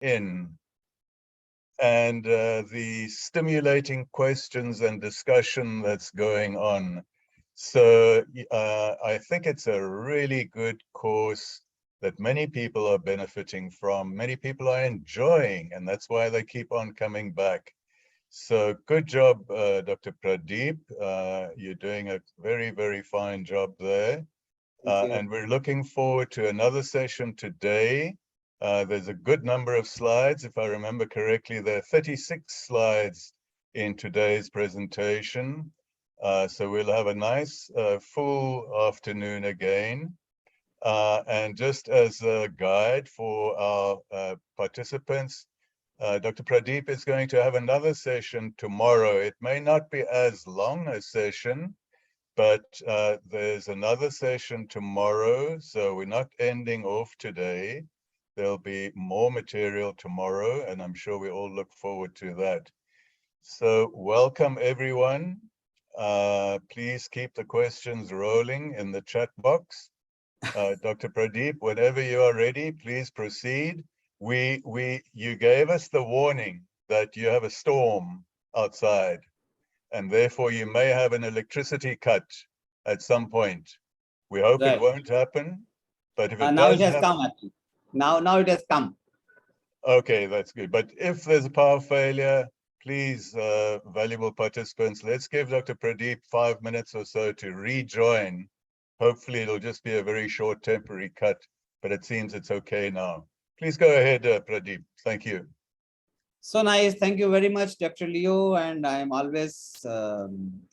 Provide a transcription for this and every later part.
in, and the stimulating questions and discussion that's going on. So I think it's a really good course that many people are benefiting from, many people are enjoying, and that's why they keep on coming back. So good job, Dr. Pradeep. You're doing a very, very fine job there. Thank you. And we're looking forward to another session today. There's a good number of slides. If I remember correctly, there are 36 slides in today's presentation. So we'll have a nice full afternoon again. And just as a guide for our participants, Dr. Pradeep is going to have another session tomorrow. It may not be as long a session, but there's another session tomorrow, so we're not ending off today. There'll be more material tomorrow, and I'm sure we all look forward to that. So welcome, everyone. Please keep the questions rolling in the chat box. Dr. Pradeep, whenever you are ready, please proceed. You gave us the warning that you have a storm outside, and therefore you may have an electricity cut at some point. We hope it Right. won't happen, but if it Now it does has happen, come actually. Now it has come. okay, that's good. But if there's a power failure, please, valuable participants, let's give Dr. Pradeep 5 minutes or so to rejoin. Hopefully it'll just be a very short temporary cut, but it seems it's okay now. Please go ahead, Pradeep. Thank you. So nice. Thank you very much, Dr. Leo. And I am always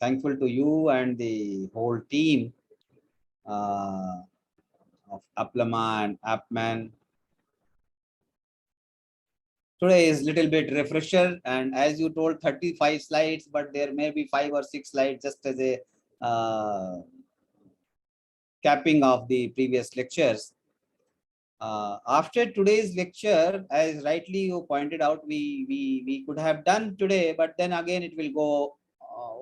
thankful to you and the whole team of Aplama and Appman. Today is a little bit refresher, and as you told, 35 slides, but there may be 5 or 6 slides just as a capping of the previous lectures. After today's lecture, as rightly you pointed out, we could have done today, but then again it will go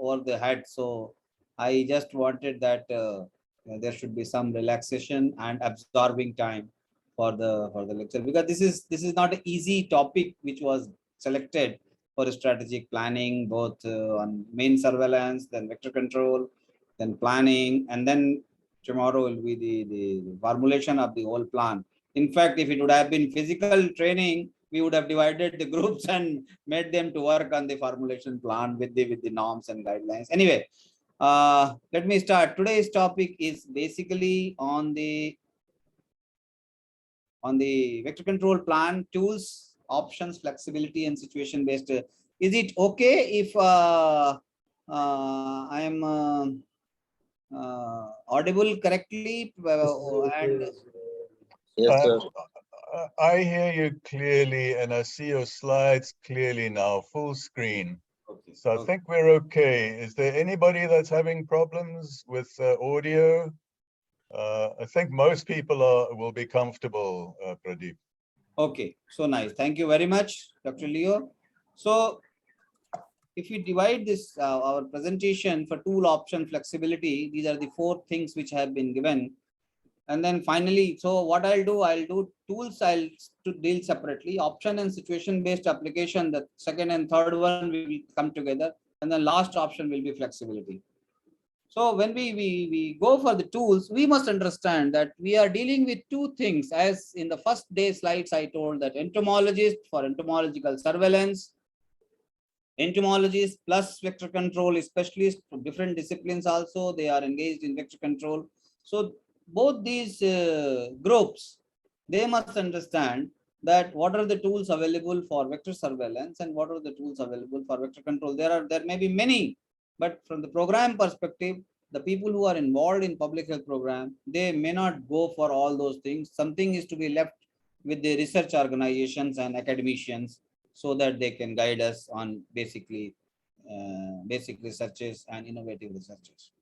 over the head. So I just wanted that there should be some relaxation and absorbing time for the lecture, because this is not an easy topic which was selected for strategic planning, both on main surveillance, then vector control, then planning, and then tomorrow will be the formulation of the whole plan. In fact, if it would have been physical training, we would have divided the groups and made them to work on the formulation plan with the norms and guidelines. Anyway, let me start. Today's topic is basically on the vector control plan, tools, options, flexibility, and situation based. Is it okay if I am audible correctly? And Yes, sir. I hear you clearly, and I see your slides clearly now, full screen. okay. So I think we're okay. Is there anybody that's having problems with audio? I think most people will be comfortable, Pradeep. Okay, so nice. Thank you very much, Dr. Leo. So if we divide this our presentation for tool, option, flexibility, these are the 4 things which have been given. And then finally, so what I'll do tools, I'll to deal separately. Option and situation based application, the second and third one will come together, and the last option will be flexibility. So when we go for the tools, we must understand that we are dealing with 2 things. As in the first day slides, I told that entomologist for entomological surveillance, entomologists plus vector control specialists from different disciplines also, they are engaged in vector control. So both these groups, they must understand that what are the tools available for vector surveillance and what are the tools available for vector control. There may be many, but from the program perspective, the people who are involved in public health program, they may not go for all those things. Something is to be left with the research organizations and academicians, so that they can guide us on basic researches and innovative researches.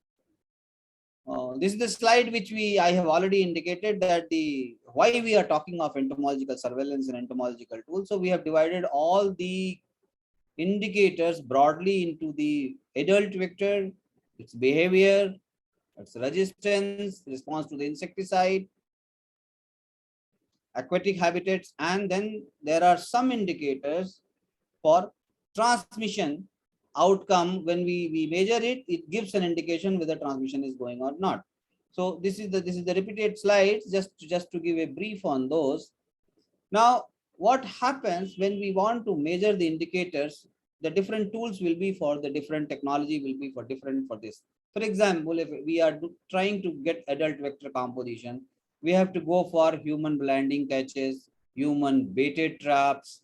This is the slide which I have already indicated that the why we are talking of entomological surveillance and entomological tools. So we have divided all the indicators broadly into the adult vector, its behavior, its resistance, response to the insecticide, aquatic habitats, and then there are some indicators for transmission outcome. When we measure it, it gives an indication whether transmission is going or not. So this is the repeated slides, just to give a brief on those. Now, what happens when we want to measure the indicators? The different tools will be for the different technology, will be for different for this. For example, if we are trying to get adult vector composition, we have to go for human blending catches, human baited traps,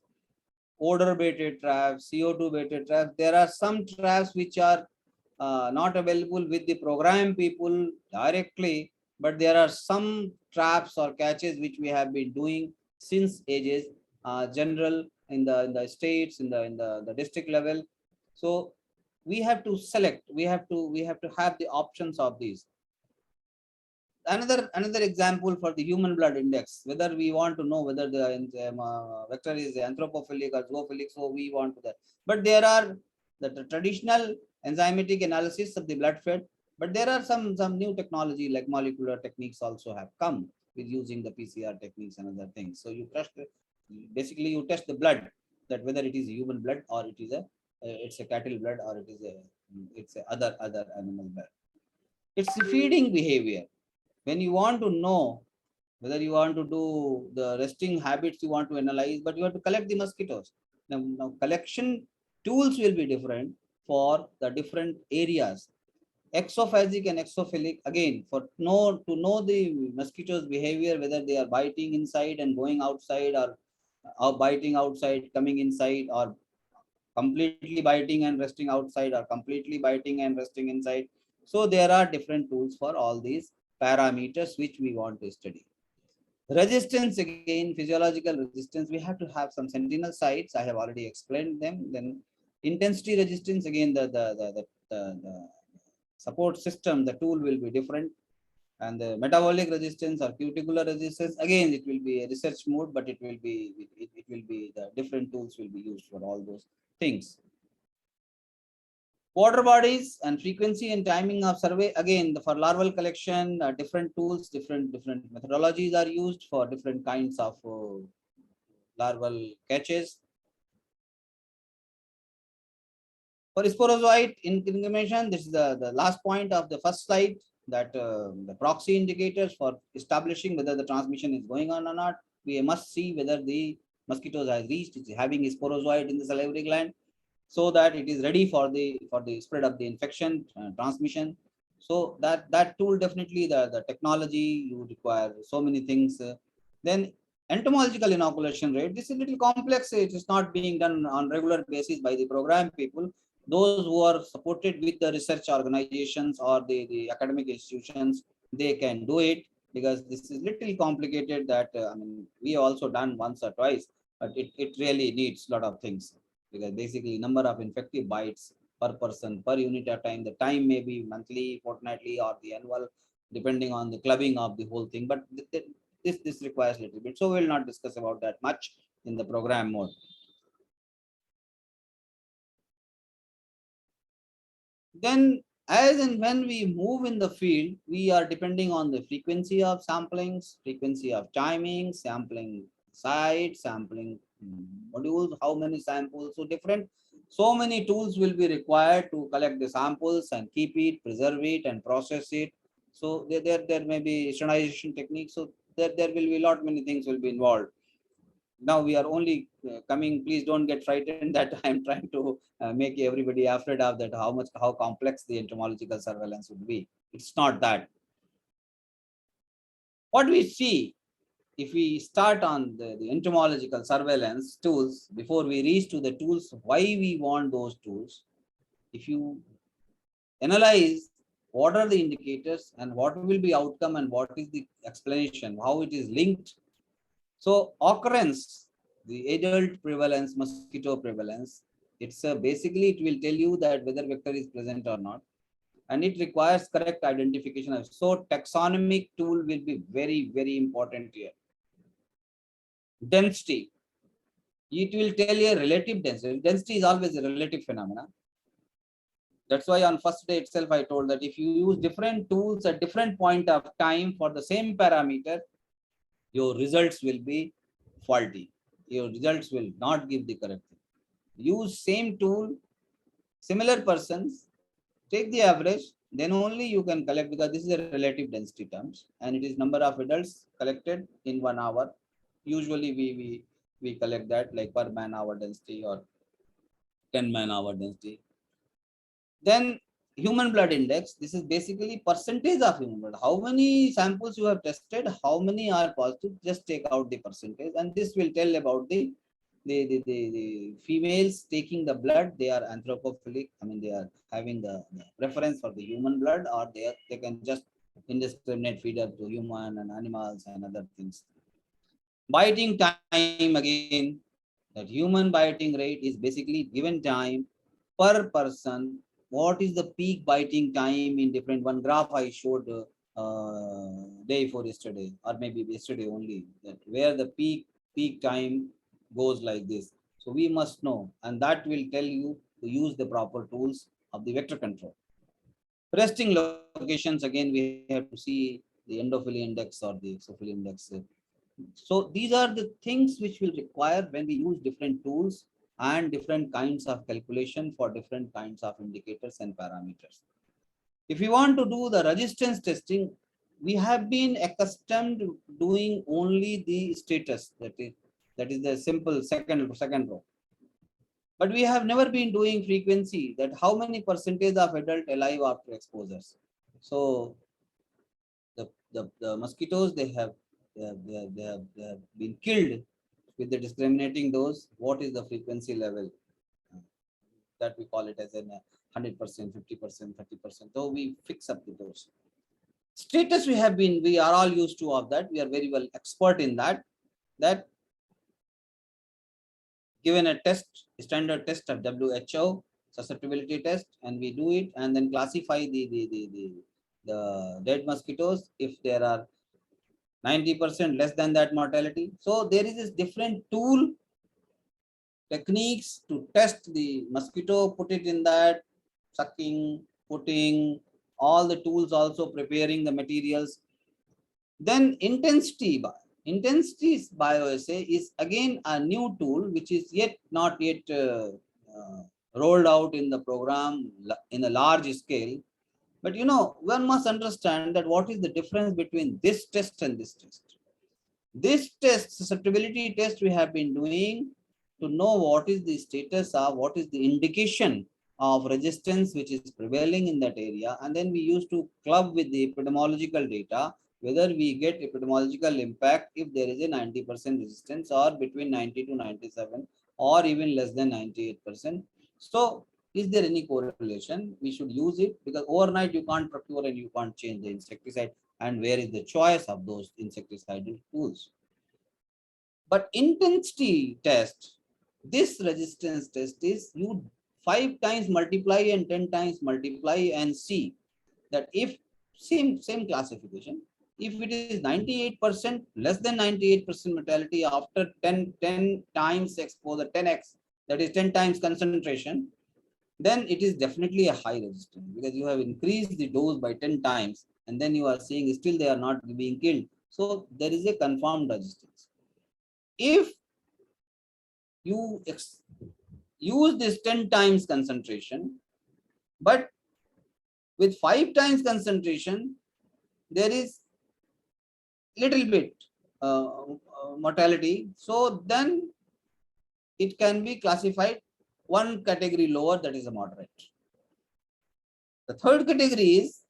odor baited traps, CO2 baited traps. There are some traps which are not available with the program people directly, but there are some traps or catches which we have been doing since ages, general in the states, in the district level. So we have to select, we have to have the options of these. Another example for the human blood index, whether we want to know whether the vector is anthropophilic or zoophilic, so we want to that. But there are the traditional enzymatic analysis of the blood fed, but there are some new technology like molecular techniques also have come with using the PCR techniques and other things. So you basically you test the blood, that whether it is human blood or it is it's a cattle blood, or it's a other animal blood. It's the feeding behavior. When you want to know whether you want to do the resting habits, you want to analyze, but you have to collect the mosquitoes. Now collection tools will be different for the different areas. Exophagic and exophilic, again, to know the mosquitoes behavior, whether they are biting inside and going outside, or biting outside coming inside, or completely biting and resting outside, or completely biting and resting inside. So there are different tools for all these parameters which we want to study. Resistance, again, physiological resistance, we have to have some sentinel sites. I have already explained them. Then intensity resistance, again, the support system, the tool will be different. And the metabolic resistance or cuticular resistance, again, it will be a research mode, but it will be the different tools will be used for all those things. Water bodies and frequency and timing of survey, again, for larval collection, different tools, different methodologies are used for different kinds of larval catches. For sporozoite information, this is the last point of the first slide, that the proxy indicators for establishing whether the transmission is going on or not. We must see whether the mosquitoes has reached, it's having a sporozoite in the salivary gland, so that it is ready for the spread of the infection transmission. So that tool, definitely the technology, you require so many things. Then entomological inoculation rate, this is a little complex. It is not being done on regular basis by the program people. Those who are supported with the research organizations or the academic institutions, they can do it, because this is little complicated. That I mean, we also done once or twice, but it really needs a lot of things, because basically number of infective bites per person per unit of time. The time may be monthly, fortnightly, or the annual, depending on the clubbing of the whole thing. But this requires a little bit. So we'll not discuss about that much in the program mode. Then as and when we move in the field, we are depending on the frequency of samplings, frequency of timing, sampling site, sampling modules, how many samples. So many tools will be required to collect the samples and keep it, preserve it, and process it. So there may be standardization techniques. So there will be lot many things will be involved. Now we are only coming, please don't get frightened that I'm trying to make everybody afraid of that, how complex the entomological surveillance would be. It's not that. What we see, if we start on the entomological surveillance tools, before we reach to the tools, why we want those tools, if you analyze what are the indicators and what will be outcome and what is the explanation, how it is linked. So occurrence, the adult prevalence, mosquito prevalence, it's basically it will tell you that whether vector is present or not, and it requires correct identification of. So taxonomic tool will be very important here. Density, it will tell you a relative density. Density is always a relative phenomena. That's why on first day itself I told that if you use different tools at different point of time for the same parameter, your results will be faulty. Your results will not give the correct thing. Use same tool, similar persons, take the average, then only you can collect, because this is a relative density terms and it is number of adults collected in 1 hour. Usually we collect that like per man hour density or 10 man hour density. Then human blood index, this is basically percentage of human blood. How many samples you have tested, how many are positive, just take out the percentage, and this will tell about the females taking the blood, they are anthropophilic, I mean they are having the preference for the human blood, or they can just indiscriminate feed up to human and animals and other things. Biting time, again, that human biting rate is basically given time per person. What is the peak biting time in different, one graph I showed day before yesterday, or maybe yesterday only, that where the peak time goes like this. So we must know, and that will tell you to use the proper tools of the vector control. Resting locations, again we have to see the endophily index or the exophily index. So these are the things which will require when we use different tools and different kinds of calculation for different kinds of indicators and parameters. If you want to do the resistance testing, we have been accustomed to doing only the status, that is the simple second row. But we have never been doing frequency, that how many percentage of adult alive after exposures. So the mosquitoes, they have been killed with the discriminating dose. What is the frequency level? That we call it as a 100%, 50%, 30%. So we fix up the dose. Status, we are all used to of that. We are very well expert in that. That given a test, standard test of WHO susceptibility test, and we do it and then classify the dead mosquitoes if there are 90% less than that mortality. So there is this different tool techniques to test the mosquito, put it in that, sucking, putting, all the tools, also preparing the materials. Then intensity bioassay is again a new tool which is not yet rolled out in the program in a large scale. But one must understand that what is the difference between this test and this test. This test, susceptibility test, we have been doing to know what is the status of, what is the indication of resistance which is prevailing in that area. And then we used to club with the epidemiological data, whether we get epidemiological impact if there is a 90% resistance, or between 90 to 97, or even less than 98%. So is there any correlation? We should use it, because overnight you can't procure and you can't change the insecticide. And where is the choice of those insecticidal tools? But intensity test, this resistance test is you 5 times multiply and 10 times multiply and see that if same classification, if it is 98%, less than 98% mortality after 10 times exposure, 10x, that is 10 times concentration, then it is definitely a high resistance, because you have increased the dose by 10 times and then you are seeing still they are not being killed. So there is a confirmed resistance. If you use this 10 times concentration, but with 5 times concentration, there is little bit mortality. So then it can be classified one category lower, that is a moderate. The third category is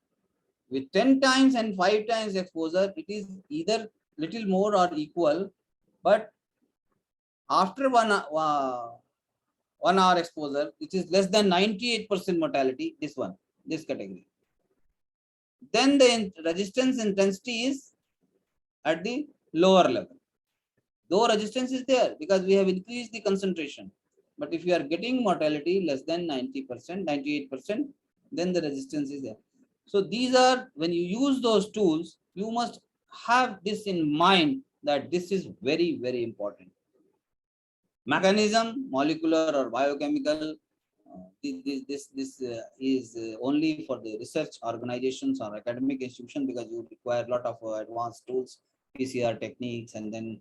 with 10 times and 5 times exposure, it is either little more or equal, but after 1 hour exposure, it is less than 98% mortality, this category. Then the resistance intensity is at the lower level. Though resistance is there because we have increased the concentration. But if you are getting mortality less than 90%, 98%, then the resistance is there. So these are, when you use those tools, you must have this in mind, that this is very, very important. Mechanism, molecular or biochemical, this is only for the research organizations or academic institutions, because you require a lot of advanced tools PCR techniques, and then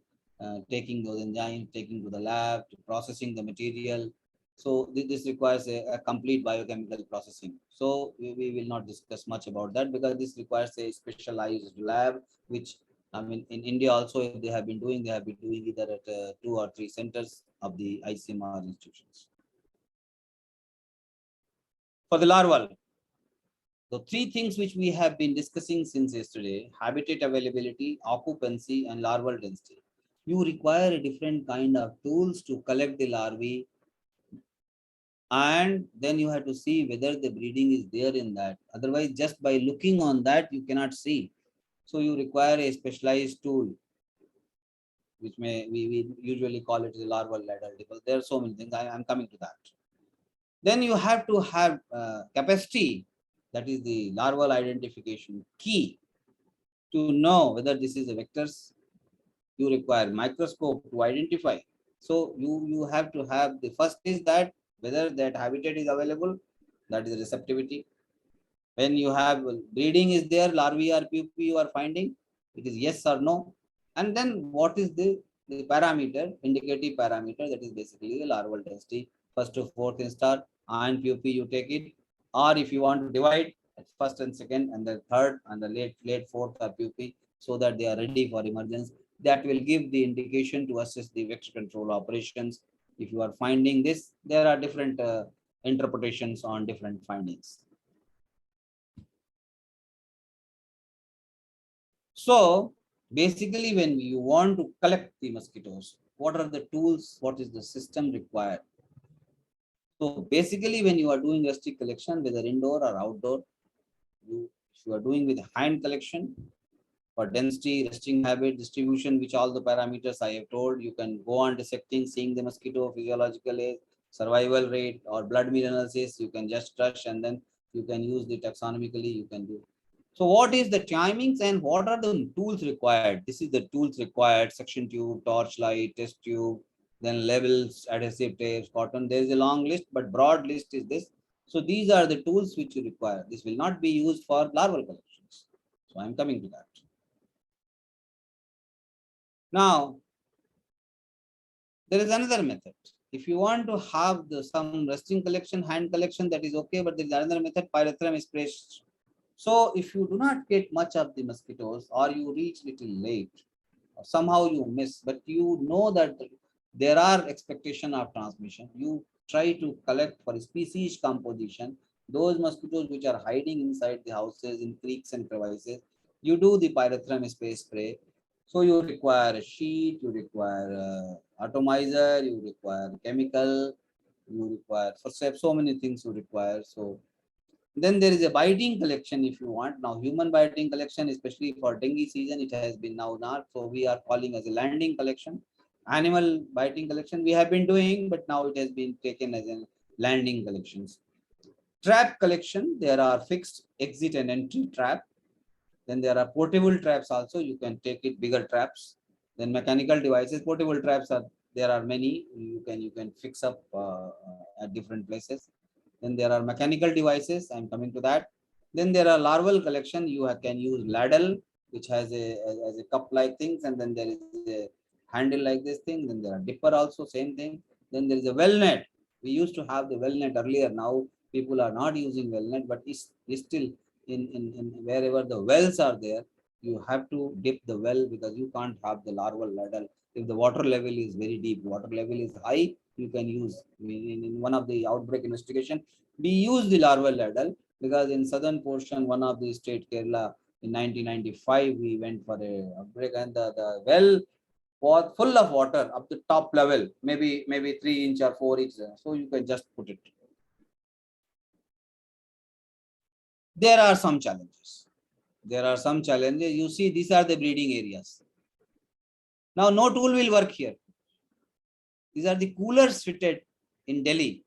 taking those enzymes, taking to the lab, to processing the material. So this requires a complete biochemical processing. So we will not discuss much about that because this requires a specialized lab, which I mean in India also, if they have been doing either at 2 or 3 centers of the ICMR institutions. For the larval, the 3 things which we have been discussing since yesterday: habitat availability, occupancy, and larval density. You require a different kind of tools to collect the larvae, and then you have to see whether the breeding is there in that. Otherwise, just by looking on that, you cannot see. So you require a specialized tool, which we usually call it the larval ladder, because there are so many things. I am coming to that. Then you have to have capacity, that is the larval identification key, to know whether this is a vectors. You require microscope to identify. So you have to have, the first is that whether that habitat is available, that is receptivity. When you have breeding is there, larvae or pupae you are finding, it is yes or no. And then what is the parameter, indicative parameter, that is basically the larval density, first to fourth instar, and pupae you take it. Or if you want to divide at first and second and the third and the late fourth are pupae, so that they are ready for emergence. That will give the indication to assess the vector control operations. If you are finding this, there are different interpretations on different findings. So basically, when you want to collect the mosquitoes, what are the tools? What is the system required? So basically, when you are doing rustic collection, whether indoor or outdoor, if you are doing with hand collection, for density, resting habit, distribution, which all the parameters I have told, you can go on dissecting, seeing the mosquito physiological age, survival rate, or blood meal analysis. You can just touch, and then you can use the taxonomically, you can do. So what is the timings and what are the tools required? This is the tools required: suction tube, torchlight, test tube, then levels, adhesive tapes, cotton. There is a long list, but broad list is this. So these are the tools which you require. This will not be used for larval collections. So I'm coming to that. Now, there is another method. If you want to have some resting collection, hand collection, that is okay, but there is another method, pyrethrum spray. So if you do not get much of the mosquitoes, or you reach little late, or somehow you miss, but you know that there are expectation of transmission, you try to collect for species composition, those mosquitoes which are hiding inside the houses, in creeks and crevices, you do the pyrethrum spray. So you require a sheet, you require atomizer, you require chemical, you require forceps, so many things you require. So then there is a biting collection if you want. Now human biting collection, especially for dengue season, it has been now not. So we are calling as a landing collection. Animal biting collection we have been doing, but now it has been taken as a landing collections. Trap collection, there are fixed exit and entry trap. Then there are portable traps also. You can take it, bigger traps. Then mechanical devices, portable traps are, there are many. You can fix up at different places. Then there are mechanical devices. I'm coming to that. Then there are larval collection. You can use ladle, which has a cup like things, and then there is a handle like this thing. Then there are dipper also, same thing. Then there is a well net. We used to have the well net earlier. Now people are not using well net, but it's still in wherever the wells are there, you have to dip the well, because you can't have the larval ladle. If the water level is very deep, water level is high, you can use, in one of the outbreak investigation, we use the larval ladle, because in southern portion, one of the state, Kerala, in 1995, we went for a outbreak, and the well was full of water up the top level, maybe 3 inch or 4 inch. So you can just put it. There are some challenges. You see, these are the breeding areas. Now, no tool will work here. These are the coolers fitted in Delhi,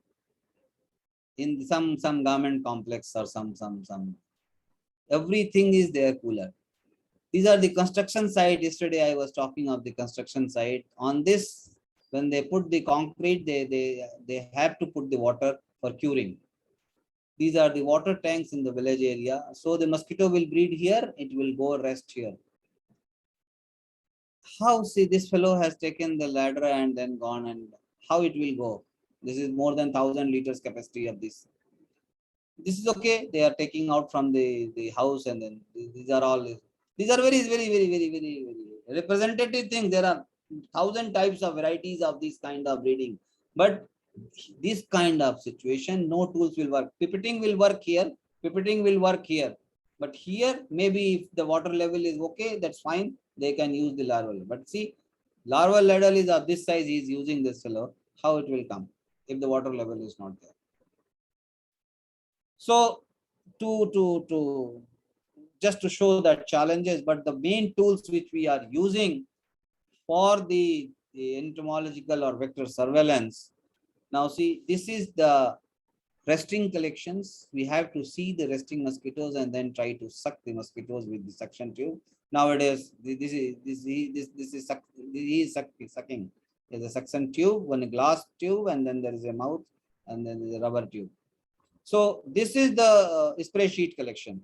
in some government complex or some. Everything is there cooler. These are the construction site. Yesterday I was talking of the construction site. On this, when they put the concrete, they have to put the water for curing. These are the water tanks in the village area. So the mosquito will breed here, it will go rest here. how, see, this fellow has taken the ladder and then gone, and how it will go? This is more than 1,000 liters capacity of this. This is okay. They are taking out from the house, and then these are all, these are very representative things. There are 1,000 types of varieties of this kind of breeding, but this kind of situation, no tools will work. Pipetting will work here, pipetting will work here, but here maybe if the water level is okay, that's fine, they can use the larval. But see, larval ladle is of this size, he is using this fellow, how it will come if the water level is not there? So to just to show that challenges, but the main tools which we are using for the entomological or vector surveillance. Now see, this is the resting collections. We have to see the resting mosquitoes and then try to suck the mosquitoes with the suction tube. Nowadays, he is sucking. There's a suction tube, one glass tube, and then there is a mouth, and then there's a rubber tube. So this is the spray sheet collection.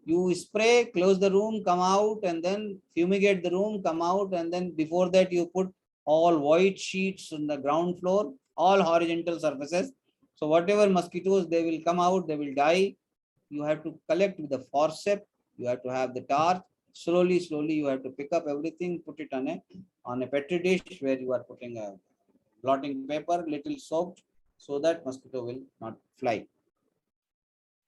You spray, close the room, come out, and then fumigate the room, come out, and then before that you put all white sheets on the ground floor, all horizontal surfaces. So whatever mosquitoes, they will come out, they will die. You have to collect with the forceps. You have to have the torch. Slowly, you have to pick up everything, put it on a petri dish where you are putting a blotting paper, little soaked, so that mosquito will not fly.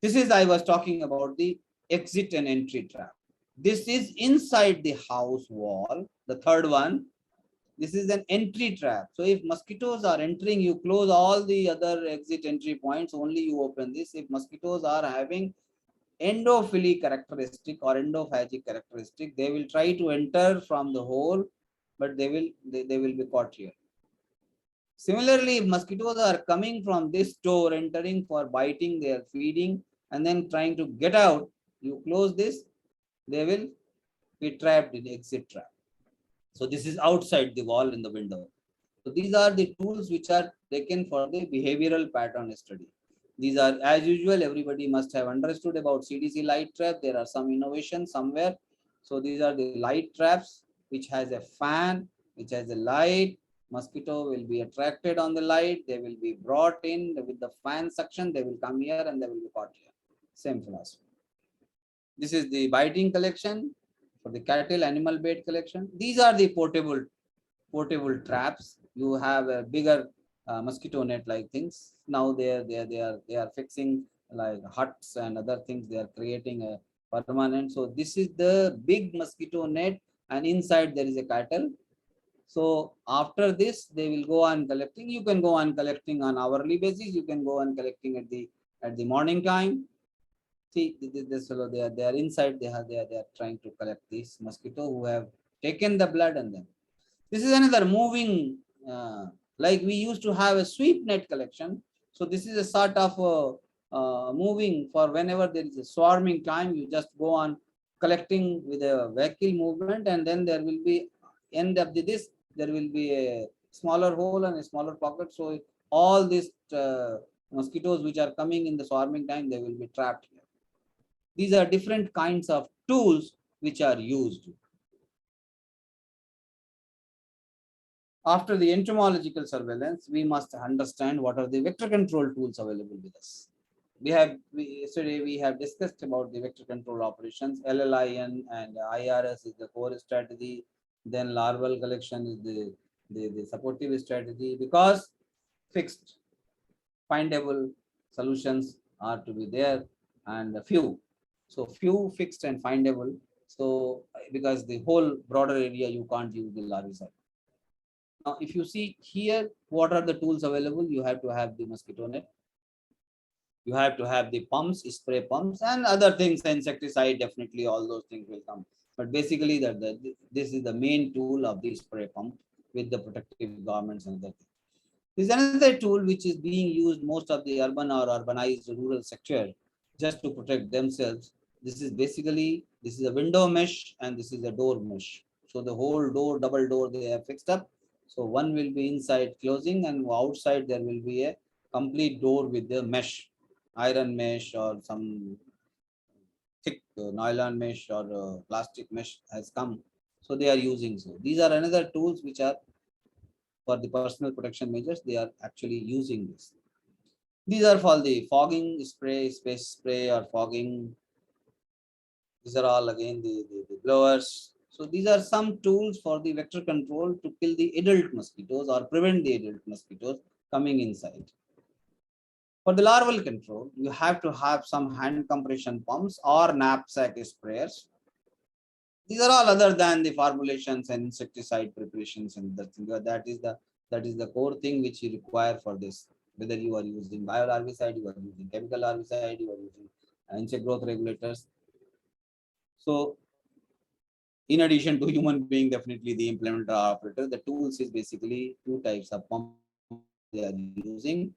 This is, I was talking about the exit and entry trap. This is inside the house wall. The third one, this is an entry trap. So if mosquitoes are entering, you close all the other exit entry points, only you open this. If mosquitoes are having endophily characteristic or endophagic characteristic, they will try to enter from the hole, but they will be caught here. Similarly, if mosquitoes are coming from this door, entering for biting, they are feeding, and then trying to get out, you close this, they will be trapped in exit trap. So this is outside the wall in the window. So these are the tools which are taken for the behavioral pattern study. These are, as usual, everybody must have understood about CDC light trap. There are some innovations somewhere. So these are the light traps, which has a fan, which has a light. Mosquito will be attracted on the light. They will be brought in with the fan suction. They will come here and they will be caught here. Same philosophy. This is the biting collection for the cattle animal bait collection. These are the portable traps. You have a bigger mosquito net like things. Now they are fixing like huts and other things. They are creating a permanent. So this is the big mosquito net, and inside there is a cattle. So after this, they will go on collecting. You can go on collecting on hourly basis. You can go on collecting at the morning time. See, this fellow, they are inside. They are trying to collect these mosquito who have taken the blood, and then this is another moving. Like we used to have a sweep net collection. So this is a sort of moving for whenever there is a swarming time. You just go on collecting with a vehicle movement, and then there will be end of this. There will be a smaller hole and a smaller pocket. So all these mosquitoes which are coming in the swarming time, they will be trapped here. These are different kinds of tools which are used. After the entomological surveillance, we must understand what are the vector control tools available with us. Yesterday we have discussed about the vector control operations. LLIN and IRS is the core strategy. Then larval collection is the supportive strategy, because fixed, findable solutions are to be there, and a few. So few, fixed and findable. So because the whole broader area you can't use the larvicide. Now, if you see here, what are the tools available? You have to have the mosquito net. You have to have the pumps, spray pumps, and other things, insecticide, definitely all those things will come. But basically, this is the main tool of the spray pump with the protective garments and other things. This is another tool which is being used most of the urban or urbanized rural sector just to protect themselves. This is a window mesh and this is a door mesh. So the whole door, double door, they have fixed up. So one will be inside closing, and outside there will be a complete door with the mesh, iron mesh or some thick nylon mesh or plastic mesh has come. So they are using. So these are another tools which are for the personal protection measures. They are actually using this. These are for the fogging spray, space spray or fogging. These are all again the blowers. So these are some tools for the vector control to kill the adult mosquitoes or prevent the adult mosquitoes coming inside. For the larval control, you have to have some hand compression pumps or knapsack sprayers. These are all other than the formulations and insecticide preparations and that is the core thing which you require for this. Whether you are using biolarvicide, you are using chemical larvicide, you are using insect growth regulators. So in addition to human being, definitely the implementer operator, the tools is basically two types of pumps they are using.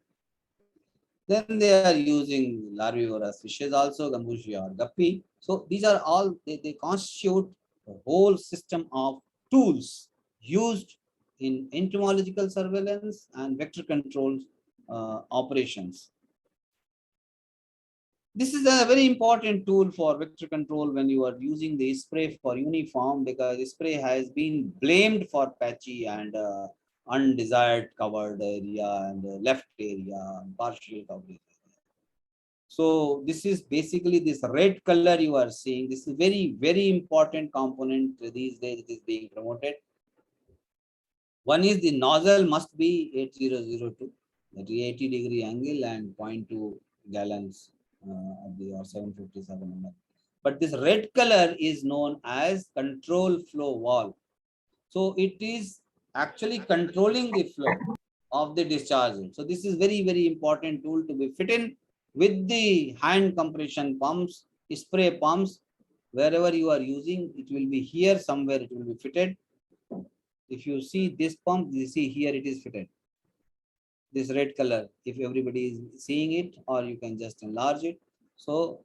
Then they are using larvivorous fishes also, gambusia or guppy. So these are all, they constitute a whole system of tools used in entomological surveillance and vector control operations. This is a very important tool for vector control when you are using the spray for uniform, because spray has been blamed for patchy and undesired covered area and left area and partial coverage. So this is basically this red color you are seeing. This is very important component these days. It is being promoted. One is the nozzle must be 8002, that is 80-degree angle and 0.2 gallons of the or 757 ml. But this red color is known as control flow valve. So it is actually controlling the flow of the discharge. So this is very important tool to be fitted with the hand compression pumps, spray pumps, wherever you are using, it will be here somewhere, it will be fitted. If you see this pump, you see here it is fitted. This red color, if everybody is seeing it, or you can just enlarge it. So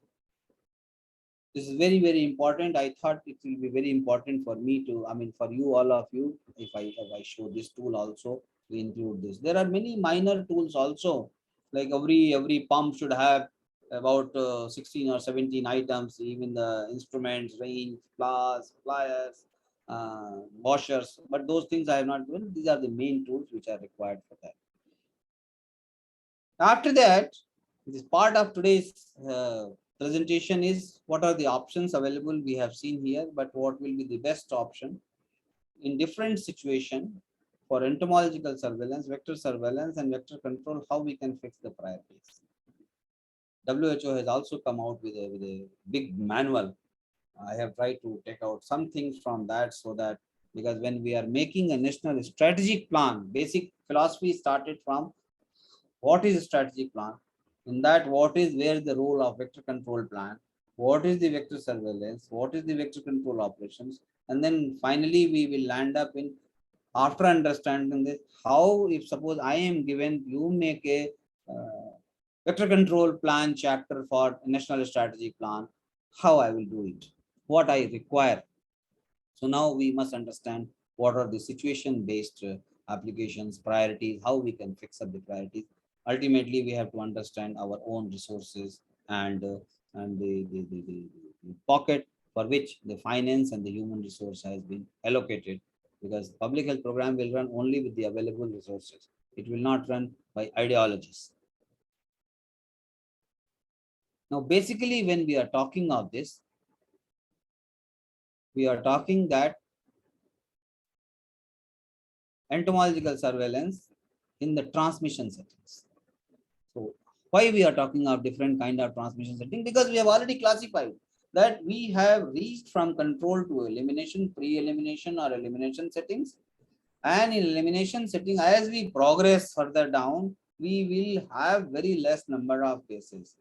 this is very important. I thought it will be very important for me to, I mean, for you, all of you, if I show this tool also, we include this. There are many minor tools also, like every pump should have about 16 or 17 items, even the instruments, range, flowers, pliers, washers. But those things I have not given. These are the main tools which are required for that. After that, this part of today's presentation is what are the options available we have seen here, but what will be the best option in different situation for entomological surveillance, vector surveillance and vector control, how we can fix the priorities. WHO has also come out with a big manual. I have tried to take out some things from that, so that, because when we are making a national strategic plan, basic philosophy started from what is a strategic plan. In that, what is where the role of vector control plan, what is the vector surveillance, what is the vector control operations, and then finally we will land up in, after understanding this, how, if suppose I am given, you make a vector control plan chapter for national strategic plan, how I will do it, what I require. So now we must understand what are the situation based applications, priorities, how we can fix up the priorities. Ultimately, we have to understand our own resources and the pocket for which the finance and the human resource has been allocated, because public health program will run only with the available resources. It will not run by ideologies. Now, basically, when we are talking of this, we are talking that entomological surveillance in the transmission settings. So why we are talking of different kind of transmission setting? Because we have already classified that we have reached from control to elimination, pre-elimination or elimination settings. And in elimination setting, as we progress further down, we will have very less number of cases.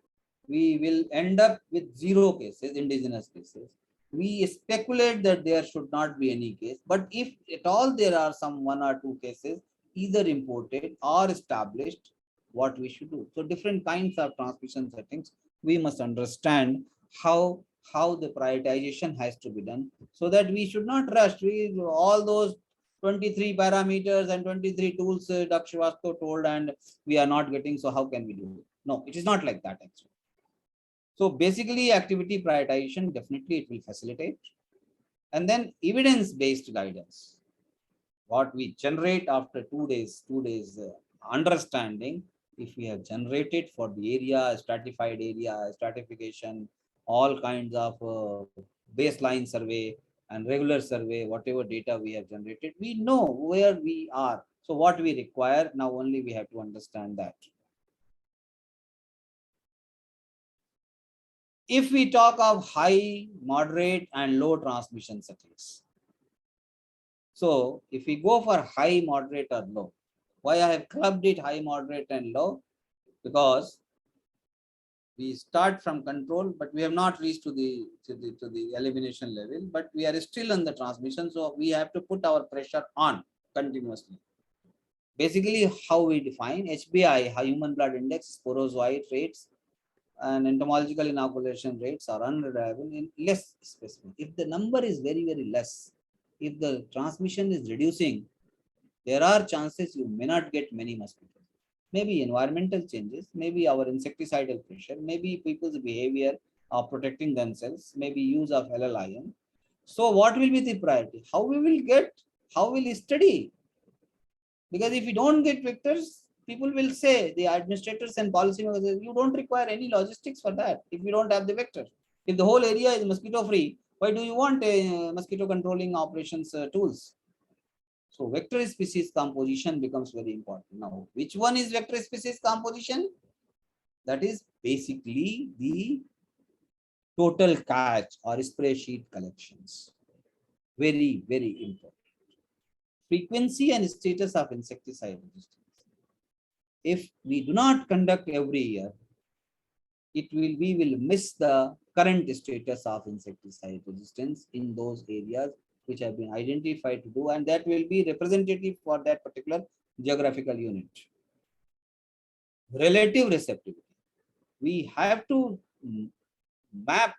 We will end up with 0 cases, indigenous cases. We speculate that there should not be any case, but if at all there are some 1 or 2 cases, either imported or established, what we should do. So different kinds of transmission settings, we must understand how the prioritization has to be done, so that we should not rush. We all those 23 parameters and 23 tools Dr. Srivastava told, and we are not getting, so how can we do it? No, it is not like that actually. So basically activity prioritization, definitely it will facilitate. And then evidence-based guidance. What we generate after 2 days, understanding, if we have generated for the area, stratified area, stratification, all kinds of baseline survey and regular survey, whatever data we have generated, we know where we are. So what we require now, only we have to understand that. If we talk of high, moderate, and low transmission settings. So if we go for high, moderate, or low, why I have clubbed it high, moderate, and low? Because we start from control, but we have not reached to the elimination level, but we are still on the transmission. So we have to put our pressure on continuously. Basically, how we define HBI, human blood index, sporozoite rates, and entomological inoculation rates are unreliable in less specimen. If the number is very, very less, if the transmission is reducing, there are chances you may not get many mosquitoes. Maybe environmental changes, maybe our insecticidal pressure, maybe people's behavior of protecting themselves, maybe use of LLIM. So what will be the priority? How we will get, how will we study? Because if you don't get vectors, people will say, the administrators and policymakers, you don't require any logistics for that if you don't have the vector. If the whole area is mosquito free, why do you want a mosquito controlling operations tools? So vector species composition becomes very important. Now, which one is vector species composition? That is basically the total catch or spray sheet collections. Very, very important. Frequency and status of insecticide resistance. If we do not conduct every year, we will miss the current status of insecticide resistance in those areas which have been identified to do, and that will be representative for that particular geographical unit. Relative receptivity. We have to map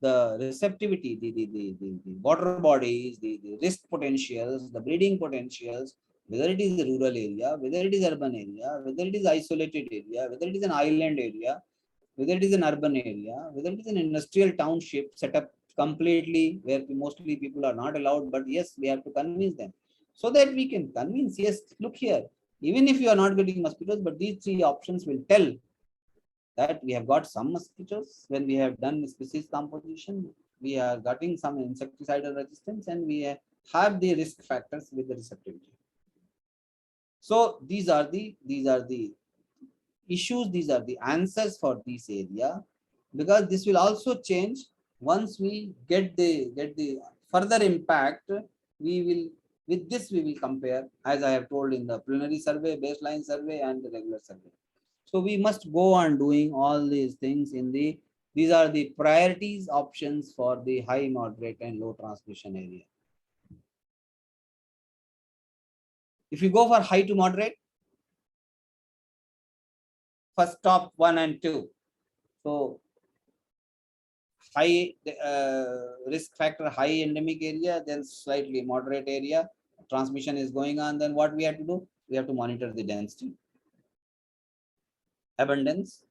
the receptivity, the water bodies, the risk potentials, the breeding potentials, whether it is a rural area, whether it is urban area, whether it is isolated area, whether it is an island area, whether it is an urban area, whether it is an industrial township set up completely where mostly people are not allowed, but yes, we have to convince them so that we can convince, yes, look here, even if you are not getting mosquitoes, but these three options will tell that we have got some mosquitoes when we have done species composition, we are getting some insecticidal resistance, and we have the risk factors with the receptivity. So these are the issues, these are the answers for this area, because this will also change once we get the further impact. We will, with this we will compare, as I have told, in the preliminary survey, baseline survey, and the regular survey. So we must go on doing all these things in the, these are the priorities options for the high, moderate, and low transmission area. If you go for high to moderate, first top 1 and 2. So high risk factor, high endemic area, then slightly moderate area, transmission is going on. Then what we have to do? We have to monitor the density, abundance.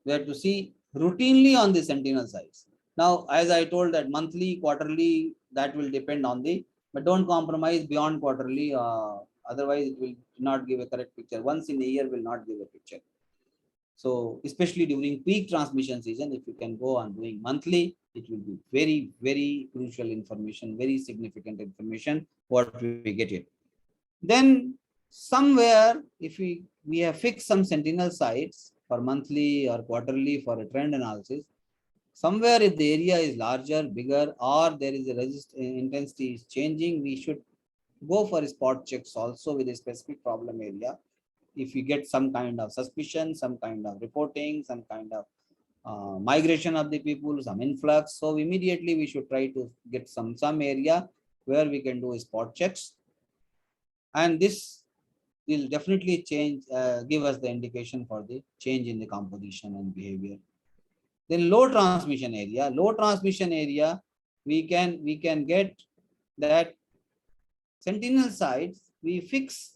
We have to see routinely on the sentinel size. Now, as I told, that monthly, quarterly, that will depend on the, but don't compromise beyond quarterly. Otherwise, it will not give a correct picture. Once in a year will not give a picture. So especially during peak transmission season, if you can go on doing monthly, it will be very, very crucial information, very significant information, what we get it. Then somewhere, if we have fixed some sentinel sites for monthly or quarterly for a trend analysis, somewhere if the area is larger, bigger, or there is a intensity is changing, we should go for spot checks also with a specific problem area. If we get some kind of suspicion, some kind of reporting, some kind of migration of the people, some influx, so immediately we should try to get some area where we can do spot checks, and this will definitely change, give us the indication for the change in the composition and behavior. Then low transmission area, we can get that sentinel sites we fix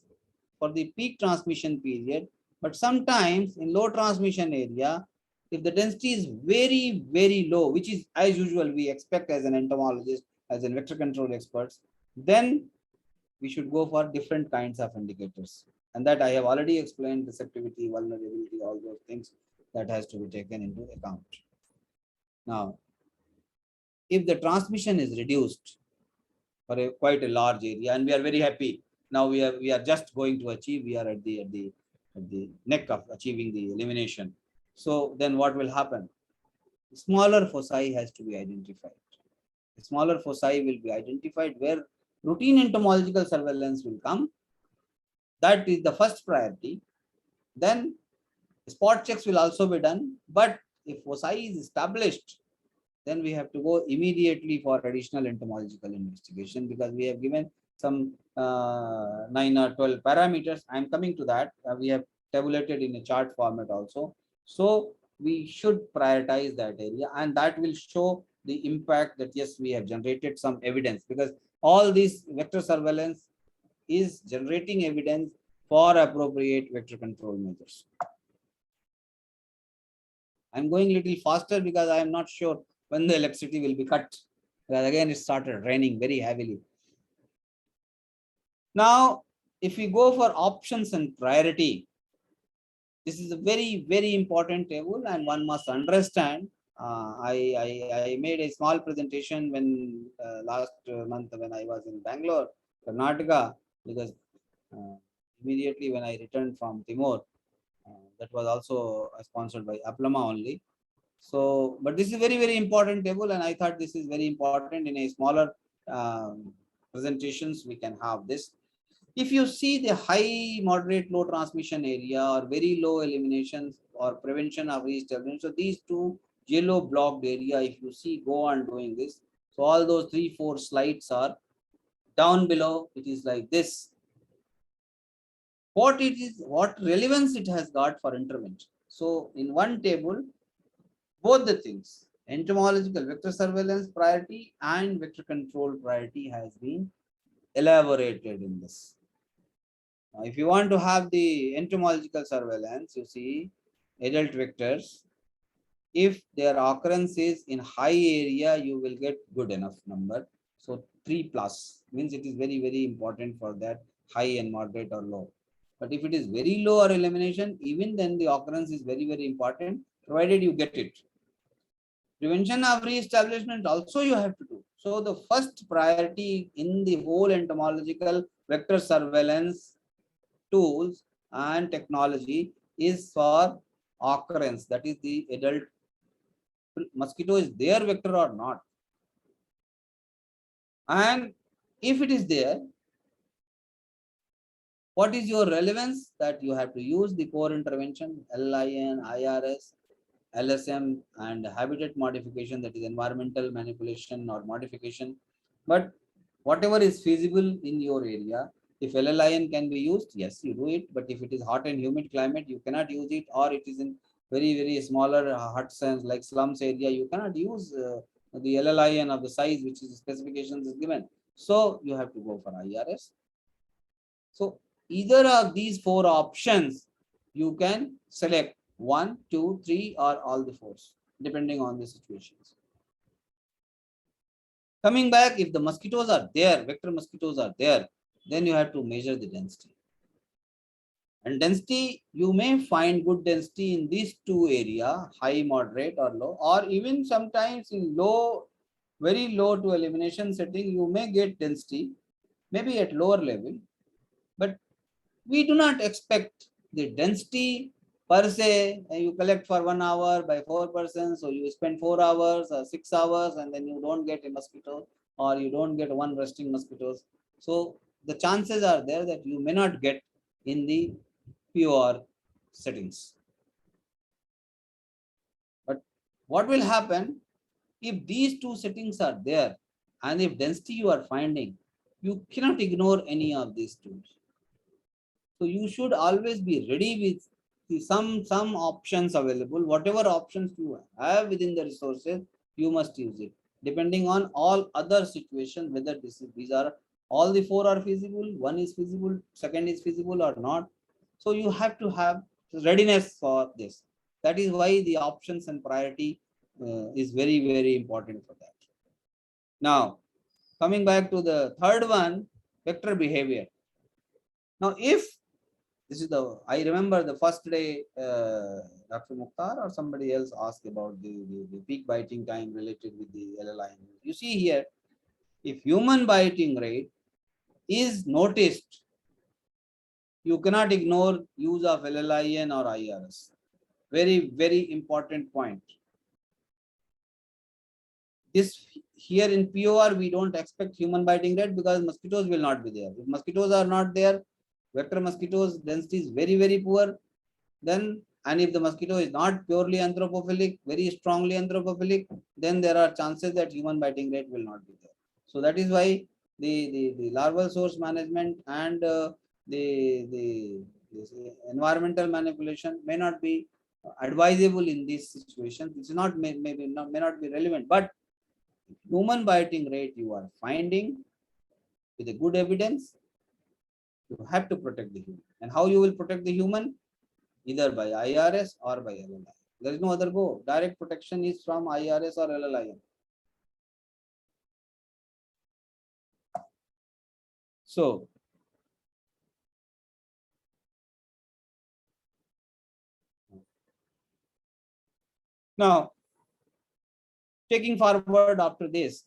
for the peak transmission period, but sometimes in low transmission area, if the density is very, very low, which is as usual we expect as an entomologist, as in vector control experts, then we should go for different kinds of indicators. And that I have already explained: receptivity, vulnerability, all those things that has to be taken into account. Now, if the transmission is reduced for quite a large area, and we are very happy now, we are just going to achieve, we are at the neck of achieving the elimination. So then what will happen? Smaller foci has to be identified. Smaller foci will be identified where routine entomological surveillance will come. That is the first priority. Then spot checks will also be done. But if foci is established, then we have to go immediately for additional entomological investigation, because we have given some 9 or 12 parameters. I am coming to that. We have tabulated in a chart format also. So we should prioritize that area, and that will show the impact that yes, we have generated some evidence, because all these vector surveillance is generating evidence for appropriate vector control measures. I'm going a little faster because I am not sure when the electricity will be cut. Because again, it started raining very heavily. Now, if we go for options and priority, this is a very, very important table, and one must understand. I made a small presentation when last month when I was in Bangalore, Karnataka, because immediately when I returned from Timor, that was also sponsored by Aplama only. So, but this is very, very important table, and I thought this is very important in a smaller presentations. We can have this. If you see the high, moderate, low transmission area or very low eliminations or prevention of reestablishment, so these two yellow blocked area, if you see, go on doing this. So all those 3-4 slides are down below. It is like this. What it is, what relevance it has got for intervention. So in one table, both the things, entomological vector surveillance priority and vector control priority has been elaborated in this. Now, if you want to have the entomological surveillance, you see adult vectors, if their occurrence is in high area, you will get good enough number. So 3+ means it is very, very important for that high and moderate or low. But if it is very low or elimination, even then the occurrence is very, very important, provided you get it. Prevention of re-establishment also you have to do. So the first priority in the whole entomological vector surveillance tools and technology is for occurrence, that is the adult mosquito is there vector or not. And if it is there, what is your relevance? That you have to use the core intervention, LIN, IRS, LSM, and habitat modification, that is environmental manipulation or modification. But whatever is feasible in your area, if LLIN can be used, yes, you do it. But if it is hot and humid climate, you cannot use it, or it is in very, very smaller huts and like slums area, you cannot use the LLIN of the size which is specifications is given. So you have to go for IRS. So either of these 4 options, you can select 1, 2, 3, or all the 4s, depending on the situations. Coming back, if the mosquitoes are there, vector mosquitoes are there, then you have to measure the density. And density, you may find good density in these 2 areas, high, moderate, or low, or even sometimes in low, very low to elimination setting, you may get density, maybe at lower level. But we do not expect the density per se. You collect for 1 hour by 4 persons, so you spend 4 hours or 6 hours, and then you don't get a mosquito, or you don't get 1 resting mosquitoes. So the chances are there that you may not get in the pure settings. But what will happen if these 2 settings are there, and if density you are finding, you cannot ignore any of these tools. So you should always be ready with some options available. Whatever options you have within the resources, you must use it, depending on all other situations, whether these are all the 4 are feasible, 1 is feasible, 2nd is feasible or not. So you have to have readiness for this. That is why the options and priority is very, very important for that. Now, Coming back to the third one, vector behavior. Now, if this is I remember the first day, Dr. Mukhtar or somebody else asked about the peak biting time related with the LLI. You see here, if human biting rate is noticed, you cannot ignore use of LLIN or IRS. Very, very important point. This here in POR, we don't expect human biting rate because mosquitoes will not be there. If mosquitoes are not there, vector mosquitoes density is very, very poor. Then, and if the mosquito is not purely anthropophilic, very strongly anthropophilic, then there are chances that human biting rate will not be there. So that is why the larval source management and the environmental manipulation may not be advisable in this situation. This is not may not be relevant, but human biting rate you are finding with a good evidence, you have to protect the human. And how you will protect the human? Either by IRS or by LLI. There is no other go. Direct protection is from IRS or LLI. So, now, taking forward after this,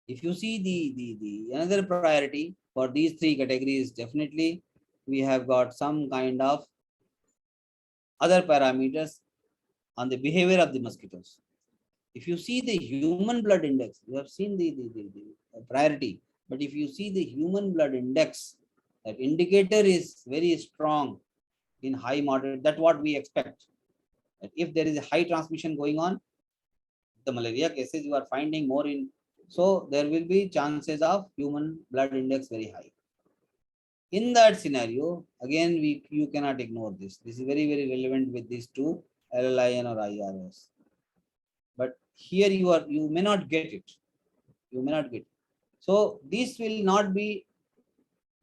if you see the another priority for these three categories, definitely we have got some kind of other parameters on the behavior of the mosquitoes. If you see the human blood index, you have seen the priority, but if you see the human blood index, that indicator is very strong in high moderate. That's what we expect. That if there is a high transmission going on, the malaria cases you are finding more in, so there will be chances of human blood index very high. In that scenario, again, you cannot ignore this. This is very, very relevant with these two, LLIN or IRS. But here you may not get it. You may not get it. So this will not be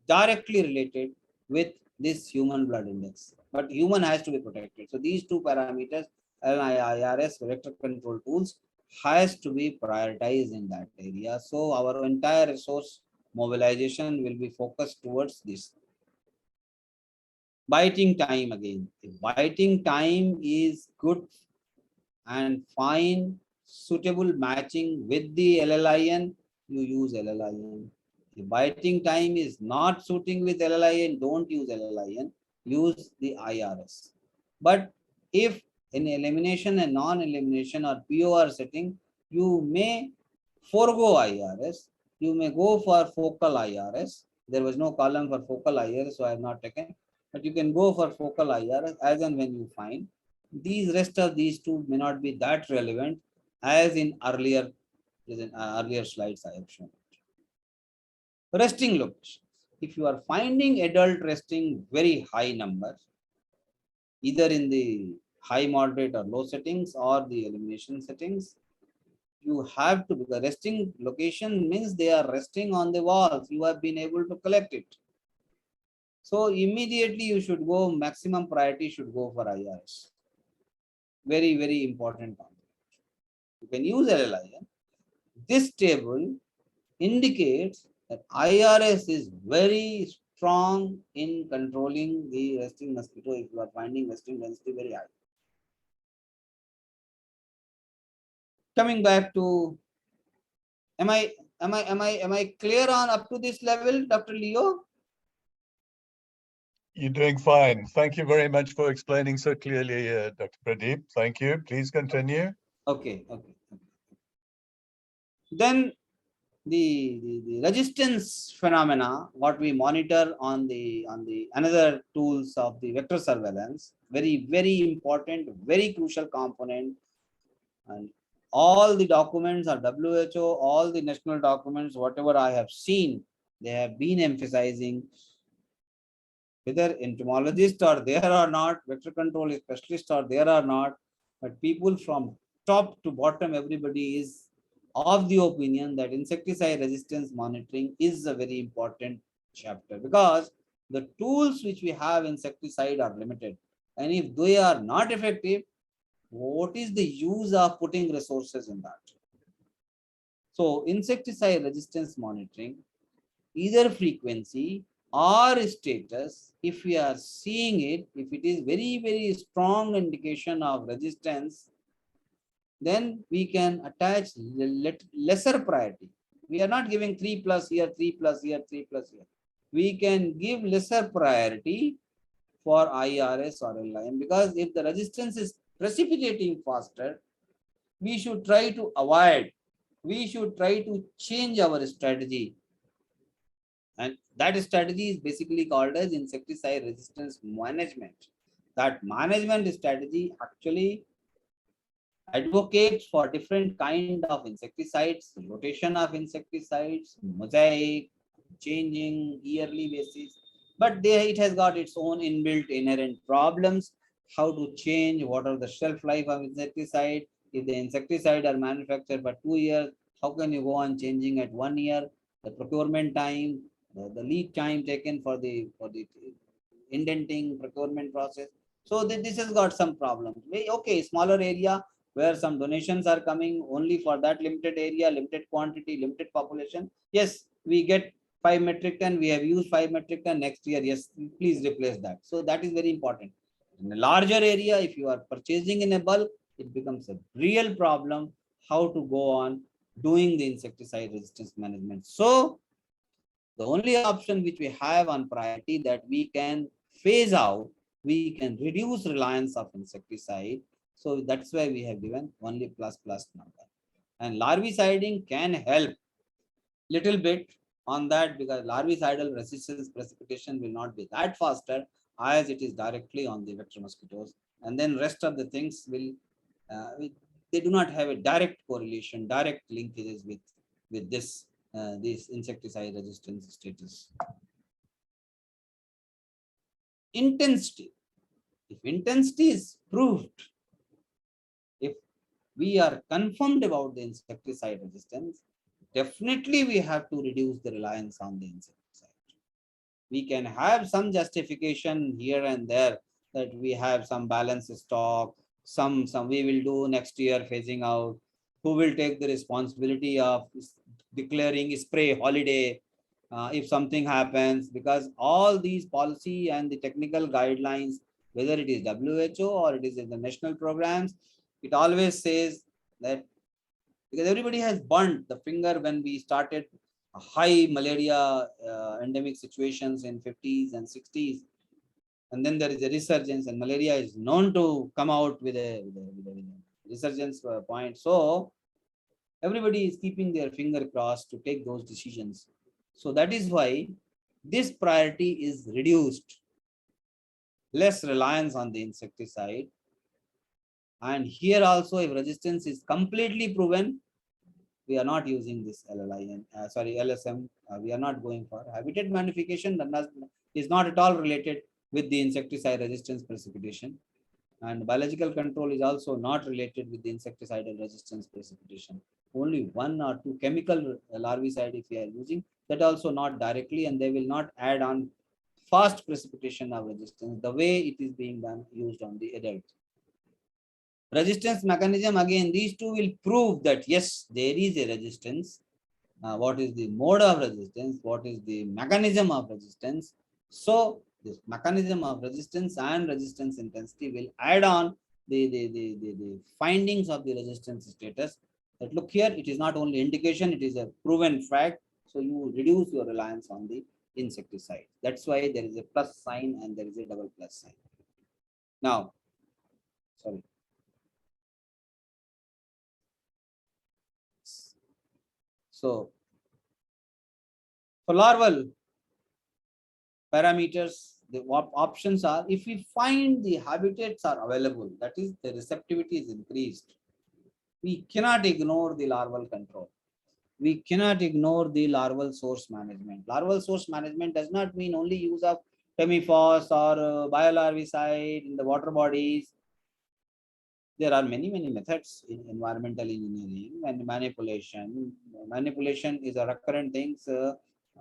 directly related with this human blood index, but human has to be protected. So these two parameters, LIRS vector control tools, has to be prioritized in that area. So our entire resource mobilization will be focused towards this. Biting time again. If biting time is good and fine, suitable matching with the LLIN, you use LLIN. If biting time is not suiting with LLIN, don't use LLIN, use the IRS. But if in elimination and non-elimination or POR setting, you may forego IRS, you may go for focal IRS. There was no column for focal IRS, so I have not taken, but you can go for focal IRS as and when you find. These rest of these two may not be that relevant as in earlier slides I have shown. Resting locations. If you are finding adult resting very high numbers, either in the high, moderate or low settings or the elimination settings, you have to, the resting location means they are resting on the walls. You have been able to collect it. So immediately you should go, maximum priority should go for IRS. Very, very important. You can use LLIN. This table indicates that IRS is very strong in controlling the resting mosquito if you are finding resting density very high. Coming back to, am I clear on up to this level, Dr. Leo? You're doing fine. Thank you very much for explaining so clearly, Dr. Pradeep. Thank you. Please continue. Okay. Then the resistance phenomena, what we monitor on the another tools of the vector surveillance, very, very important, very crucial component. And all the documents are WHO, all the national documents, whatever I have seen, they have been emphasizing, whether entomologists are there or not, vector control specialists are there or not, but people from top to bottom, everybody is of the opinion that insecticide resistance monitoring is a very important chapter, because the tools which we have insecticide are limited. And if they are not effective, what is the use of putting resources in that? So insecticide resistance monitoring, either frequency or status, if we are seeing it, if it is very, very strong indication of resistance, then we can attach lesser priority. We are not giving 3+ here, 3+ here, 3+ here. We can give lesser priority for IRS or LIM, because if the resistance is precipitating faster, we should try to avoid, we should try to change our strategy. And that strategy is basically called as insecticide resistance management. That management strategy actually advocates for different kind of insecticides, rotation of insecticides, mosaic, changing yearly basis. But there it has got its own inbuilt inherent problems. How to change, what are the shelf life of insecticide? If the insecticide are manufactured for 2 years, how can you go on changing at 1 year? The procurement time, the lead time taken for the indenting procurement process. So this has got some problems. Okay, smaller area where some donations are coming only for that limited area, limited quantity, limited population. Yes, we get 5 metric ton, we have used 5 metric ton next year. Yes, please replace that. So that is very important. In a larger area, if you are purchasing in a bulk, it becomes a real problem how to go on doing the insecticide resistance management. So the only option which we have on priority that we can phase out, we can reduce reliance of insecticide. So that's why we have given only plus number. And larviciding can help little bit on that, because larvicidal resistance precipitation will not be that faster as it is directly on the vector mosquitoes. And then rest of the things will, they do not have a direct correlation, direct linkages with this insecticide resistance status. Intensity. If intensity is proved, if we are confirmed about the insecticide resistance, definitely we have to reduce the reliance on the insecticide. We can have some justification here and there that we have some balance stock, some we will do next year phasing out. Who will take the responsibility of declaring spray holiday if something happens? Because all these policy and the technical guidelines, whether it is WHO or it is in the national programs, it always says that, because everybody has burnt the finger when we started high malaria endemic situations in 50s and 60s, and then there is a resurgence, and malaria is known to come out with a resurgence point. So everybody is keeping their finger crossed to take those decisions. So that is why this priority is reduced, less reliance on the insecticide. And here also, if resistance is completely proven, we are not using this LSM. We are not going for habitat modification. That is not at all related with the insecticide resistance precipitation. And biological control is also not related with the insecticidal resistance precipitation. Only 1 or 2 chemical larvicide if we are using, that also not directly, and they will not add on fast precipitation of resistance the way it is being done used on the adult. Resistance mechanism, again, these two will prove that yes, there is a resistance. What is the mode of resistance? What is the mechanism of resistance? So this mechanism of resistance and resistance intensity will add on the findings of the resistance status. That look here, it is not only indication, it is a proven fact. So you reduce your reliance on the insecticide. That's why there is a plus sign and there is a double plus sign. Now, sorry. So for larval parameters, the options are, if we find the habitats are available, that is the receptivity is increased, we cannot ignore the larval control. We cannot ignore the larval source management. Larval source management does not mean only use of temifos or biolarvicide in the water bodies. There are many methods in environmental engineering and manipulation. Manipulation is a recurrent thing.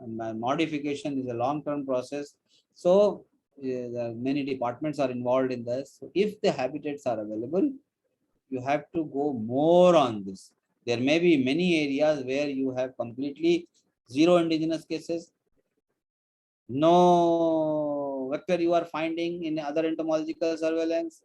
Modification is a long-term process. So many departments are involved in this. So if the habitats are available, you have to go more on this. There may be many areas where you have completely zero indigenous cases. No vector you are finding in other entomological surveillance.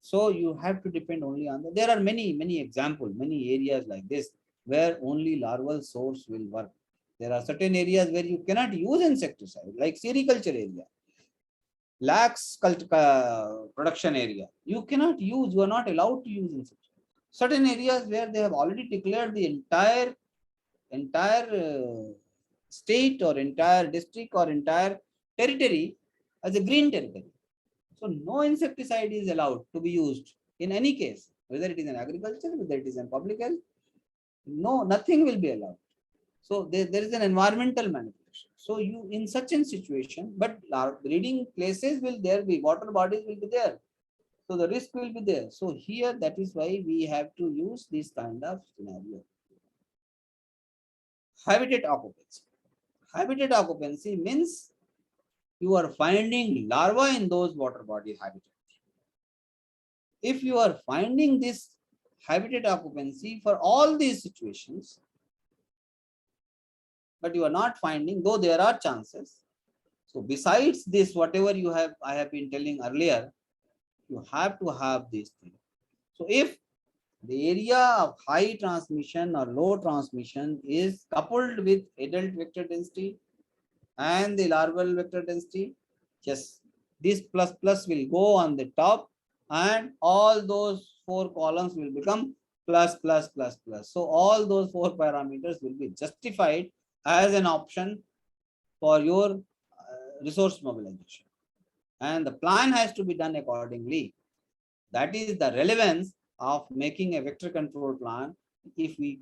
So you have to depend only on there are many examples, many areas like this where only larval source will work. There are certain areas where you cannot use insecticide, like sericulture area, lax production area. You cannot use, you are not allowed to use insecticide. Certain areas where they have already declared the entire state or entire district or entire territory as a green territory. So no insecticide is allowed to be used in any case, whether it is in agriculture, whether it is in public health. No, nothing will be allowed. So there is an environmental manipulation. So you in such a situation, but breeding places will there be, water bodies will be there. So the risk will be there. So here that is why we have to use this kind of scenario. Habitat occupancy. Habitat occupancy means you are finding larvae in those water body habitat. If you are finding this habitat occupancy for all these situations, but you are not finding, though there are chances. So besides this, whatever you have, I have been telling earlier, you have to have these things. So if the area of high transmission or low transmission is coupled with adult vector density and the larval vector density, yes, this plus plus will go on the top and all those 4 columns will become plus plus plus plus. So all those 4 parameters will be justified as an option for your resource mobilization. And the plan has to be done accordingly. That is the relevance of making a vector control plan. If we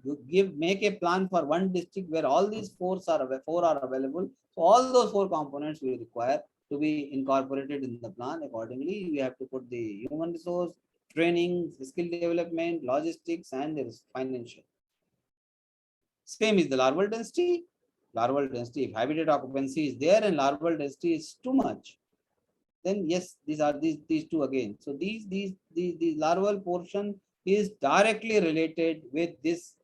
make a plan for one district where all these four are available, so all those 4 components we require to be incorporated in the plan. Accordingly, we have to put the human resource, training, skill development, logistics, and there is financial. Same is the larval density. Larval density, if habitat occupancy is there and larval density is too much, then yes, these are these two again. So these larval portion is directly related with this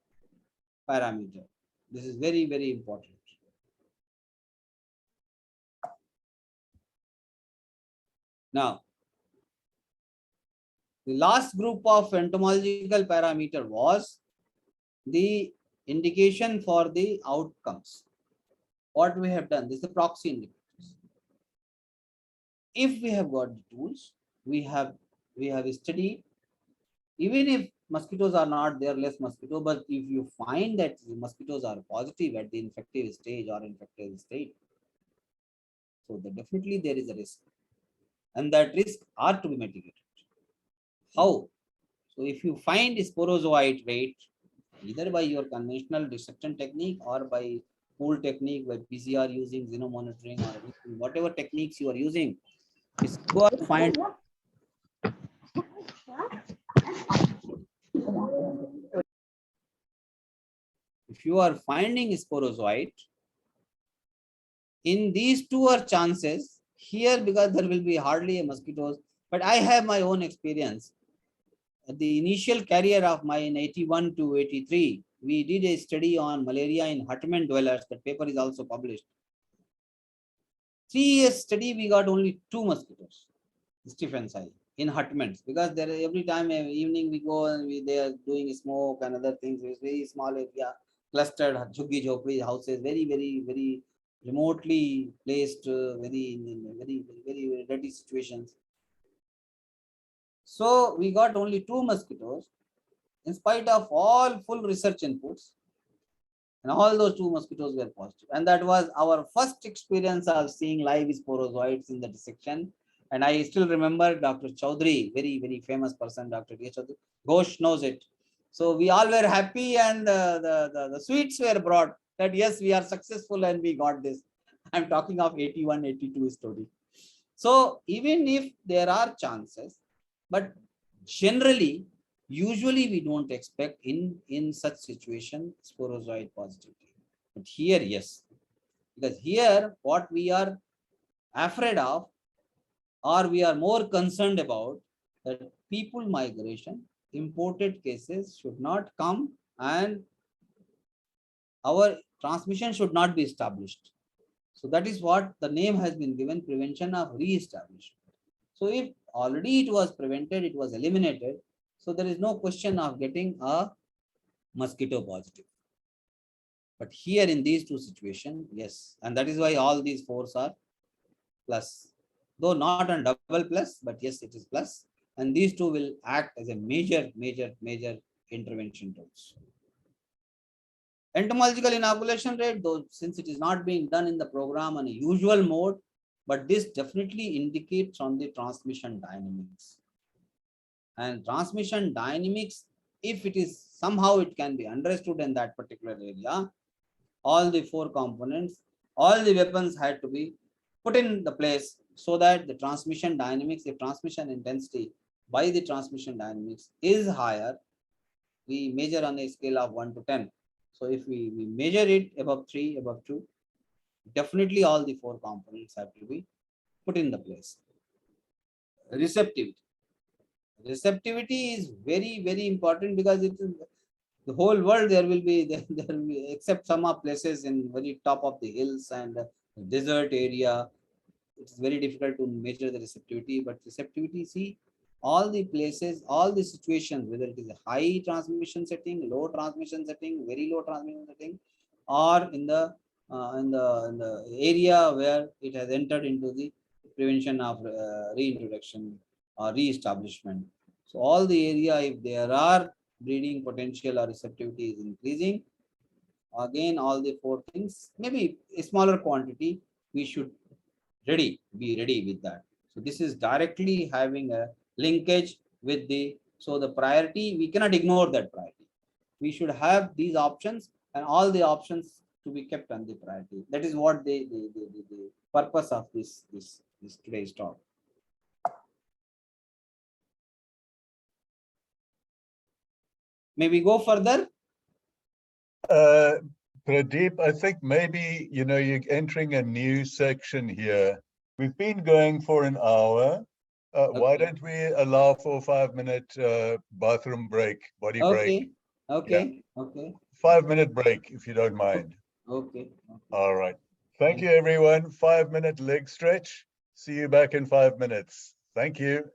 parameter. This is very, very important. Now, the last group of entomological parameter was the indication for the outcomes. What we have done, this is the proxy indicators. If we have got the tools, we have studied, even if mosquitoes are not there, less mosquito, but if you find that the mosquitoes are positive at the infective stage or infective state, so definitely there is a risk, and that risk are to be mitigated. How? So if you find sporozoite rate, either by your conventional dissection technique or by pool technique, by PCR using xenomonitoring or whatever techniques you are using, is go and find if you are finding sporozoite, in these 2 are chances here, because there will be hardly a mosquitoes, but I have my own experience. The initial career of mine in 81 to 83, we did a study on malaria in hutment dwellers. That paper is also published. 3 years study, we got only 2 mosquitoes, Stephens eye, in hutments, because there every time evening we go and they are doing smoke and other things. It's very small area, clustered jhuggi jhopri houses, very remotely placed, very dirty situations. So we got only 2 mosquitoes in spite of all full research inputs, and all those 2 mosquitoes were positive. And that was our first experience of seeing live sporozoites in the dissection. And I still remember Dr. Chaudhary, very famous person, Dr. D. Chaudhary. Ghosh knows it. So we all were happy, and the sweets were brought that yes, we are successful and we got this. I'm talking of 81, 82 story. So even if there are chances, but generally, usually we don't expect in such situation sporozoite positivity. But here, yes, because here what we are afraid of, or we are more concerned about, that people migration imported cases should not come and our transmission should not be established. So that is what the name has been given, prevention of re-establishment. So if already it was prevented, it was eliminated, so there is no question of getting a mosquito positive. But here in these two situations, yes, and that is why all these fours are plus, though not on double plus, but yes, it is plus. And these two will act as a major intervention tools. Entomological inoculation rate, though, since it is not being done in the program on a usual mode, but this definitely indicates on the transmission dynamics. And transmission dynamics, if it is somehow it can be understood in that particular area, all the four components, all the weapons had to be put in the place so that the transmission dynamics, if transmission intensity by the transmission dynamics is higher, we measure on a scale of 1 to 10. So if we measure it above 3, above 2, definitely all the four components have to be put in the place. Receptivity. Receptivity is very important because it is the whole world. There will be there will be, except some of places in very top of the hills and desert area, it's very difficult to measure the receptivity. But receptivity, see, all the places, all the situations, whether it is a high transmission setting, low transmission setting, very low transmission setting, or in the area where it has entered into the prevention of reintroduction or re-establishment. So all the area, if there are breeding potential or receptivity is increasing, again all the four things, maybe a smaller quantity, we should be ready with that. So this is directly having a linkage with the, so the priority, we cannot ignore that priority. We should have these options and all the options to be kept on the priority. That is what the purpose of this today's talk. May we go further? Pradeep, I think maybe, you're entering a new section here. We've been going for an hour. Why Okay. don't we allow for a 5-minute bathroom break, body break? Okay. 5-minute break, if you don't mind. Okay. All right. Thank you, everyone. 5-minute leg stretch. See you back in 5 minutes. Thank you.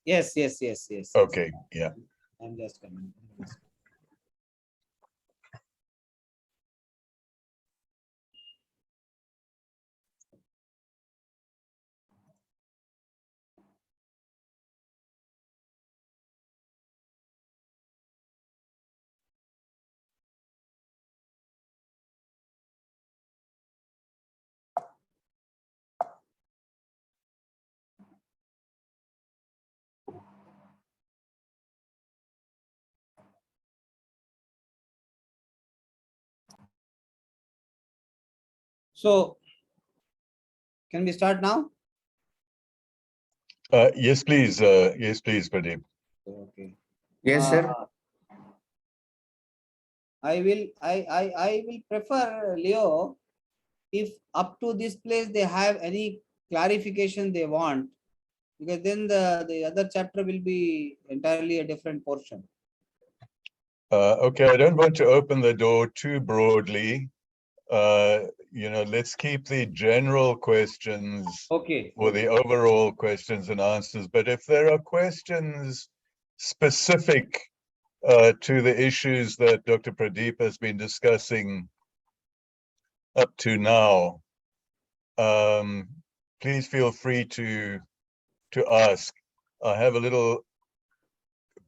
Yes, yes, yes, yes. Okay, yeah. I'm just coming. So, can we start now? Yes, please. Yes, please, Pradeep. Okay. Yes, sir. I will prefer, Leo, if up to this place they have any clarification they want, because then the other chapter will be entirely a different portion. Okay, I don't want to open the door too broadly. Let's keep the general questions Okay. or the overall questions and answers. But if there are questions specific to the issues that Dr. Pradeep has been discussing up to now, please feel free to ask. I have a little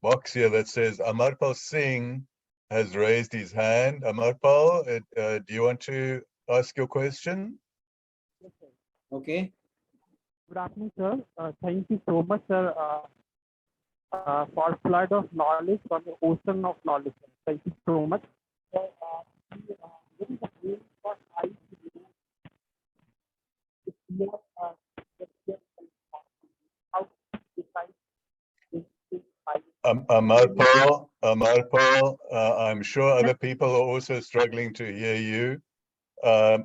box here that says Amarpal Singh has raised his hand. Amarpal, do you want to ask your question? Okay. Good afternoon, sir. Thank you so much, sir, for flood of knowledge from the ocean of knowledge. Sir. Thank you so much. So, what is the aim for I to do? If we are, how to decide this Amarpal, I'm sure other people are also struggling to hear you.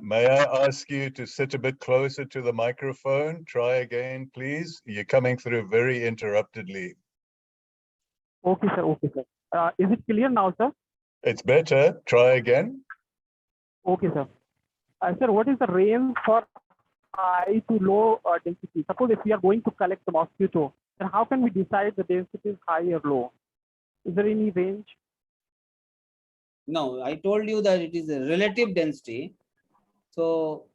May I ask you to sit a bit closer to the microphone? Try again, please. You're coming through very interruptedly. Okay, sir. Okay, sir. Is it clear now, sir? It's better. Try again. Okay, sir. Sir, what is the range for high to low density? Suppose if we are going to collect the mosquito, then how can we decide the density is high or low? Is there any range? No, I told you that it is a relative density. So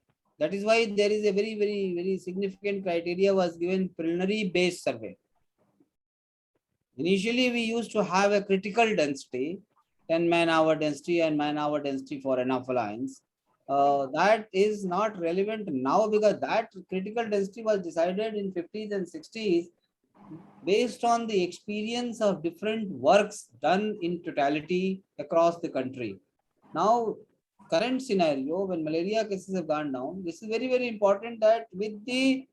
that is why there is a very, very, very significant criteria was given preliminary based survey. Initially, we used to have a critical density, 10 man-hour density and man-hour density for anophelines. That is not relevant now because that critical density was decided in 50s and 60s based on the experience of different works done in totality across the country. Now, current scenario, when malaria cases have gone down, this is very, very important that with the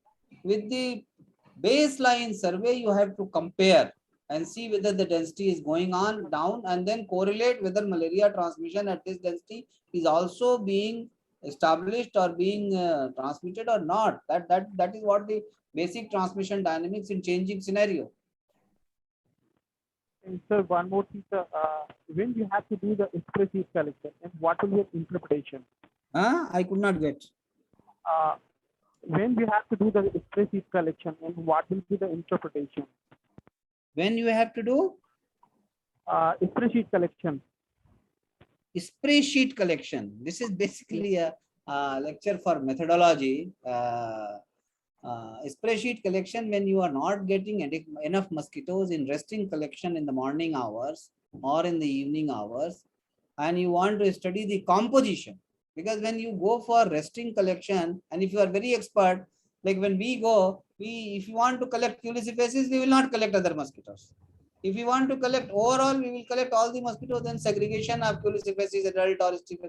baseline survey, you have to compare and see whether the density is going on down and then correlate whether malaria transmission at this density is also being established or being transmitted or not. That is what the basic transmission dynamics in changing scenario. And sir, one more thing, sir. When you have to do the spreadsheet collection, and what will be your interpretation? I could not get. When you have to do the spreadsheet collection, and what will be the interpretation? When you have to do? Spreadsheet collection. Spreadsheet collection. This is basically a lecture for methodology. Spreadsheet collection when you are not getting enough mosquitoes in resting collection in the morning hours or in the evening hours, and you want to study the composition, because when you go for resting collection and if you are very expert, like when we go, if you want to collect Culicifaces, we will not collect other mosquitoes. If you want to collect overall, we will collect all the mosquitoes, then segregation of Culicifaces, adult or stick.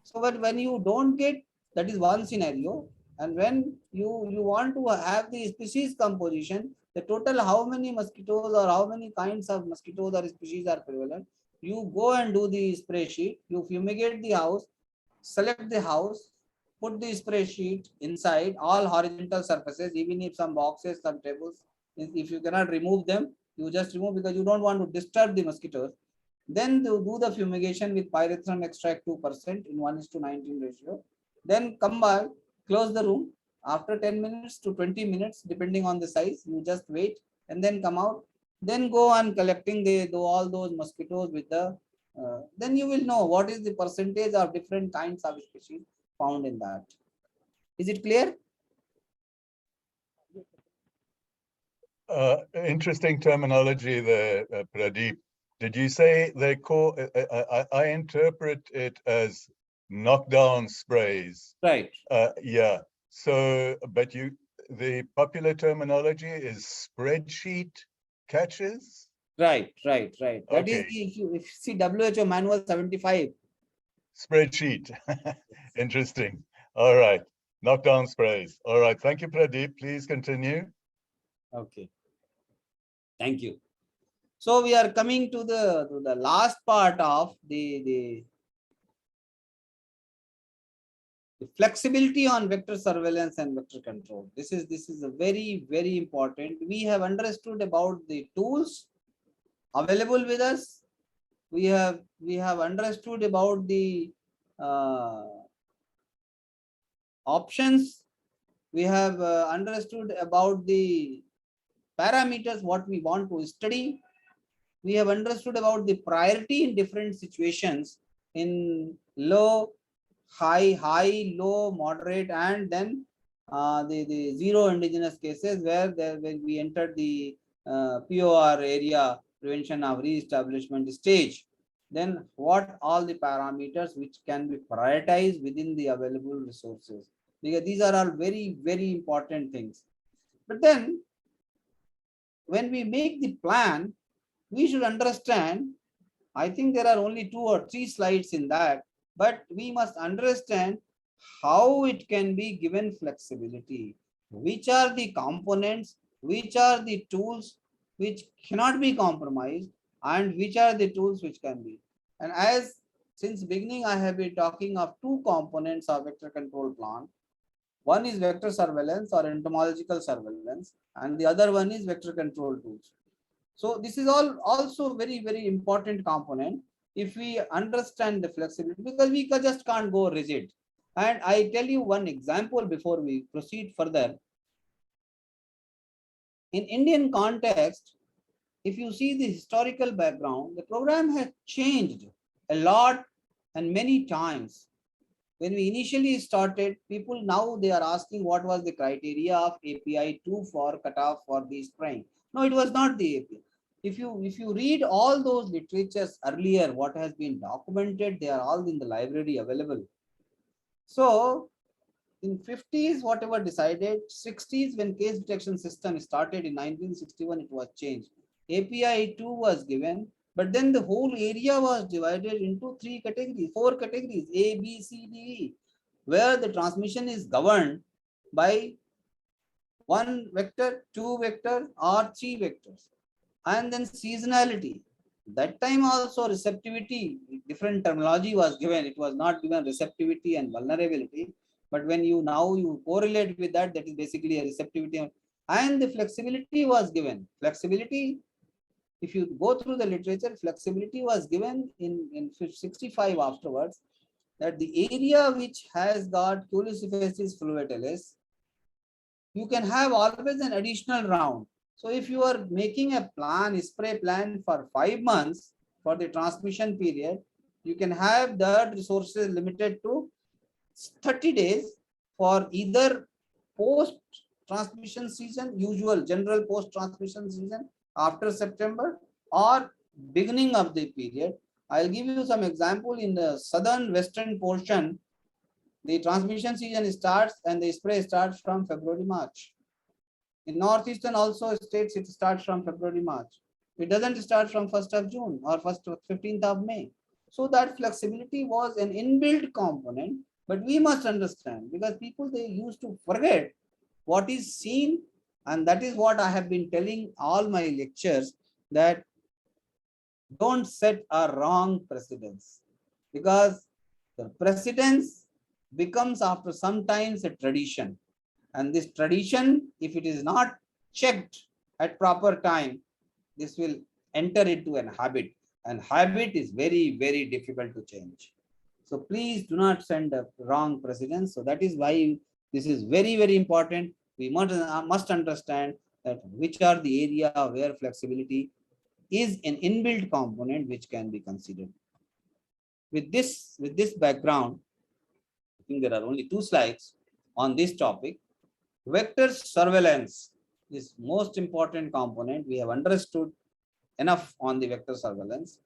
So, but when you don't get, that is one scenario. And when you want to have the species composition, the total how many mosquitoes or how many kinds of mosquitoes or species are prevalent, you go and do the spray sheet, you fumigate the house, select the house, put the spray sheet inside all horizontal surfaces, even if some boxes, some tables, if you cannot remove them, you just remove because you don't want to disturb the mosquitoes. Then to do the fumigation with pyrethrum extract 2% in 1:19 ratio. Then come back, close the room. After 10 minutes to 20 minutes, depending on the size, you just wait. and then come out. Then go on collecting all those mosquitoes with the, then you will know what is the percentage of different kinds of species found in that. Is it clear? Interesting terminology there, Pradeep. Did you say they call, I interpret it as knockdown sprays. Right. Yeah. So, but the popular terminology is spreadsheet catches? Right. That is Okay. if you see WHO manual 75. Spreadsheet. Interesting. All right. Knockdown sprays. All right. Thank you, Pradeep. Please continue. Okay. Thank you. So we are coming to the last part of the flexibility on vector surveillance and vector control. This is a very important. We have understood about the tools available with us. We have understood about the options. We have understood about the parameters what we want to study. We have understood about the priority in different situations, in low, high, low, moderate, and then the zero indigenous cases where when we entered the POR area, prevention of re-establishment stage. Then what all the parameters which can be prioritized within the available resources, because these are all very important things. But then when we make the plan, we should understand, I think there are only 2 or 3 slides in that, but we must understand how it can be given flexibility. Which are the components, which are the tools which cannot be compromised, and which are the tools which can be. And as since beginning, I have been talking of 2 components of vector control plan. One is vector surveillance or entomological surveillance, and the other one is vector control tools. So this is all also very important component if we understand the flexibility, because we just can't go rigid. And I tell you one example before we proceed further. In Indian context, if you see the historical background, the program has changed a lot and many times. When we initially started, people now they are asking what was the criteria of API 2 for cutoff for the spraying. No, it was not the API. If you read all those literatures earlier, what has been documented, they are all in the library available. So in 50s, whatever decided, 60s when case detection system started in 1961, it was changed. API 2 was given, but then the whole area was divided into 4 categories, A, B, C, D, E, where the transmission is governed by 1 vector, 2 vector, or 3 vectors. And then seasonality. That time also receptivity, different terminology was given. It was not given receptivity and vulnerability. But when you correlate with that, that is basically a receptivity. And the flexibility was given. Flexibility, if you go through the literature, flexibility was given in 65 afterwards, that the area which has got Culicephasis fluviatilis, you can have always an additional round. So if you are making a spray plan for 5 months for the transmission period, you can have the resources limited to 30 days for either post transmission season, usual general post transmission season after September, or beginning of the period. I'll give you some example. In the southern western portion, the transmission season starts and the spray starts from February, March. In northeastern also states, it starts from February, March. It doesn't start from 1st of June or 15th of May. So that flexibility was an inbuilt component, but we must understand, because people, they used to forget what is seen, and that is what I have been telling all my lectures, that don't set a wrong precedence, because the precedence becomes after sometimes a tradition. And this tradition, if it is not checked at proper time, this will enter into an habit, and habit is very difficult to change. So please do not send a wrong precedence. So that is why this is very important. We must understand that which are the area where flexibility is an inbuilt component which can be considered. With this background, I think there are only 2 slides on this topic. Vector surveillance is most important component. We have understood enough on the vector surveillance.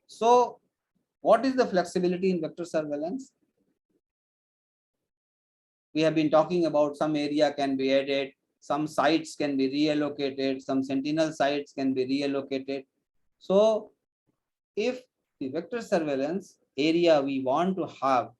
So what is the flexibility in vector surveillance? We have been talking about some area can be added, some sites can be reallocated, some sentinel sites can be reallocated. So if the vector surveillance area we want to have,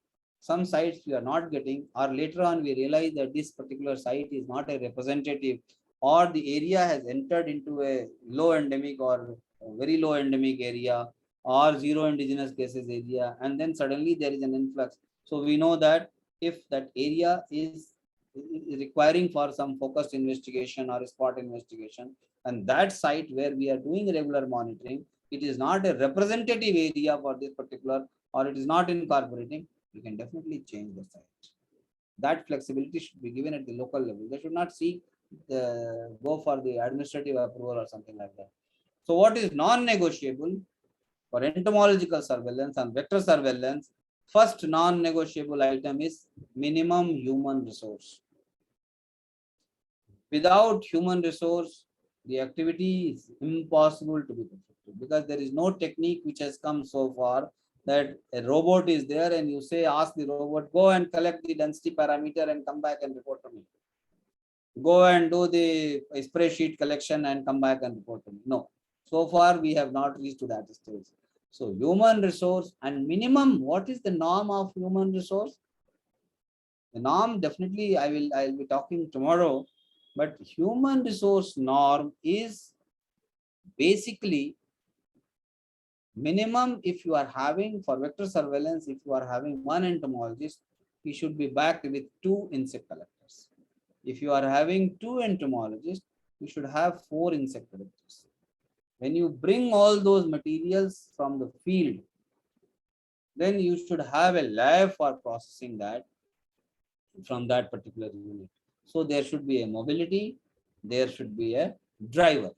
some sites we are not getting, or later on we realize that this particular site is not a representative, or the area has entered into a low endemic or very low endemic area, or zero indigenous cases area, and then suddenly there is an influx. So we know that if that area is requiring for some focused investigation or spot investigation, and that site where we are doing regular monitoring, it is not a representative area for this particular, or it is not incorporating, you can definitely change the site. That flexibility should be given at the local level. They should not seek go for the administrative approval or something like that. So what is non-negotiable for entomological surveillance and vector surveillance? First non-negotiable item is minimum human resource. Without human resource, the activity is impossible to be perfected, because there is no technique which has come so far that a robot is there and you say, ask the robot, go and collect the density parameter and come back and report to me. Go and do the spreadsheet collection and come back and report to me. No, so far we have not reached to that stage. So human resource and minimum, what is the norm of human resource? The norm, definitely I'll be talking tomorrow, but human resource norm is basically minimum. If you are having for vector surveillance, if you are having one entomologist, he should be backed with 2 insect collectors. If you are having 2 entomologists, you should have 4 insect collectors. When you bring all those materials from the field, then you should have a lab for processing that from that particular unit. So there should be a mobility, there should be a driver.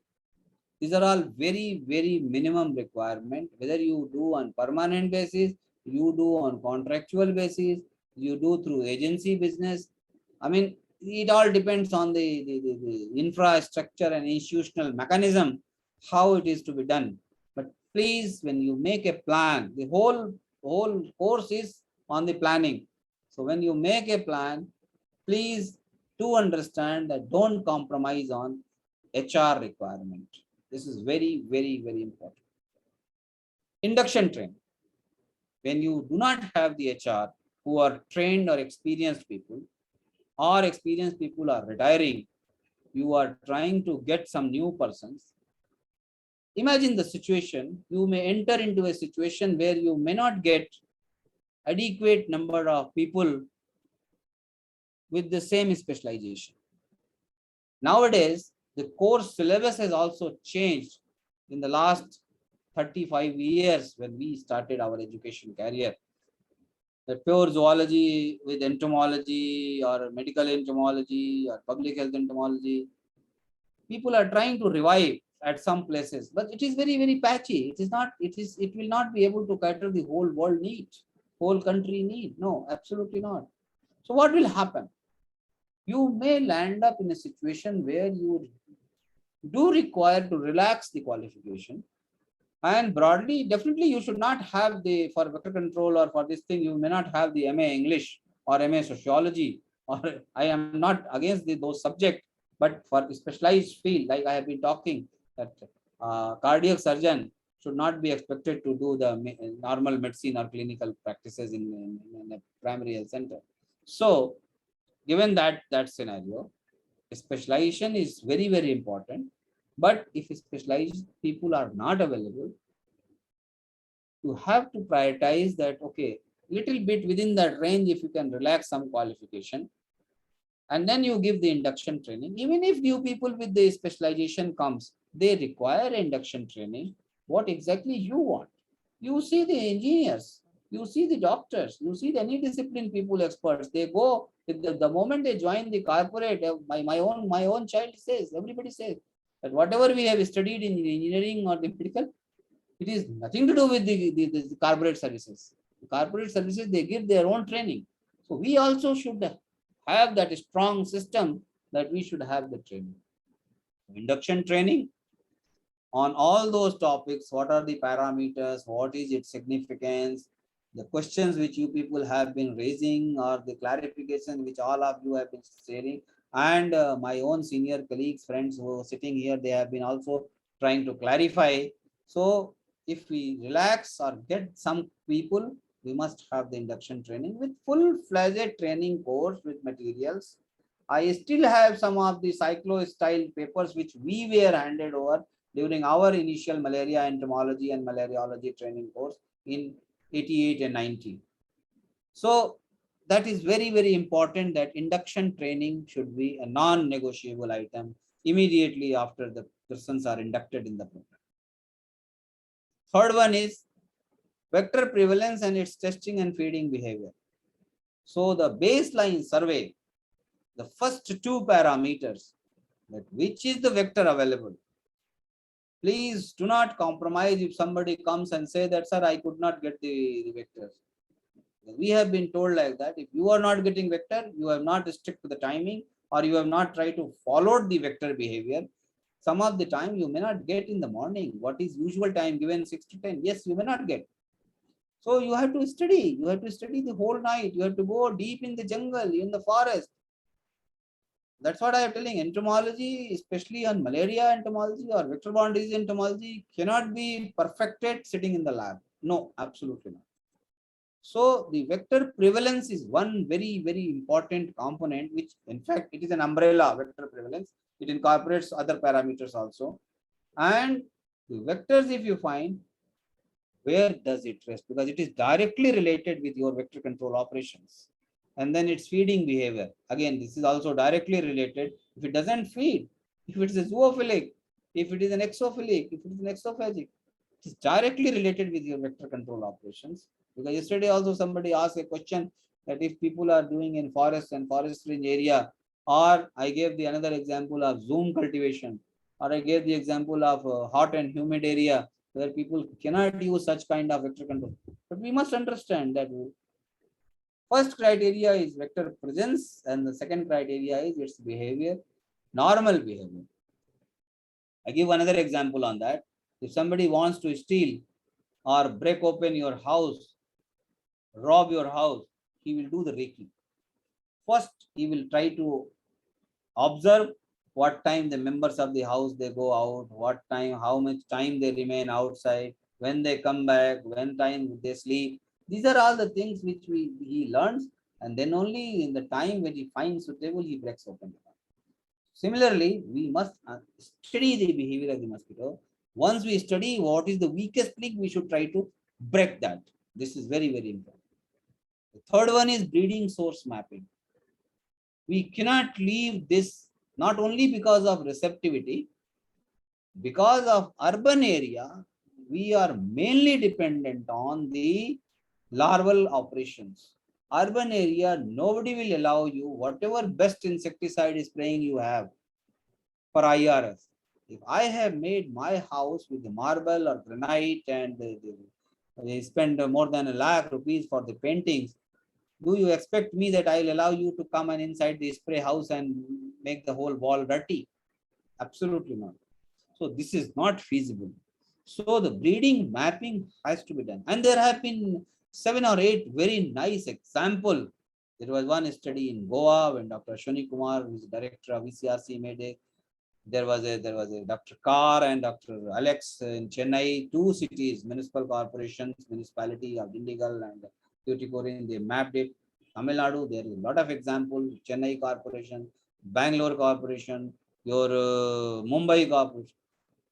These are all very, very minimum requirement, whether you do on permanent basis, you do on contractual basis, you do through agency business. I mean, it all depends on the infrastructure and institutional mechanism, how it is to be done. But please, when you make a plan, the whole course is on the planning. So when you make a plan, please do understand that don't compromise on HR requirement. This is very, very, very important. Induction training. When you do not have the HR who are trained or experienced people, or experienced people are retiring, you are trying to get some new persons. Imagine the situation, you may enter into a situation where you may not get adequate number of people with the same specialization. Nowadays, the course syllabus has also changed in the last 35 years when we started our education career. The pure zoology with entomology or medical entomology or public health entomology, people are trying to revive at some places, but it is very, very patchy. It will not be able to cater the whole world need, whole country need. No, absolutely not. So what will happen? You may land up in a situation where you do require to relax the qualification, and broadly, definitely you should not have the, for vector control or for this thing, you may not have the MA English or MA Sociology, or I am not against those subjects, but for specialized field, like I have been talking, that cardiac surgeon should not be expected to do the normal medicine or clinical practices in a primary health center. So given that scenario, specialization is very, very important. But if specialized people are not available, you have to prioritize that, okay, little bit within that range, if you can relax some qualification, and then you give the induction training. Even if new people with the specialization comes, they require induction training. What exactly you want? You see the engineers, you see the doctors, you see the any discipline people, experts, they go The moment they join the corporate, my own child says, everybody says that whatever we have studied in engineering or the medical, it is nothing to do with the corporate services. The corporate services, they give their own training. So we also should have that strong system that we should have the training. Induction training on all those topics. What are the parameters? What is its significance? The questions which you people have been raising, or the clarification which all of you have been sharing, and my own senior colleagues, friends who are sitting here, they have been also trying to clarify. So if we relax or get some people, we must have the induction training with full-fledged training course with materials. I still have some of the cyclo style papers which we were handed over during our initial malaria entomology and malariology training course in 88 and 90. So that is very, very important that induction training should be a non-negotiable item immediately after the persons are inducted in the program. Third one is vector prevalence and its testing and feeding behavior. So the baseline survey, the first two parameters, that which is the vector available. Please do not compromise if somebody comes and say that, sir, I could not get the vectors. We have been told like that. If you are not getting vector, you have not stuck to the timing, or you have not tried to follow the vector behavior. Some of the time you may not get in the morning. What is usual time given 6 to 10? Yes, you may not get. So you have to study. You have to study the whole night. You have to go deep in the jungle, in the forest. That's what I am telling. Entomology, especially on malaria entomology or vector-borne disease entomology, cannot be perfected sitting in the lab. No, absolutely not. So the vector prevalence is one very, very important component, which in fact it is an umbrella vector prevalence. It incorporates other parameters also. And the vectors, if you find, where does it rest? Because it is directly related with your vector control operations. And then its feeding behavior. Again, this is also directly related. If it doesn't feed, if it is a zoophilic, if it is an exophilic, if it is an exophagic, it is directly related with your vector control operations. Because yesterday also somebody asked a question that if people are doing in forest and forest range area, or I gave the another example of zoom cultivation, or I gave the example of hot and humid area where people cannot use such kind of vector control. But we must understand that first criteria is vector presence, and the second criteria is its behavior, normal behavior. I give another example on that. If somebody wants to steal or break open your house, rob your house, he will do the raking. First, he will try to observe what time the members of the house they go out, what time, how much time they remain outside, when they come back, when time they sleep. These are all the things which he learns, and then only in the time when he finds suitable, he breaks open. Similarly, we must study the behavior of the mosquito. Once we study what is the weakest link, we should try to break that. This is very, very important. The third one is breeding source mapping. We cannot leave this not only because of receptivity, because of urban area, we are mainly dependent on the larval operations. Urban area, nobody will allow you whatever best insecticide spraying you have for IRS. If I have made my house with the marble or granite and they spend more than ₹1,00,000 for the paintings, do you expect me that I'll allow you to come and inside the spray house and make the whole wall dirty? Absolutely not. So this is not feasible. So the breeding mapping has to be done. And there have been 7 or 8 very nice examples. There was one study in Goa when Dr. Ashwani Kumar, who is director of ECRC, made it. There was a Dr. Carr and Dr. Alex in Chennai, 2 cities, municipal corporations, municipality of Dindigul and Tuticorin, they mapped it. Tamil Nadu, there is a lot of examples. Chennai Corporation, Bangalore Corporation, your Mumbai Corporation,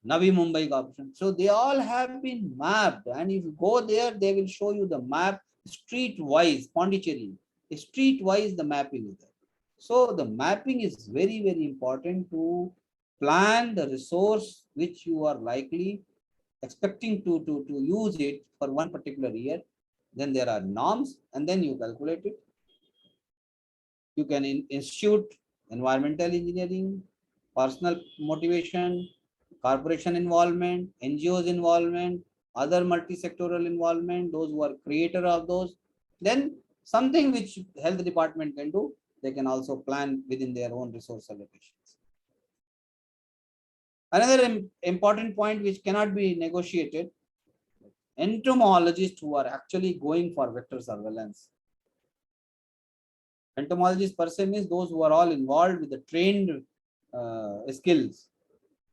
Navi Mumbai Corporation. So they all have been mapped, and if you go there, they will show you the map street-wise. Pondicherry, street-wise the mapping is there. So the mapping is very, very important to plan the resource which you are likely expecting to use it for one particular year. Then there are norms, and then you calculate it. You can institute environmental engineering, personal motivation, corporation involvement, NGOs involvement, other multi-sectoral involvement, those who are creator of those. Then something which health department can do, they can also plan within their own resource allocations. Another important point which cannot be negotiated, entomologists who are actually going for vector surveillance. Entomologists per se means those who are all involved with the trained skills.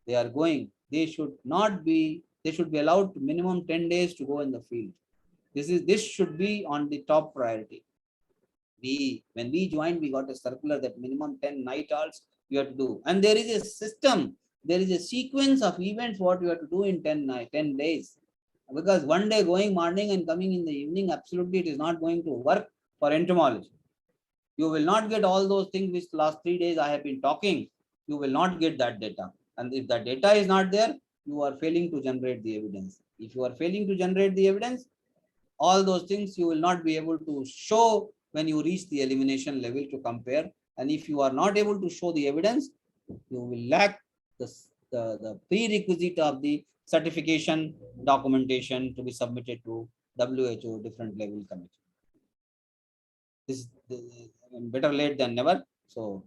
They are going. They should not be. They should be allowed to minimum 10 days to go in the field. This should be on the top priority. When we joined, we got a circular that minimum 10 night owls you have to do, and there is a system. There is a sequence of events what you have to do in 10 days. Because one day going morning and coming in the evening, absolutely it is not going to work for entomology. You will not get all those things which last 3 days I have been talking. You will not get that data. And if the data is not there, you are failing to generate the evidence. If you are failing to generate the evidence, all those things you will not be able to show when you reach the elimination level to compare. And if you are not able to show the evidence, you will lack the prerequisite of the certification documentation to be submitted to WHO different level committee. This is better late than never. So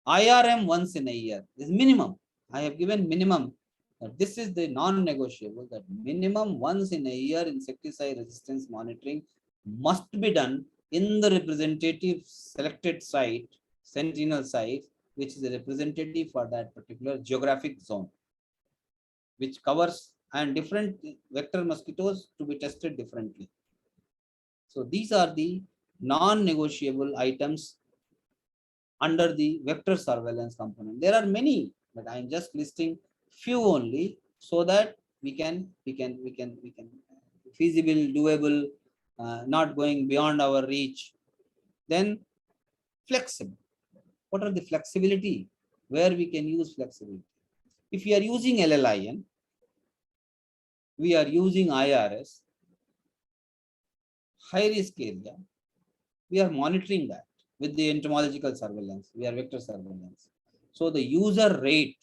IRM once in a year is minimum. I have given minimum. This is the non-negotiable, that minimum once in a year insecticide resistance monitoring must be done in the representative selected site, sentinel site, which is a representative for that particular geographic zone, which covers and different vector mosquitoes to be tested differently. So these are the non-negotiable items under the vector surveillance component. There are many, but I am just listing few only so that we can feasible, doable, not going beyond our reach. Then flexible. What are the flexibility? Where we can use flexibility? If we are using LLIN, we are using IRS, high risk area, we are monitoring that with the entomological surveillance, we are vector surveillance. So the user rate,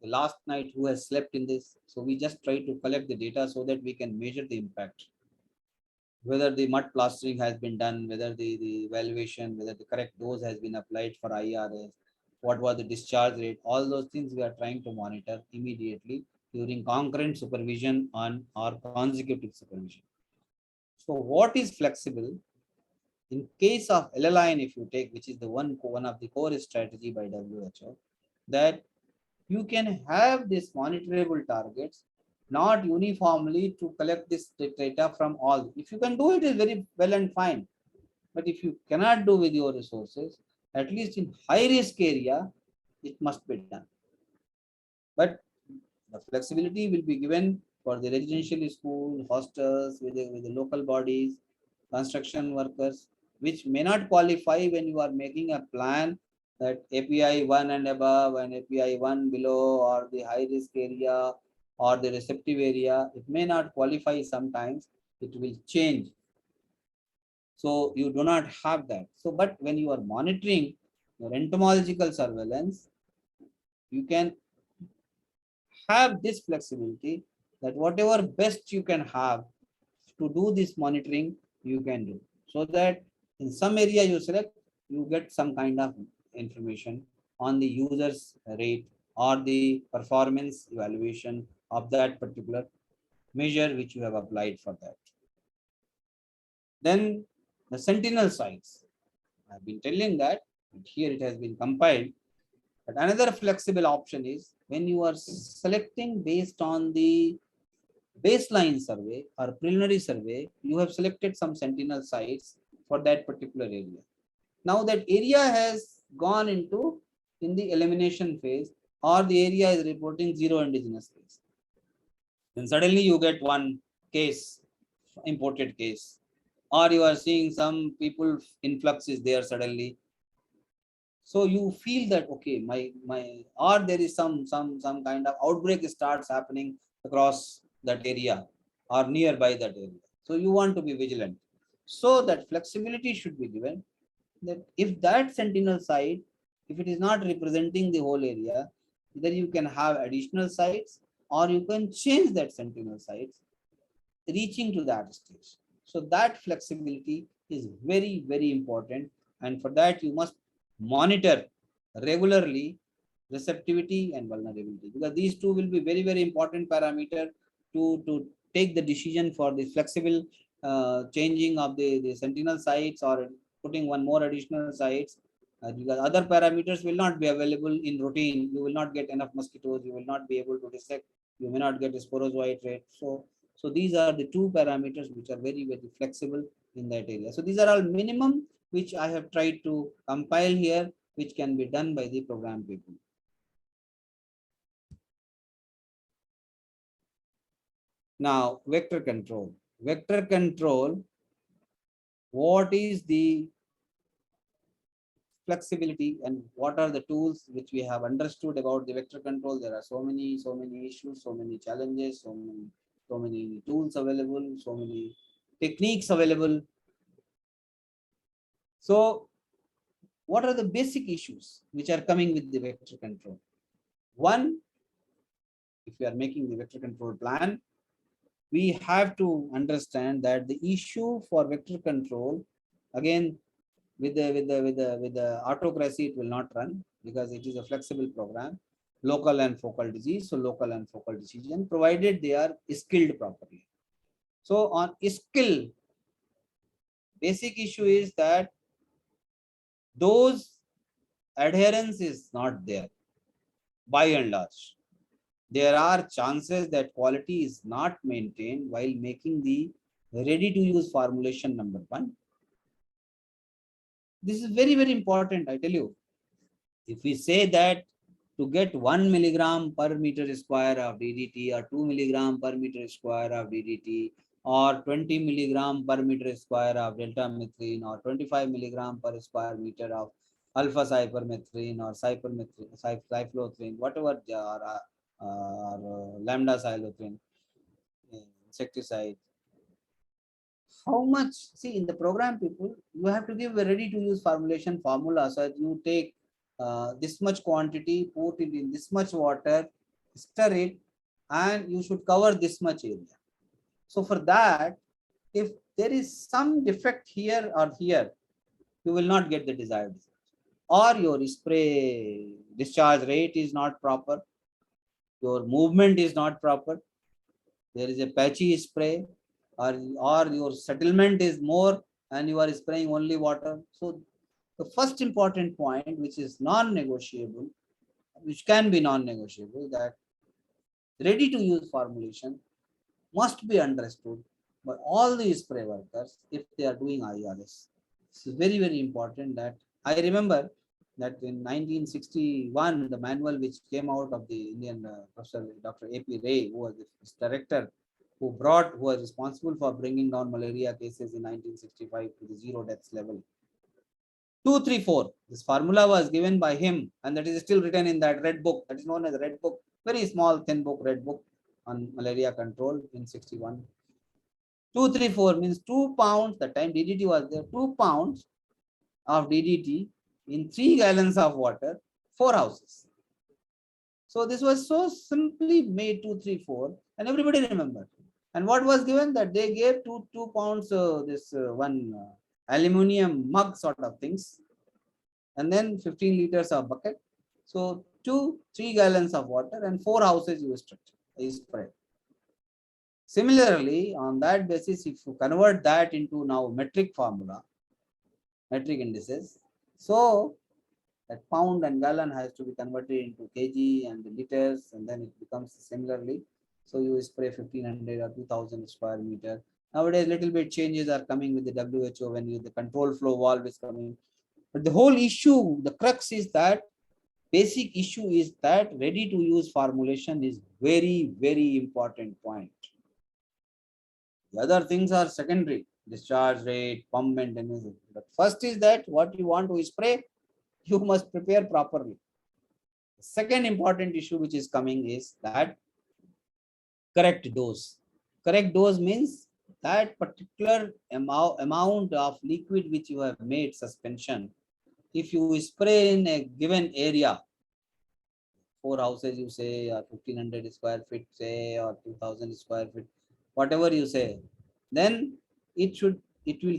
the last night who has slept in this, so we just try to collect the data so that we can measure the impact. Whether the mud plastering has been done, whether the evaluation, whether the correct dose has been applied for IRS, what was the discharge rate, all those things we are trying to monitor immediately during concurrent supervision on or consecutive supervision. So what is flexible? In case of LLIN, if you take, which is the one of the core strategy by WHO, that you can have this monitorable targets, not uniformly to collect this data from all. If you can do it, is very well and fine. But if you cannot do with your resources, at least in high risk area, it must be done. But the flexibility will be given for the residential school, hostels, with the local bodies, construction workers, which may not qualify when you are making a plan that API 1 and above and API 1 below, or the high risk area or the receptive area. It may not qualify sometimes, it will change. So you do not have that. So, but when you are monitoring your entomological surveillance, you can have this flexibility that whatever best you can have to do this monitoring, you can do. So that in some area you select, you get some kind of information on the user's rate or the performance evaluation of that particular measure which you have applied for that. Then the sentinel sites. I've been telling that, but here it has been compiled. But another flexible option is when you are selecting based on the baseline survey or preliminary survey, you have selected some sentinel sites for that particular area. Now that area has gone into in the elimination phase, or the area is reporting zero indigenous case. Then suddenly you get one case, imported case, or you are seeing some people influx is there suddenly. So you feel that okay, or there is some kind of outbreak starts happening across that area or nearby that area. So you want to be vigilant. So that flexibility should be given, that if that sentinel site, if it is not representing the whole area, then you can have additional sites or you can change that sentinel sites reaching to that stage. So that flexibility is very, very important. And for that, you must monitor regularly receptivity and vulnerability, because these two will be very, very important parameter to take the decision for the flexible changing of the sentinel sites or putting one more additional sites. Because other parameters will not be available in routine. You will not get enough mosquitoes. You will not be able to dissect. You may not get a sporozoite rate. So these are the two parameters which are very, very flexible in that area. So these are all minimum which I have tried to compile here, which can be done by the program people. Now, vector control. Vector control, what is the flexibility and what are the tools which we have understood about the vector control? There are so many issues, so many challenges, so many tools available, so many techniques available. So what are the basic issues which are coming with the vector control? One, if you are making the vector control plan, we have to understand that the issue for vector control, again, with the autocracy, it will not run because it is a flexible program, local and focal disease. So local and focal decision, provided they are skilled properly. So on skill, basic issue is that those adherence is not there by and large. There are chances that quality is not maintained while making the ready to use formulation number one. This is very, very important, I tell you. If we say that to get 1 milligram per meter square of DDT or 2 milligram per meter square of DDT or 20 milligram per meter square of delta methrin or 25 milligram per square meter of alpha cypermethrin or cyflothrin, whatever, or lambda cylothrin insecticide. How much? See, in the program people, you have to give a ready to use formulation formula. So that you take this much quantity, put it in this much water, stir it, and you should cover this much area. So for that, if there is some defect here or here, you will not get the desired result. Or your spray discharge rate is not proper, your movement is not proper, there is a patchy spray, or your settlement is more and you are spraying only water. So the first important point, which is non-negotiable, which can be non-negotiable, that ready to use formulation must be understood by all the spray workers if they are doing IRS. It's very, very important. That I remember that in 1961, the manual which came out of the Indian Professor Dr. A.P. Ray, who was the director, who was responsible for bringing down malaria cases in 1965 to the 0 deaths level. 234. This formula was given by him, and that is still written in that red book. That is known as the red book. Very small, thin book, red book on malaria control in 61. 234 means 2 pounds. The time DDT was there, 2 pounds of DDT in 3 gallons of water, 4 houses. So this was so simply made 234, and everybody remembered. And what was given? That they gave 2 pounds one aluminium mug sort of things, and then 15 liters of bucket. So 3 gallons of water and 4 houses you spread. Similarly, on that basis, if you convert that into now metric formula, metric indices, so that pound and gallon has to be converted into kg and liters, and then it becomes similarly. So you spray 1500 or 2000 square meter. Nowadays, little bit changes are coming with the WHO when the control flow valve is coming. But the whole issue, the crux is that, basic issue is that ready to use formulation is very, very important point. The other things are secondary, discharge rate, pump maintenance. But first is that what you want to spray, you must prepare properly. The second important issue which is coming is that correct dose. Correct dose means that particular amount of liquid which you have made suspension, if you spray in a given area, 4 houses you say, or 1500 square feet say, or 2000 square feet, whatever you say, then it will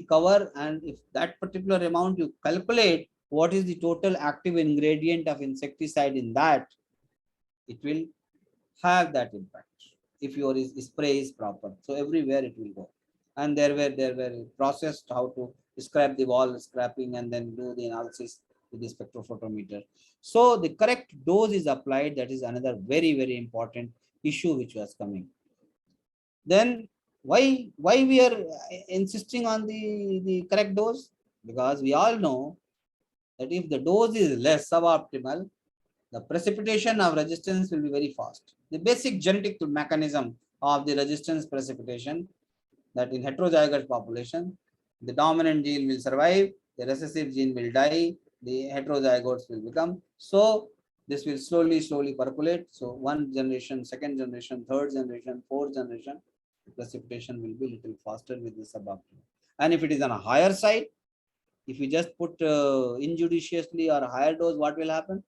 cover. And if that particular amount you calculate what is the total active ingredient of insecticide in that, it will have that impact if your spray is proper. So everywhere it will go. And there were processed how to scrap the wall scrapping and then do the analysis with the spectrophotometer. So the correct dose is applied. That is another very important issue which was coming. Then why we are insisting on the correct dose? Because we all know that if the dose is less suboptimal, the precipitation of resistance will be very fast. The basic genetic mechanism of the resistance precipitation, that in heterozygous population, the dominant gene will survive, the recessive gene will die, the heterozygotes will become. So this will slowly percolate. So one generation, second generation, third generation, fourth generation, the precipitation will be little faster with the suboptimal. And if it is on a higher side, if you just put injudiciously or higher dose, what will happen?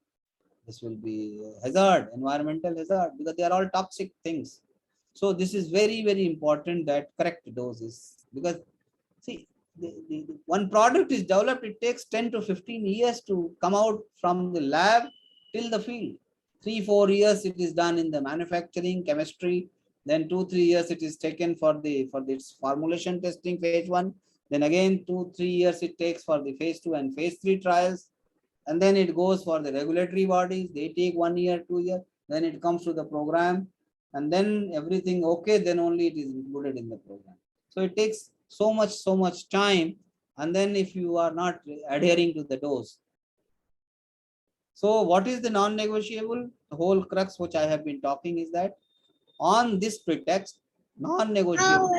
This will be hazard, environmental hazard, because they are all toxic things. So this is very important, that correct dose is, because see, the one product is developed, it takes 10 to 15 years to come out from the lab till the field. 3-4 years it is done in the manufacturing chemistry, then 2-3 years it is taken for its formulation testing phase 1, then again 2-3 years it takes for the phase 2 and phase 3 trials, and then it goes for the regulatory bodies. They take 1 year, 2 years, then it comes to the program, and then everything okay, then only it is included in the program. So it takes so much time, and then if you are not adhering to the dose. So what is the non-negotiable? The whole crux which I have been talking is that on this pretext, non-negotiable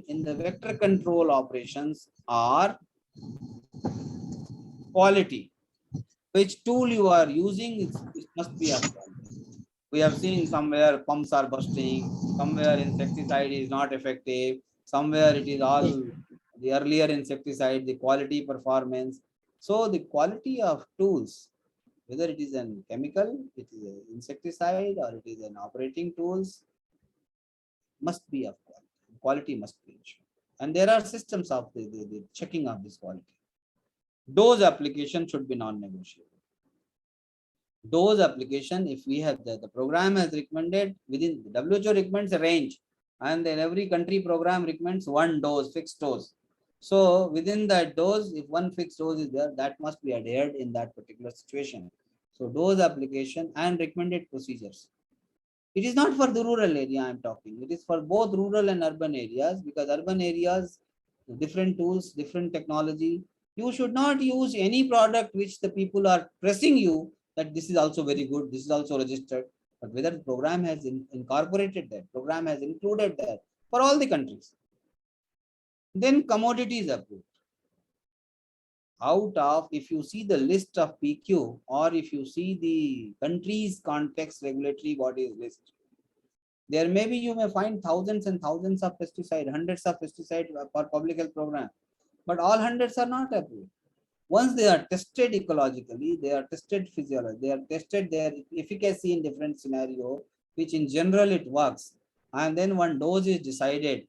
in the vector control operations are quality. Which tool you are using, it must be of quality. We have seen somewhere pumps are busting, somewhere insecticide is not effective, somewhere it is all the earlier insecticide, the quality performance. So the quality of tools, whether it is a chemical, it is an insecticide, or it is an operating tools, must be of quality. Quality must be ensured. And there are systems of the checking of this quality. Dose application should be non-negotiable. Dose application, if we have the program has recommended, within the WHO recommends a range, and then every country program recommends one dose, fixed dose. So within that dose, if one fixed dose is there, that must be adhered in that particular situation. So dose application and recommended procedures. It is not for the rural area I am talking. It is for both rural and urban areas, because urban areas, different tools, different technology. You should not use any product which the people are pressing you that this is also very good, this is also registered. But whether the program has incorporated that, program has included that for all the countries. Then commodities approved. Out of, if you see the list of PQ, or if you see the country's context regulatory bodies list, there maybe you may find thousands and thousands of pesticide, hundreds of pesticide for public health program, but all hundreds are not approved. Once they are tested ecologically, they are tested physiologically, they are tested their efficacy in different scenario, which in general it works, and then one dose is decided,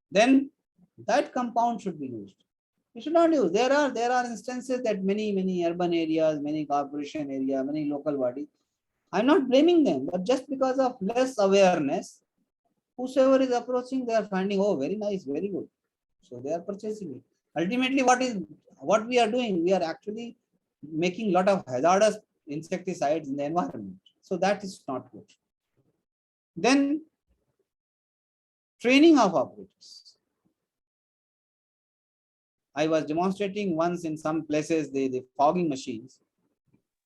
then that compound should be used. You should not use. There are instances that many urban areas, many corporation area, many local bodies, I'm not blaming them, but just because of less awareness, whosoever is approaching, they are finding, oh, very nice, very good. So they are purchasing it. Ultimately, what we are doing? We are actually making a lot of hazardous insecticides in the environment. So that is not good. Then training of operators. I was demonstrating once in some places the fogging machines.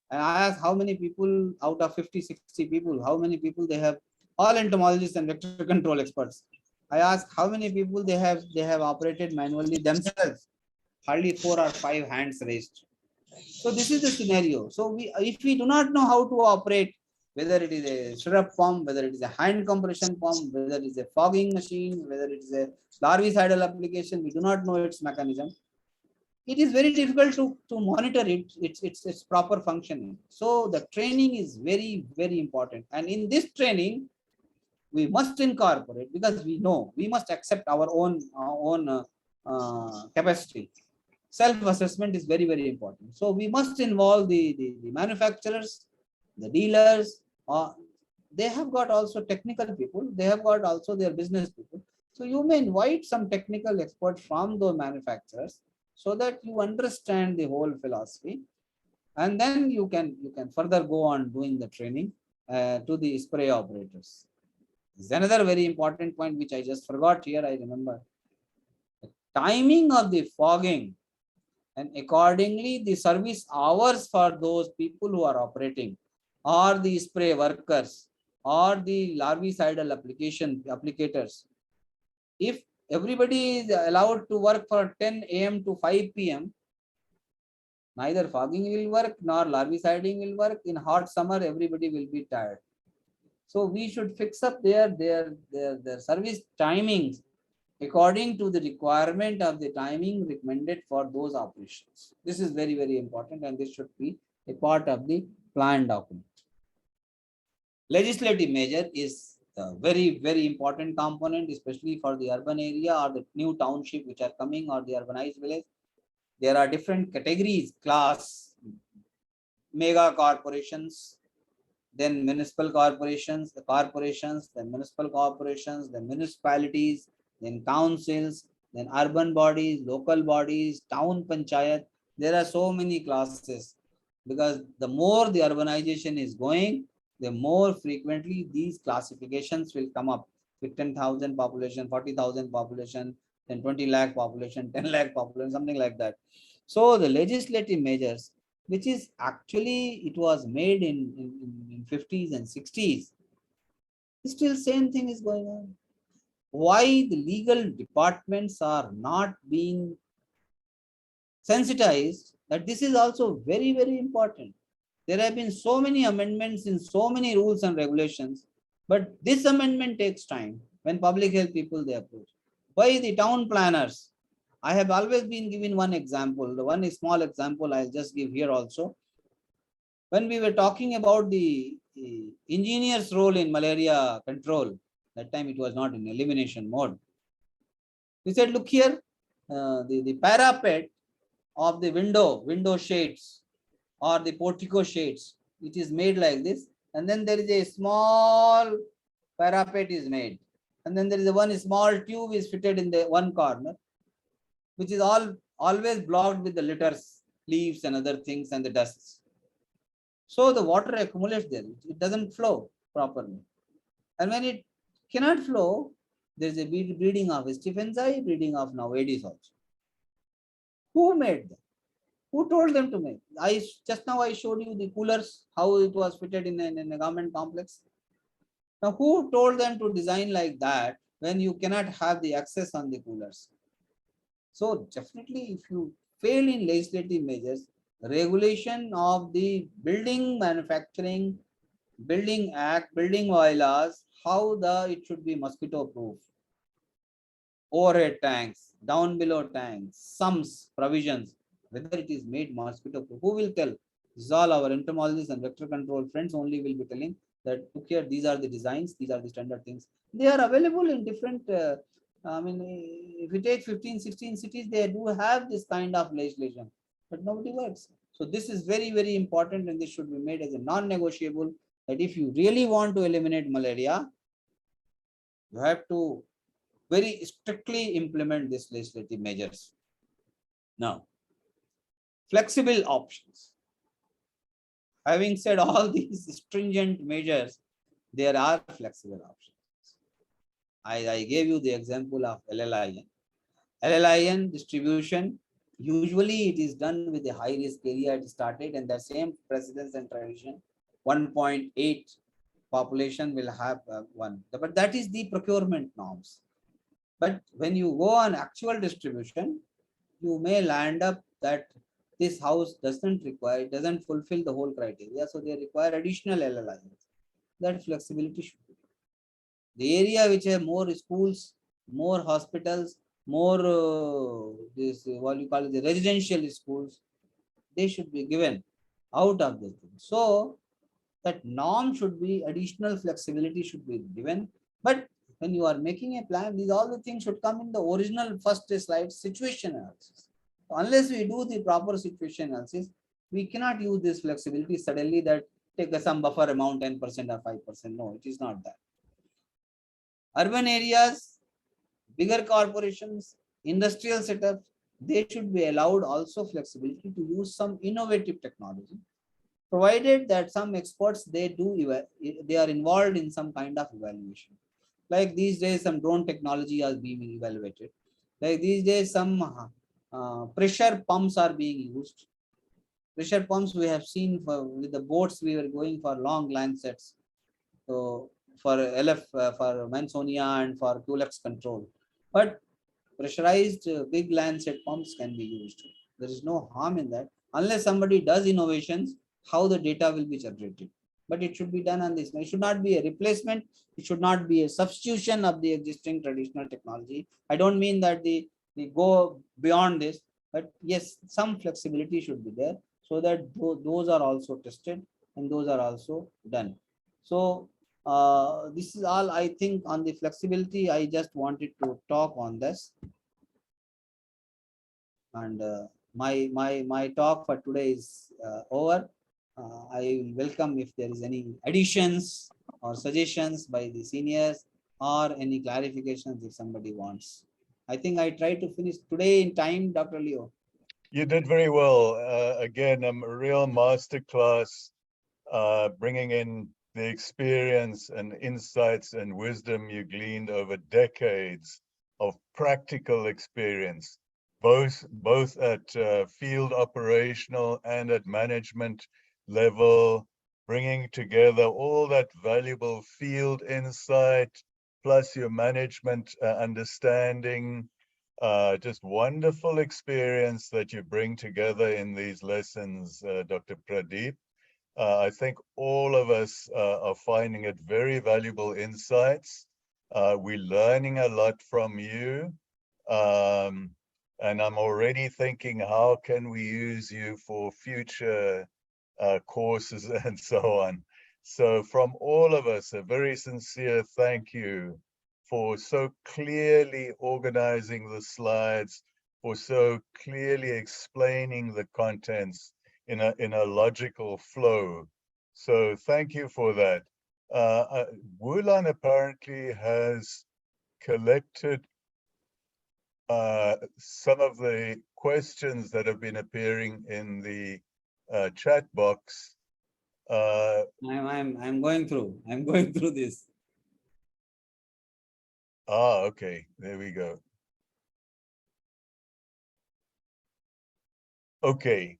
And I asked how many people out of 50, 60 people, how many people they have, all entomologists and vector control experts. I asked how many people they have operated manually themselves. Hardly 4 or 5 hands raised. So this is the scenario. So if we do not know how to operate, whether it is a syrup pump, whether it is a hand compression pump, whether it is a fogging machine, whether it is a larvicidal application, we do not know its mechanism. It is very difficult to monitor its proper functioning. So the training is very, very important. And in this training, we must incorporate, because we know we must accept our own capacity. Self-assessment is very, very important. So we must involve the manufacturers, the dealers, they have got also technical people, they have got also their business people. So you may invite some technical experts from those manufacturers so that you understand the whole philosophy, and then you can further go on doing the training to the spray operators. There's another very important point which I just forgot here. I remember the timing of the fogging, and accordingly the service hours for those people who are operating, or the spray workers, or the larvicidal applicators. If everybody is allowed to work for 10 a.m. to 5 p.m., neither fogging will work nor larviciding will work. In hot summer, everybody will be tired. So we should fix up their service timings according to the requirement of the timing recommended for those operations. This is very, very important, and this should be a part of the plan document. Legislative measure is a very, very important component, especially for the urban area or the new township which are coming, or the urbanized village. There are different categories, class, mega corporations, then municipal corporations, then municipal corporations, then municipalities, then councils, then urban bodies, local bodies, town panchayat. There are so many classes, because the more the urbanization is going, the more frequently these classifications will come up with 10,000 population, 40,000 population, then 20 lakh population, 10 lakh population, something like that. So the legislative measures, which is actually, it was made in 50s and 60s, still same thing is going on. Why the legal departments are not being sensitized that this is also very, very important. There have been so many amendments in so many rules and regulations, but this amendment takes time. When public health people they approach, why the town planners? I have always been given one example. The one small example I'll just give here also. When we were talking about the engineer's role in malaria control, that time it was not in elimination mode. We said, look here, the parapet of the window shades or the portico shades, it is made like this, and then there is a small parapet is made, and then there is a one small tube is fitted in the one corner, which is always blocked with the litters, leaves and other things and the dusts. So the water accumulates there, it doesn't flow properly, and when it cannot flow, there is a breeding of Stephensii, breeding of now Aedes also. Who made them? Who told them to make? Just now I showed you the coolers, how it was fitted in a government complex. Now who told them to design like that when you cannot have the access on the coolers? So definitely, if you fail in legislative measures, regulation of the building manufacturing, building act, building bylaws, how it should be mosquito proof, overhead tanks, down below tanks, sumps, provisions, whether it is made mosquito proof. Who will tell? This is all our entomologists and vector control friends only will be telling that, look here, these are the designs, these are the standard things. They are available in different, if you take 15, 16 cities, they do have this kind of legislation, but nobody works. So this is very, very important, and this should be made as a non-negotiable, that if you really want to eliminate malaria, you have to very strictly implement these legislative measures. Now, flexible options. Having said all these stringent measures, there are flexible options. I gave you the example of LLIN. LLIN distribution, usually it is done with a high risk area. It started, and the same precedence and tradition, 1.8 population will have one. But that is the procurement norms. But when you go on actual distribution, you may land up that this house doesn't fulfill the whole criteria. So they require additional LLIs. that flexibility should be. The area which have more schools, more hospitals, more this what you call it, the residential schools, they should be given out of this thing. So that norm should be additional flexibility should be given. But when you are making a plan, these all the things should come in the original first slide situation analysis. Unless we do the proper situation analysis, we cannot use this flexibility suddenly that take some buffer amount 10% or 5%. No, it is not that. Urban areas, bigger corporations, industrial setups, they should be allowed also flexibility to use some innovative technology, provided that some experts they are involved in some kind of evaluation. Like these days, some drone technology is being evaluated. Like these days, some pressure pumps are being used. Pressure pumps we have seen with the boats we were going for long Landsets. So for LF, for Mansonia and for QLX control. But pressurized big Landset pumps can be used. There is no harm in that unless somebody does innovations, how the data will be generated. But it should be done on this. It should not be a replacement. It should not be a substitution of the existing traditional technology. I don't mean that we go beyond this, but yes, some flexibility should be there so that those are also tested and those are also done. So this is all I think on the flexibility. I just wanted to talk on this. And my talk for today is over. I will welcome if there is any additions or suggestions by the seniors or any clarifications if somebody wants. I think I tried to finish today in time, Dr. Leo. You did very well. Again, a real masterclass, bringing in the experience and insights and wisdom you gleaned over decades of practical experience, both at field operational and at management level, bringing together all that valuable field insight, plus your management understanding. Just wonderful experience that you bring together in these lessons, Dr. Pradeep. I think all of us are finding it very valuable insights. We're learning a lot from you. And I'm already thinking, how can we use you for future courses and so on. So from all of us, a very sincere thank you for so clearly organizing the slides, for so clearly explaining the contents in a logical flow. So thank you for that. Wulan apparently has collected some of the questions that have been appearing in the chat box. I'm going through. I'm going through this. Okay, there we go. Okay.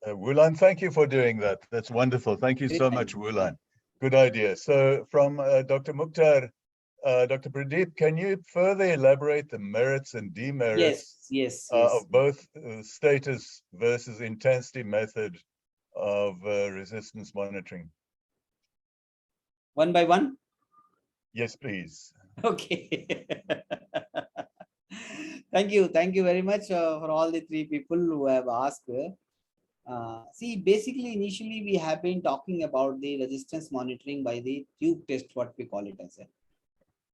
Wulan, thank you for doing that. That's wonderful. Thank you so much, Wulan. Good idea. So from Dr. Mukhtar, Dr. Pradeep, can you further elaborate the merits and demerits yes. of both status versus intensity method of resistance monitoring? One by one? Yes, please. Okay. Thank you. Thank you very much for all the three people who have asked. See, basically, initially, we have been talking about the resistance monitoring by the tube test, what we call it as a.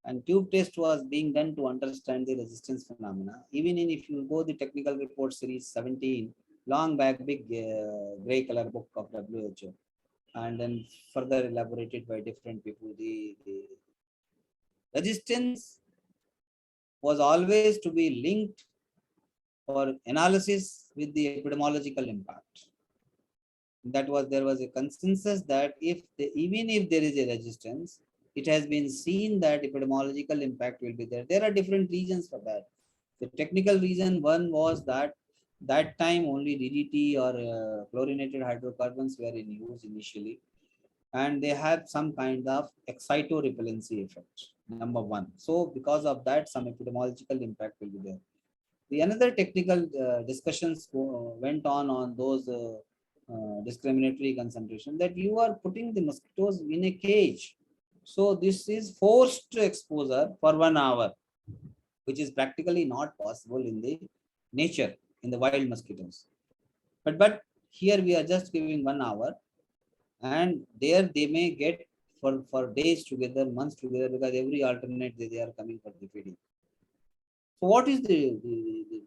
And tube test was being done to understand the resistance phenomena. Even if you go the technical report series 17, long back, big gray color book of WHO, and then further elaborated by different people, the resistance was always to be linked for analysis with the epidemiological impact. There was a consensus that even if there is a resistance, it has been seen that epidemiological impact will be there. There are different reasons for that. The technical reason one was that time only DDT or chlorinated hydrocarbons were in use initially, and they had some kind of excito-repellency effect, number one. So because of that, some epidemiological impact will be there. The another technical discussions went on those discriminatory concentration, that you are putting the mosquitoes in a cage. So this is forced exposure for 1 hour, which is practically not possible in the nature, in the wild mosquitoes. But here we are just giving 1 hour, and there they may get for days together, months together, because every alternate day they are coming for the feeding. So what is the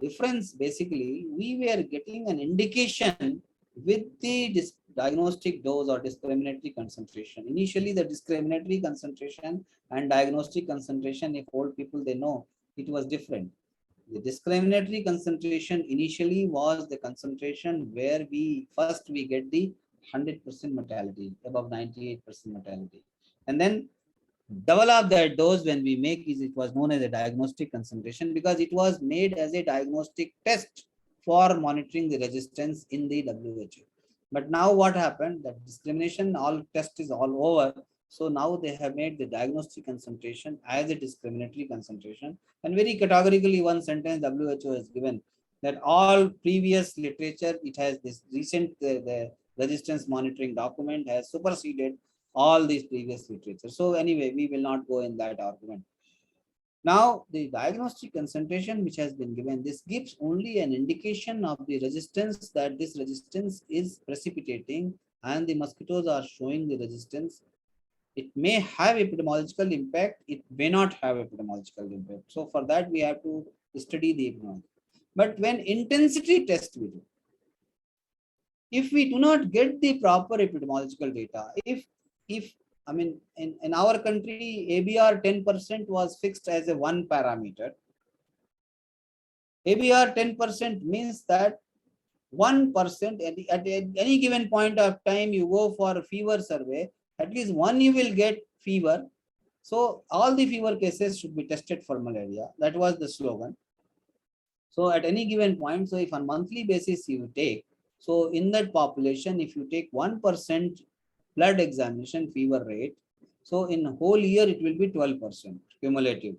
difference? Basically, we were getting an indication with the diagnostic dose or discriminatory concentration. Initially, the discriminatory concentration and diagnostic concentration, if old people they know, it was different. The discriminatory concentration initially was the concentration where we get the 100% mortality, above 98% mortality, and then double up that dose when we make is it was known as a diagnostic concentration, because it was made as a diagnostic test for monitoring the resistance in the WHO. But now what happened, that discrimination all test is all over. So now they have made the diagnostic concentration as a discriminatory concentration, and very categorically one sentence WHO has given that all previous literature, it has this recent the resistance monitoring document has superseded all these previous literature. So anyway, we will not go in that argument. Now, the diagnostic concentration which has been given, this gives only an indication of the resistance, that this resistance is precipitating and the mosquitoes are showing the resistance. It may have epidemiological impact, it may not have epidemiological impact. So for that, we have to study the epidemiology. But when intensity test we do, if we do not get the proper epidemiological data, if I mean, in our country, ABR 10% was fixed as a one parameter. ABR 10% means that 1% at any given point of time, you go for a fever survey, at least one you will get fever. So all the fever cases should be tested for malaria. That was the slogan. So at any given point, so if on monthly basis you take, so in that population, if you take 1% blood examination fever rate, so in a whole year it will be 12% cumulative.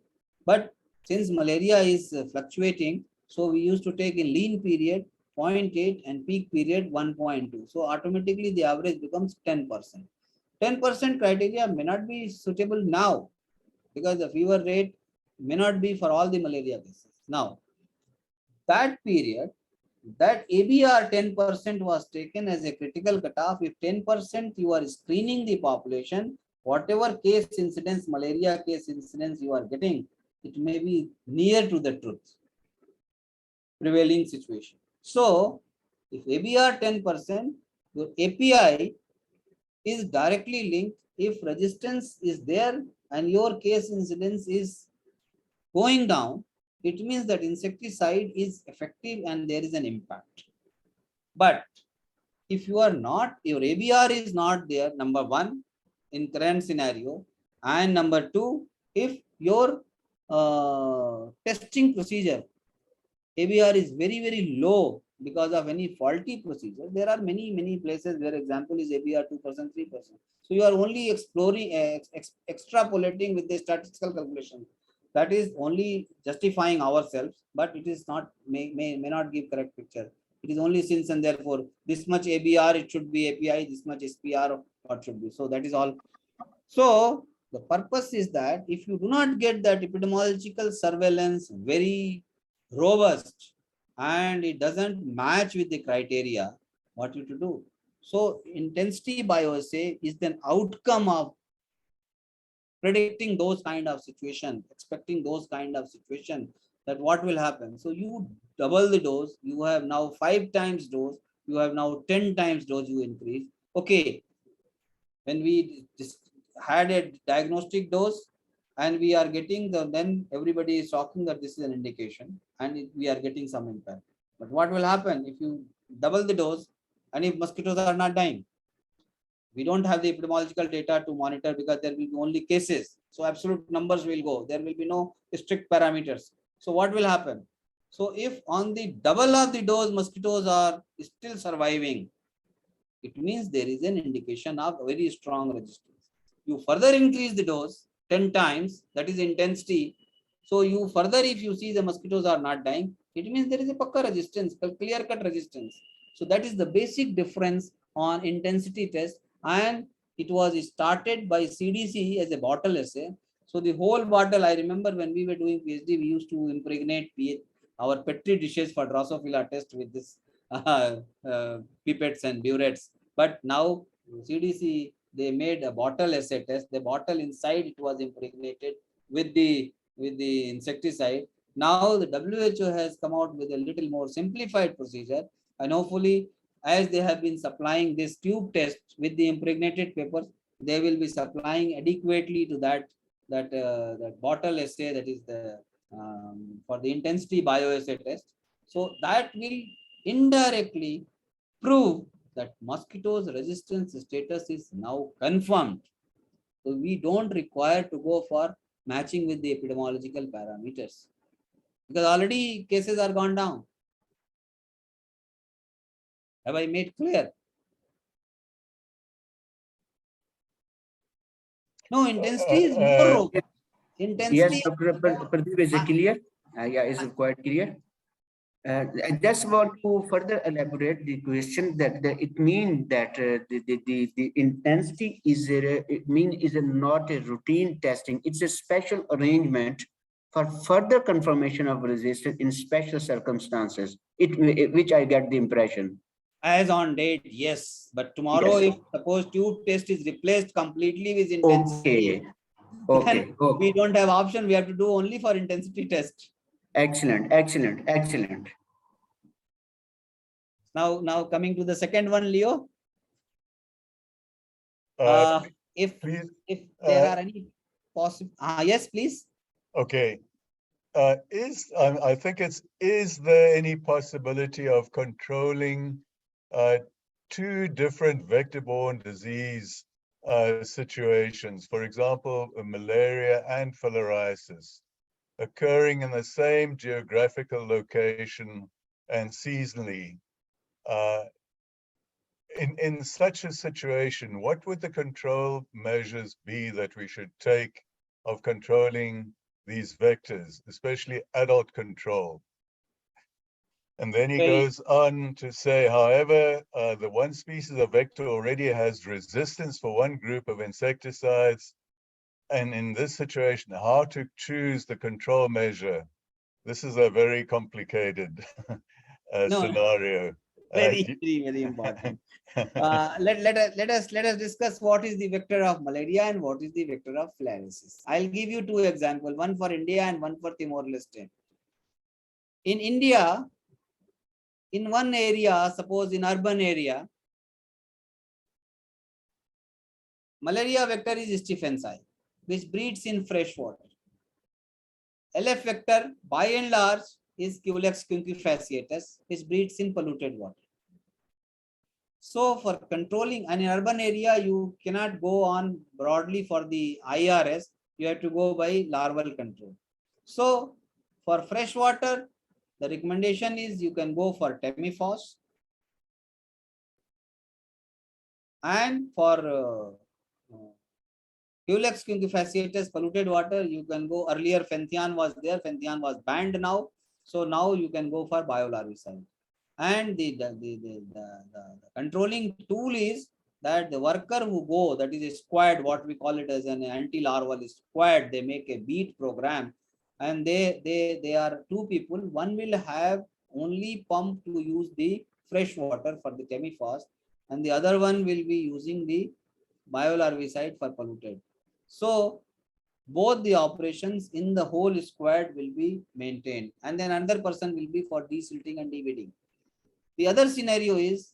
But since malaria is fluctuating, so we used to take in lean period 0.8 and peak period 1.2. So automatically the average becomes 10%. 10% criteria may not be suitable now, because the fever rate may not be for all the malaria cases. Now, that period, that ABR 10% was taken as a critical cutoff. If 10% you are screening the population, whatever case incidence, malaria case incidence you are getting, it may be near to the truth, prevailing situation. So if ABR 10%, your API is directly linked. If resistance is there and your case incidence is going down, it means that insecticide is effective and there is an impact. But if you are not, your ABR is not there, number one, in current scenario, and number two, if your testing procedure ABR is very, very low because of any faulty procedure, there are many places where example is ABR 2%, 3%. So you are only exploring, extrapolating with the statistical calculation. That is only justifying ourselves, but it is not, may not give correct picture. It is only since and therefore this much ABR, it should be API, this much SPR, what should be. So that is all. So the purpose is that if you do not get that epidemiological surveillance very robust and it doesn't match with the criteria, what you to do? So intensity bioassay is an outcome of predicting those kind of situation, expecting those kind of situation, that what will happen. So you double the dose, you have now 5 times dose, you have now 10 times dose you increase. Okay, when we just had a diagnostic dose and we are getting the, then everybody is talking that this is an indication and we are getting some impact. But what will happen if you double the dose and if mosquitoes are not dying? We don't have the epidemiological data to monitor because there will be only cases. So absolute numbers will go. There will be no strict parameters. So what will happen? So if on the double of the dose mosquitoes are still surviving, it means there is an indication of very strong resistance. You further increase the dose 10 times, that is intensity. So you further, if you see the mosquitoes are not dying, it means there is a pakka resistance, a clear-cut resistance. So that is the basic difference on intensity test, and it was started by CDC as a bottle assay. So the whole bottle, I remember when we were doing PhD, we used to impregnate our petri dishes for Drosophila test with this pipettes and burettes. But now CDC, they made a bottle assay test. The bottle inside it was impregnated with the insecticide. Now the WHO has come out with a little more simplified procedure, and hopefully, as they have been supplying this tube test with the impregnated papers, they will be supplying adequately to that bottle assay, that is the for the intensity bioassay test. So that will indirectly prove that mosquitoes resistance status is now confirmed. So we don't require to go for matching with the epidemiological parameters, because already cases are gone down. Have I made clear? No, intensity is more robust. Intensity. Yes, Dr. Pradeep, is it clear? Yeah, is it quite clear? I just want to further elaborate the question that it means that the intensity is not a routine testing. It's a special arrangement for further confirmation of resistance in special circumstances. Which I get the impression. As on date, yes. But tomorrow, Yes. if suppose tube test is replaced completely with intensity, Okay. then we don't have option. We have to do only for intensity test. Excellent. Now coming to the second one, Leo. If please, there are any possible, yes, please. okay. I think is there any possibility of controlling two different vector-borne disease situations, for example, malaria and filariasis, occurring in the same geographical location and seasonally? In such a situation, what would the control measures be that we should take of controlling these vectors, especially adult control? And then he goes on to say, however, the one species of vector already has resistance for one group of insecticides. And in this situation, how to choose the control measure? This is a very complicated scenario. Very important. Let us discuss what is the vector of malaria and what is the vector of filariasis. I'll give you two examples, one for India and one for Timor-Leste. In India, in one area, suppose in urban area, malaria vector is Stephensi, which breeds in fresh water. LF vector, by and large, is Culex quinquefasciatus, which breeds in polluted water. So for controlling an urban area, you cannot go on broadly for the IRS. You have to go by larval control. So for fresh water, the recommendation is you can go for Temifos. And for Culex quinquefasciatus polluted water, you can go earlier. Fenthian was there. Fenthian was banned now. So now you can go for biolarvicide. And the controlling tool is that the worker who go, that is a squad, what we call it as an anti-larval squad, they make a beat program, and they are two people. One will have only pump to use the fresh water for the Temifos, and the other one will be using the biolarvicide for polluted. So both the operations in the whole squad will be maintained, and then another person will be for desilting and deweeding. The other scenario is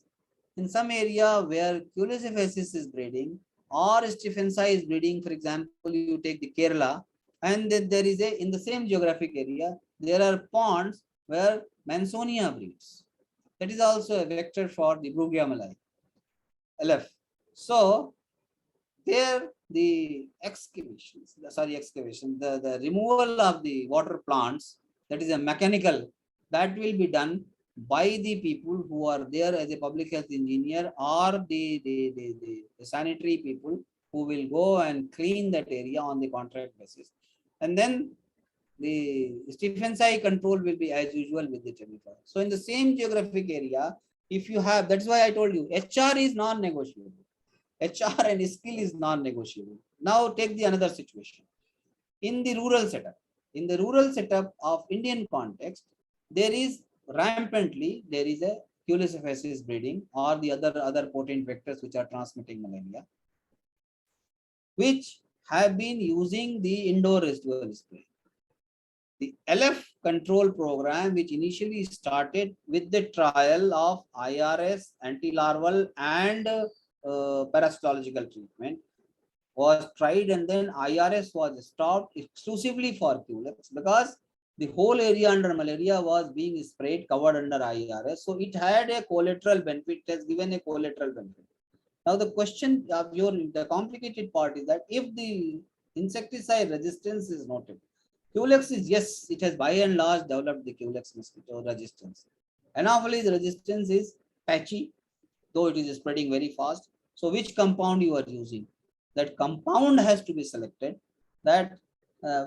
in some area where Culex is breeding or Stephensi is breeding. For example, you take the Kerala, and then there is in the same geographic area, there are ponds where Mansonia breeds. That is also a vector for the Brugia malai, LF. So there the the removal of the water plants, that is a mechanical, that will be done by the people who are there as a public health engineer or the sanitary people who will go and clean that area on the contract basis. And then the Stephensi control will be as usual with the Temifos. So in the same geographic area, if you have, that's why I told you, HR is non-negotiable. HR and skill is non-negotiable. Now take the another situation. In the rural setup of Indian context, there is rampantly, there is a Culex breeding or the other potent vectors which are transmitting malaria, which have been using the indoor residual spray. The LF control program, which initially started with the trial of IRS, anti-larval and parasitological treatment, was tried, and then IRS was stopped exclusively for Culex because the whole area under malaria was being sprayed, covered under IRS. So it had a collateral benefit, it has given a collateral benefit. Now the question of the complicated part is that if the insecticide resistance is noted, Culex is, yes, it has by and large developed the Culex mosquito resistance. Anopheles resistance is patchy, though it is spreading very fast. So which compound you are using? That compound has to be selected. That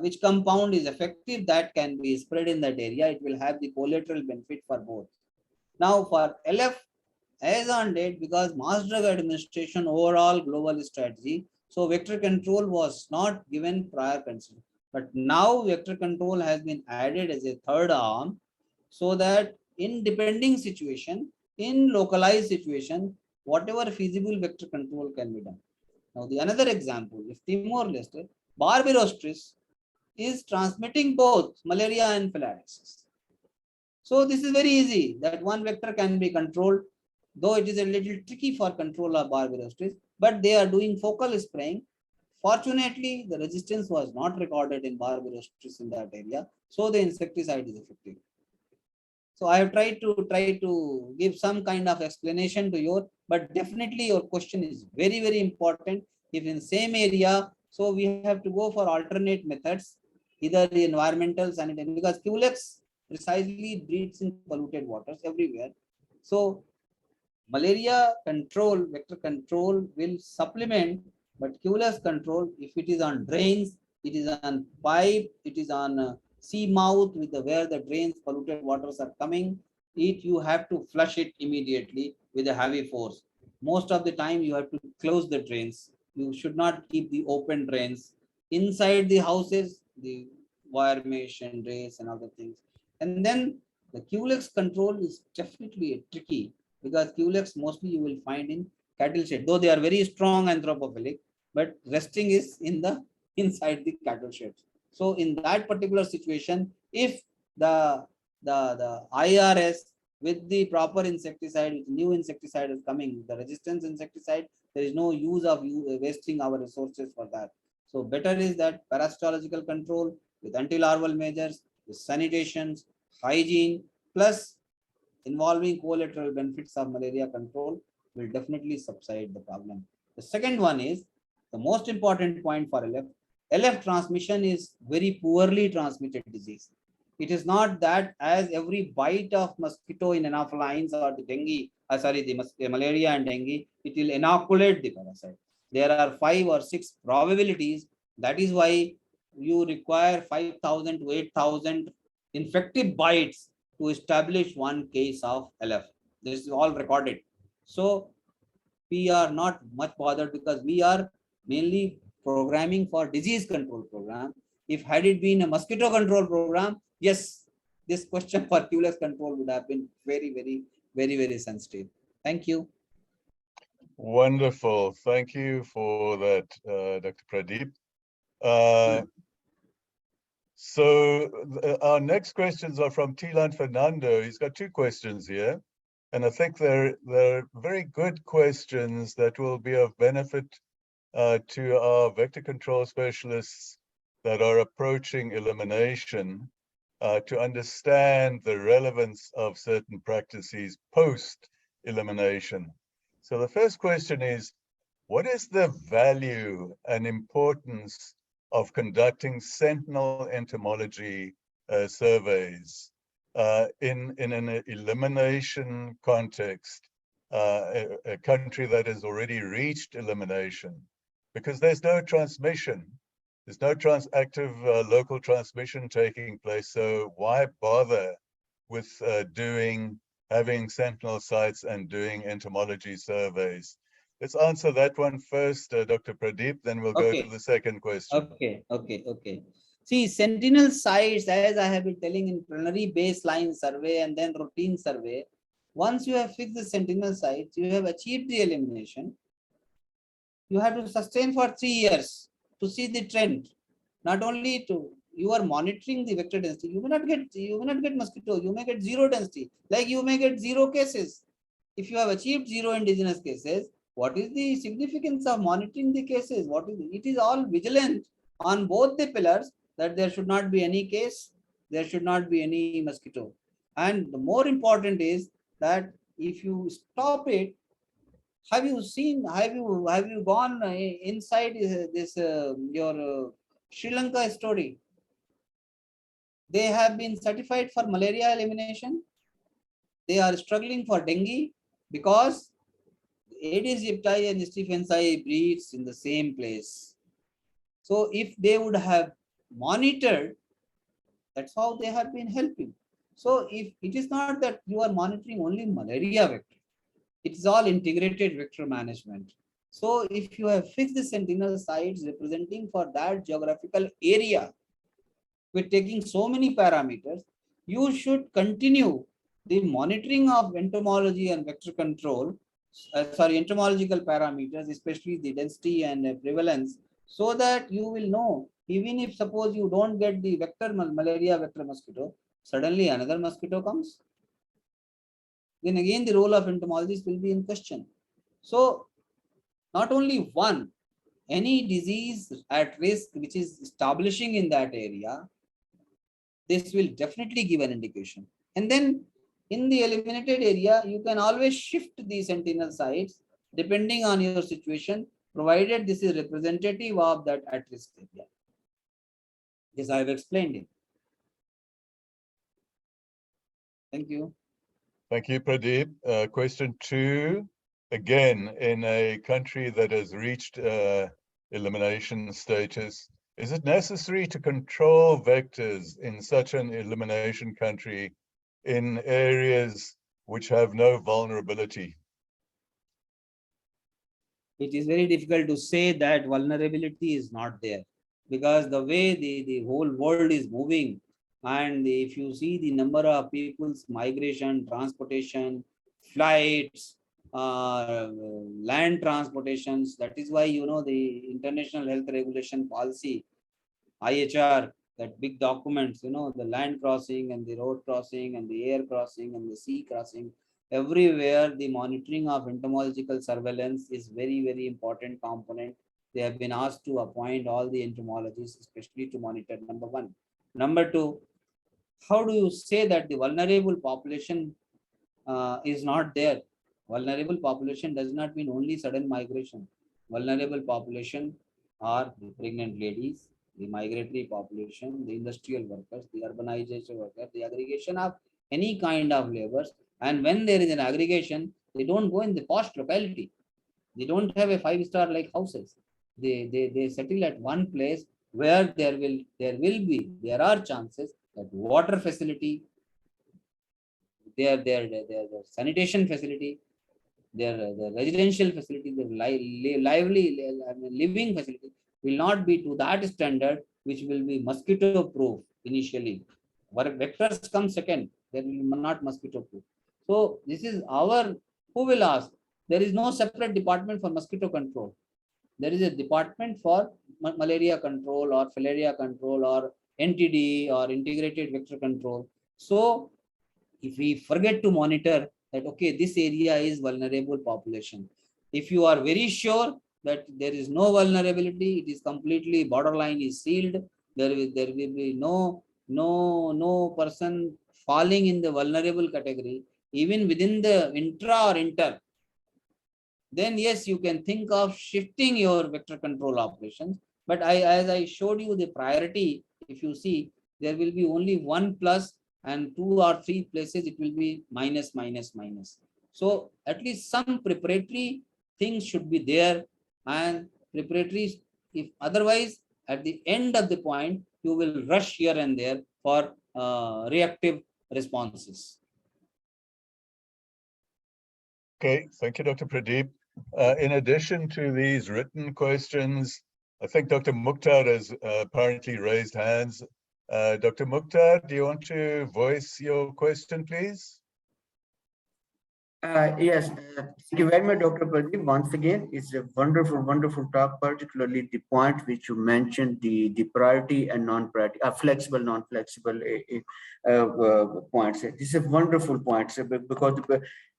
which compound is effective, that can be spread in that area. It will have the collateral benefit for both. Now for LF, as on date, because mass drug administration overall global strategy, so vector control was not given prior consideration. But now vector control has been added as a third arm, so that in depending situation, in localized situation, whatever feasible vector control can be done. Now the another example, if Timor-Leste, Barbarostris is transmitting both malaria and filariasis. So this is very easy, that one vector can be controlled, though it is a little tricky for control of Barbarostris, but they are doing focal spraying. Fortunately, the resistance was not recorded in Barbarostris in that area, so the insecticide is effective. So I have tried to give some kind of explanation to you, but definitely your question is very, very important. If in same area, so we have to go for alternate methods, either the environmental sanitary, because Culex precisely breeds in polluted waters everywhere. So malaria control, vector control will supplement, but Culex control, if it is on drains, it is on pipe, it is on sea mouth with where the drains, polluted waters are coming, you have to flush it immediately with a heavy force. Most of the time you have to close the drains. You should not keep the open drains. Inside the houses, the wire mesh and drains and other things. And then the Culex control is definitely tricky, because Culex mostly you will find in cattle shed, though they are very strong anthropophilic, but resting is in the inside the cattle sheds. So in that particular situation, if the IRS with the proper insecticide, with new insecticide is coming, the resistance insecticide, there is no use of wasting our resources for that. So better is that parasitological control with anti-larval measures, with sanitations, hygiene, plus involving collateral benefits of malaria control will definitely subside the problem. The second one is the most important point for LF. LF transmission is very poorly transmitted disease. It is not that as every bite of mosquito in anophelines or the dengue, the malaria and dengue, it will inoculate the parasite. There are 5 or 6 probabilities. That is why you require 5,000 to 8,000 infective bites to establish one case of LF. This is all recorded. So we are not much bothered, because we are mainly programming for disease control program. If had it been a mosquito control program, yes, this question for Culex control would have been very, very, very, very sensitive. Thank you. Wonderful. Thank you for that, Dr. Pradeep. So our next questions are from Tilan Fernando. He's got 2 questions here, and I think they're very good questions that will be of benefit to our vector control specialists that are approaching elimination to understand the relevance of certain practices post-elimination. So the first question is, what is the value and importance of conducting sentinel entomology surveys in an elimination context, a country that has already reached elimination? Because there's no transmission. There's no active local transmission taking place. So why bother with doing having sentinel sites and doing entomology surveys? Let's answer that one first, Dr. Pradeep, then we'll go to Okay. the second question. Okay. See, sentinel sites, as I have been telling, in preliminary baseline survey and then routine survey, once you have fixed the sentinel sites, you have achieved the elimination. You have to sustain for 3 years to see the trend. Not only to, you are monitoring the vector density. You may not get mosquito. You may get zero density. Like you may get zero cases. If you have achieved zero indigenous cases, what is the significance of monitoring the cases? What is it? It is all vigilant on both the pillars that there should not be any case, there should not be any mosquito. And the more important is that if you stop it, have you seen, have you gone inside this your Sri Lanka story? They have been certified for malaria elimination. They are struggling for dengue because Aedes aegypti and Stephensi breeds in the same place. So if they would have monitored, that's how they have been helping. So if it is not that you are monitoring only malaria vector, it is all integrated vector management. So if you have fixed the sentinel sites representing for that geographical area with taking so many parameters, you should continue the monitoring of entomology and vector control, entomological parameters, especially the density and prevalence, so that you will know, even if suppose you don't get the vector malaria vector mosquito, suddenly another mosquito comes, then again the role of entomologists will be in question. So not only one, any disease at risk which is establishing in that area, this will definitely give an indication. And then in the eliminated area, you can always shift the sentinel sites depending on your situation, provided this is representative of that at-risk area. This I have explained it. Thank you. Thank you, Pradeep. Question 2, again, in a country that has reached elimination status, is it necessary to control vectors in such an elimination country in areas which have no vulnerability? It is very difficult to say that vulnerability is not there, because the way the whole world is moving, and if you see the number of people's migration, transportation, flights, land transportations, that is why, you know, the International Health Regulation Policy, IHR, that big documents, you know, the land crossing and the road crossing and the air crossing and the sea crossing, everywhere the monitoring of entomological surveillance is very, very important component. They have been asked to appoint all the entomologists, especially to monitor, number one. Number two, how do you say that the vulnerable population is not there? Vulnerable population does not mean only sudden migration. Vulnerable population are the pregnant ladies, the migratory population, the industrial workers, the urbanization workers, the aggregation of any kind of labors. And when there is an aggregation, they don't go in the posh locality. They don't have a 5-star like houses. They settle at one place where there are chances that water facility, their sanitation facility, their residential facility, their living facility will not be to that standard, which will be mosquito proof initially. Where vectors come second, they will not mosquito proof. So this is our, who will ask? There is no separate department for mosquito control. There is a department for malaria control or filaria control or NTD or integrated vector control. So if we forget to monitor that, okay, this area is vulnerable population. If you are very sure that there is no vulnerability, it is completely borderline is sealed, there will be no person falling in the vulnerable category, even within the intra or inter, then yes, you can think of shifting your vector control operations. But as I showed you the priority, if you see, there will be only 1 plus, and 2 or 3 places it will be minus, minus, minus. So at least some preparatory things should be there, and preparatory, if otherwise at the end of the point, you will rush here and there for reactive responses. Okay, thank you, Dr. Pradeep. In addition to these written questions, I think Dr. Mukhtar has apparently raised hands. Dr. Mukhtar, do you want to voice your question, please? Yes, thank you very much, Dr. Pradeep. Once again, it's a wonderful, wonderful talk, particularly the point which you mentioned, the priority and non-priority, flexible, non-flexible points. This is a wonderful point because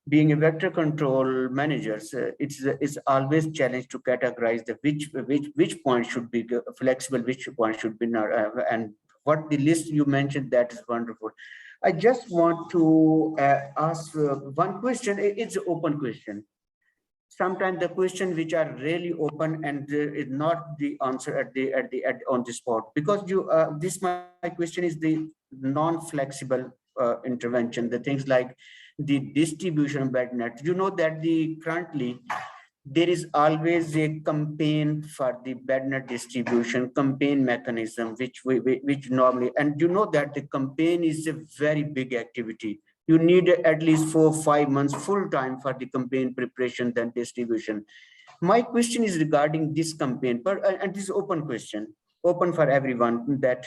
being a vector control manager, it's always challenge to categorize the which point should be flexible, which point should be not, and what the list you mentioned, that is wonderful. I just want to ask one question. It's an open question. Sometimes the question which are really open and is not the answer on the spot, because you this my question is the non-flexible intervention, the things like the distribution of bed net. You know that the currently there is always a campaign for the bed net distribution campaign mechanism, which normally, and you know that the campaign is a very big activity. You need at least 4 or 5 months full time for the campaign preparation then distribution. My question is regarding this campaign, and this is open question, open for everyone, that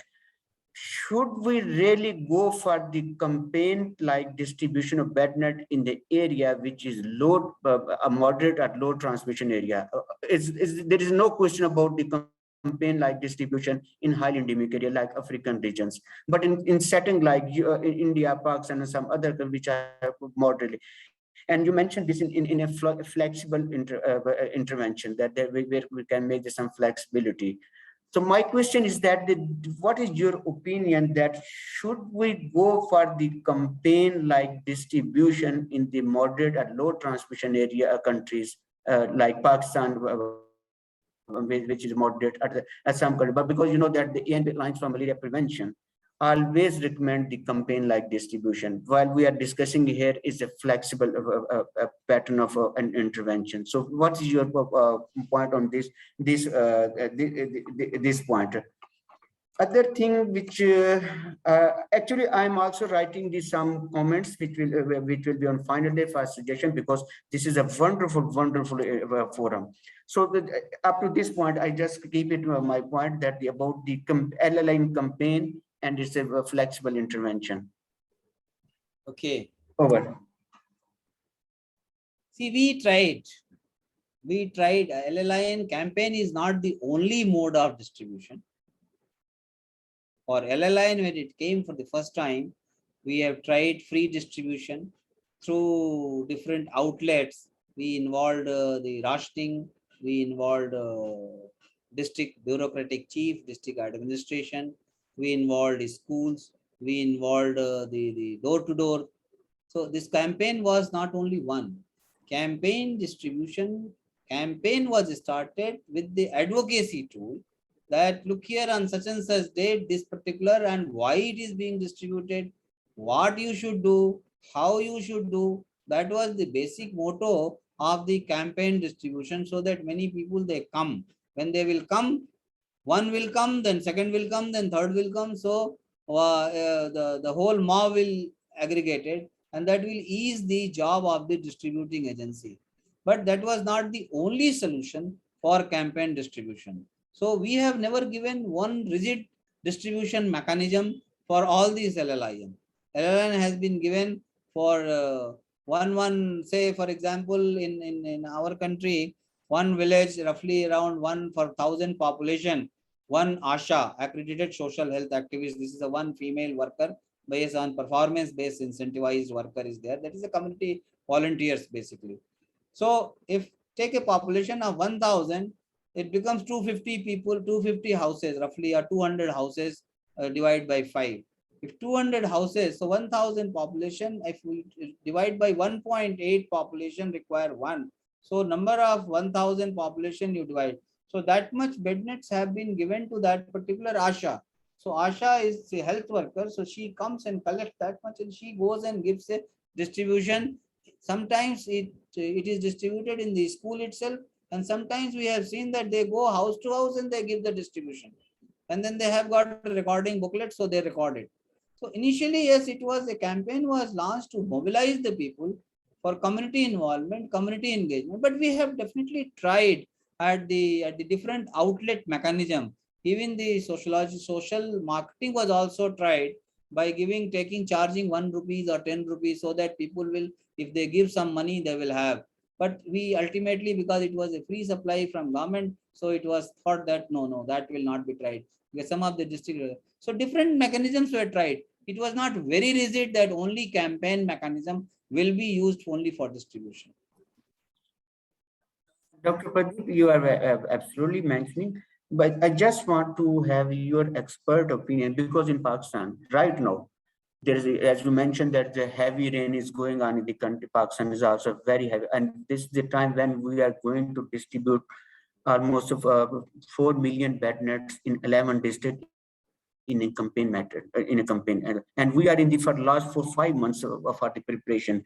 should we really go for the campaign like distribution of bed net in the area which is low, a moderate or low transmission area? There is no question about the campaign like distribution in highly endemic area like African regions, but in setting like in India, Pakistan, and some other which are moderately. And you mentioned this in a flexible intervention, that where we can make some flexibility. So my question is that what is your opinion, that should we go for the campaign like distribution in the moderate and low transmission area countries like Pakistan, which is moderate at some country, but because you know that the ANP lines for malaria prevention always recommend the campaign like distribution, while we are discussing here is a flexible pattern of an intervention. So what is your point on this point? Other thing which actually I'm also writing some comments which will be on final day for suggestion, because this is a wonderful forum. So up to this point I just keep it my point that about the LLM campaign and it's a flexible intervention. Okay. Over. See, we tried. LLIN campaign is not the only mode of distribution. For LLIN, when it came for the first time, we have tried free distribution through different outlets. We involved the rationing, we involved district bureaucratic chief, district administration, we involved the schools, we involved the door-to-door. So this campaign was not only one. Campaign distribution campaign was started with the advocacy tool, that look here on such and such date, this particular, and why it is being distributed, what you should do, how you should do. That was the basic motto of the campaign distribution, so that many people they come. When they will come, one will come, then second will come, then third will come. So the whole mob will aggregate it, and that will ease the job of the distributing agency. But that was not the only solution for campaign distribution. So we have never given one rigid distribution mechanism for all these LLIN. LLIN has been given for say for example in our country, one village roughly around 1 for 1,000 population, one ASHA, accredited social health activist. This is a one female worker based on performance based incentivized worker is there. That is a community volunteers basically. So if take a population of 1,000, it becomes 250 people, 250 houses, roughly, or 200 houses divided by 5. If 200 houses, so 1,000 population, if we divide by 1.8 population require 1. So number of 1,000 population you divide. So that much bed nets have been given to that particular ASHA. So ASHA is a health worker. So she comes and collects that much and she goes and gives a distribution. Sometimes it is distributed in the school itself. And sometimes we have seen that they go house to house and they give the distribution. And then they have got a recording booklet, so they record it. So initially, yes, it was a campaign was launched to mobilize the people for community involvement, community engagement. But we have definitely tried at the different outlet mechanism. Even the social marketing was also tried by taking charging 1 rupees or 10 rupees, so that people will, if they give some money, they will have. But we ultimately, because it was a free supply from government, so it was thought that no, that will not be tried. Because some of the district, so different mechanisms were tried. It was not very rigid that only campaign mechanism will be used only for distribution. Dr. Pradeep, you are absolutely mentioning, but I just want to have your expert opinion, because in Pakistan right now, there is, as you mentioned, that the heavy rain is going on in the country. Pakistan is also very heavy, and this is the time when we are going to distribute almost 4 million bed nets in 11 districts in a campaign matter, and we are in the for last 4-5 months for the preparation.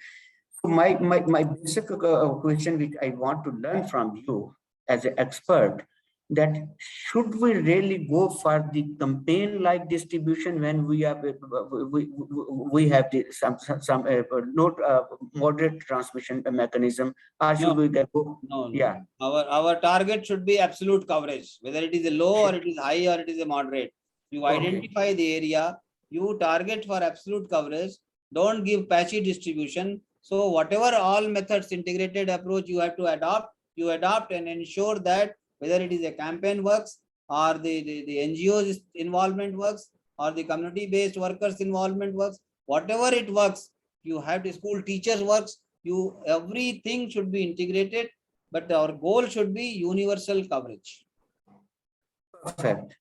So my basic question, which I want to learn from you as an expert, that should we really go for the campaign like distribution when we have we have the, some not moderate transmission mechanism, or should we go? No. Yeah. Our target should be absolute coverage, whether it is a low or it is high or it is a moderate. You identify the area, you target for absolute coverage, don't give patchy distribution. So whatever all methods, integrated approach you have to adopt, you adopt and ensure that whether it is a campaign works or the NGOs involvement works or the community-based workers involvement works, whatever it works, you have the school teachers works, everything should be integrated, but our goal should be universal coverage. Perfect.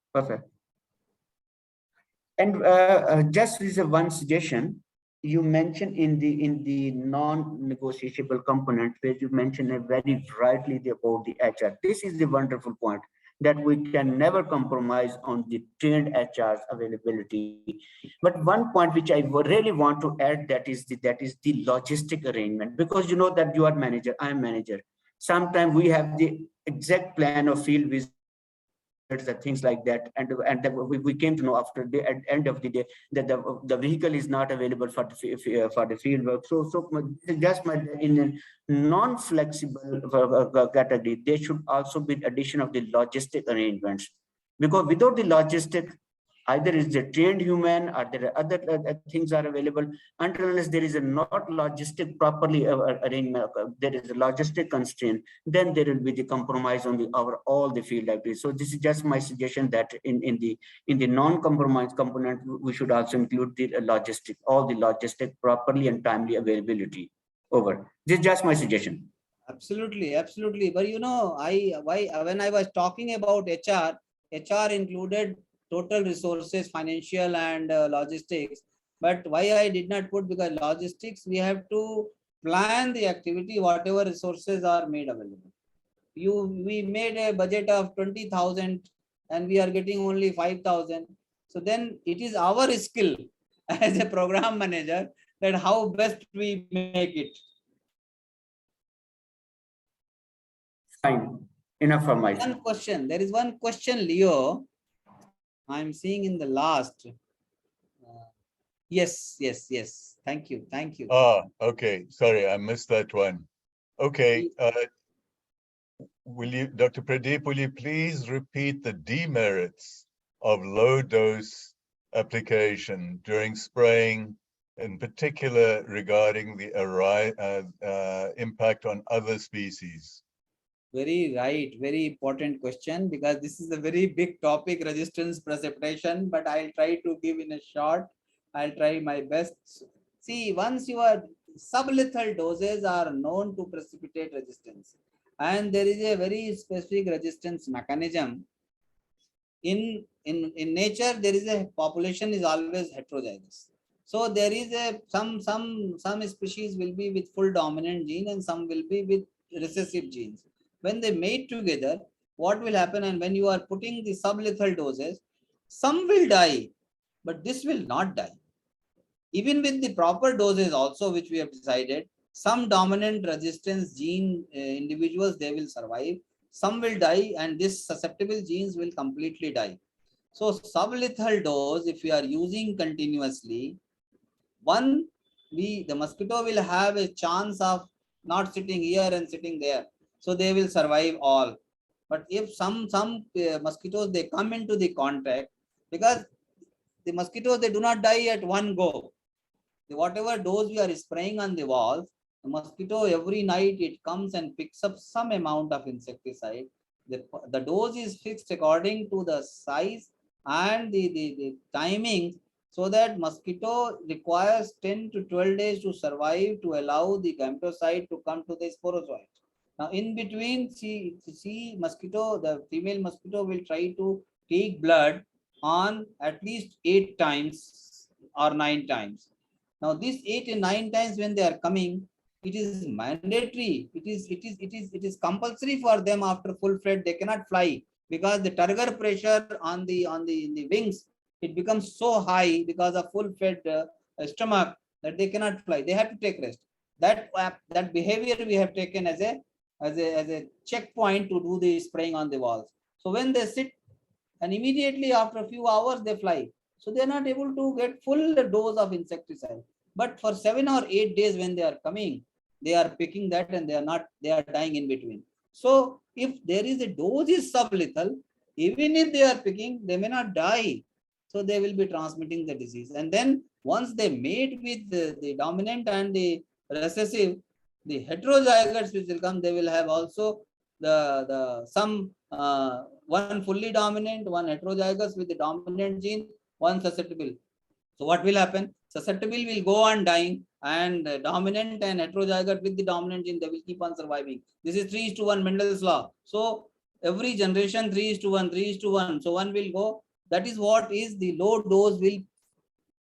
And just as one suggestion, you mentioned in the non-negotiable component, where you mentioned very rightly about the HR. This is the wonderful point, that we can never compromise on the trained HR's availability. But one point which I really want to add, that is the logistic arrangement, because you know that you are manager, I am manager. Sometimes we have the exact plan of field visits and things like that, and we came to know after the end of the day that the vehicle is not available for the field work. So just in a non-flexible category, there should also be addition of the logistic arrangements, because without the logistic, either is the trained human or there are other things are available. Until unless there is a not logistic properly arrangement, there is a logistic constraint, then there will be the compromise on the all the field libraries. So this is just my suggestion, that in the non-compromise component, we should also include the logistic, all the logistic properly and timely availability. Over. This is just my suggestion. Absolutely. But you know, when I was talking about HR included total resources, financial and logistics. But why I did not put, because logistics, we have to plan the activity, whatever resources are made available. We made a budget of 20,000 and we are getting only 5,000. So then it is our skill as a program manager that how best we make it. Fine. Enough for my One question. There is one question, Leo. I'm seeing in the last. Yes. Thank you. Okay. Sorry, I missed that one. Okay. Dr. Pradeep, will you please repeat the demerits of low dose application during spraying, in particular regarding the impact on other species? Very right. Very important question, because this is a very big topic, resistance precipitation, but I'll try to give in a short. I'll try my best. See, once your sublethal doses are known to precipitate resistance, and there is a very specific resistance mechanism. In nature, there is a population is always heterozygous. So there is some species will be with full dominant gene and some will be with recessive genes. When they mate together, what will happen? And when you are putting the sublethal doses, some will die, but this will not die. Even with the proper doses also, which we have decided, some dominant resistance gene individuals, they will survive. Some will die and this susceptible genes will completely die. So sublethal dose, if we are using continuously, one, the mosquito will have a chance of not sitting here and sitting there. So they will survive all. But if some mosquitoes, they come into the contact, because the mosquitoes, they do not die at one go. Whatever dose we are spraying on the walls, the mosquito every night it comes and picks up some amount of insecticide. The dose is fixed according to the size and the timing, so that mosquito requires 10 to 12 days to survive, to allow the gametocide to come to the sporozoite. Now in between, mosquito, the female mosquito will try to take blood on at least 8 times or 9 times. Now these 8 and 9 times when they are coming, it is mandatory. It is compulsory for them after full flight. They cannot fly, because the turgor pressure on the wings, it becomes so high because of full fed stomach, that they cannot fly. They have to take rest. That behavior we have taken as a checkpoint to do the spraying on the walls. So when they sit, and immediately after a few hours they fly. So they are not able to get full dose of insecticide. But for 7 or 8 days when they are coming, they are picking that, and they are dying in between. So if there is a dose is sublethal, even if they are picking, they may not die. So they will be transmitting the disease. And then once they mate with the dominant and the recessive, the heterozygotes which will come, they will have also some one fully dominant, one heterozygous with the dominant gene, one susceptible. So what will happen? Susceptible will go on dying, and dominant and heterozygote with the dominant gene, they will keep on surviving. This is 3:1 Mendel's law. So every generation 3:1, 3:1. So one will go. That is what is the low dose will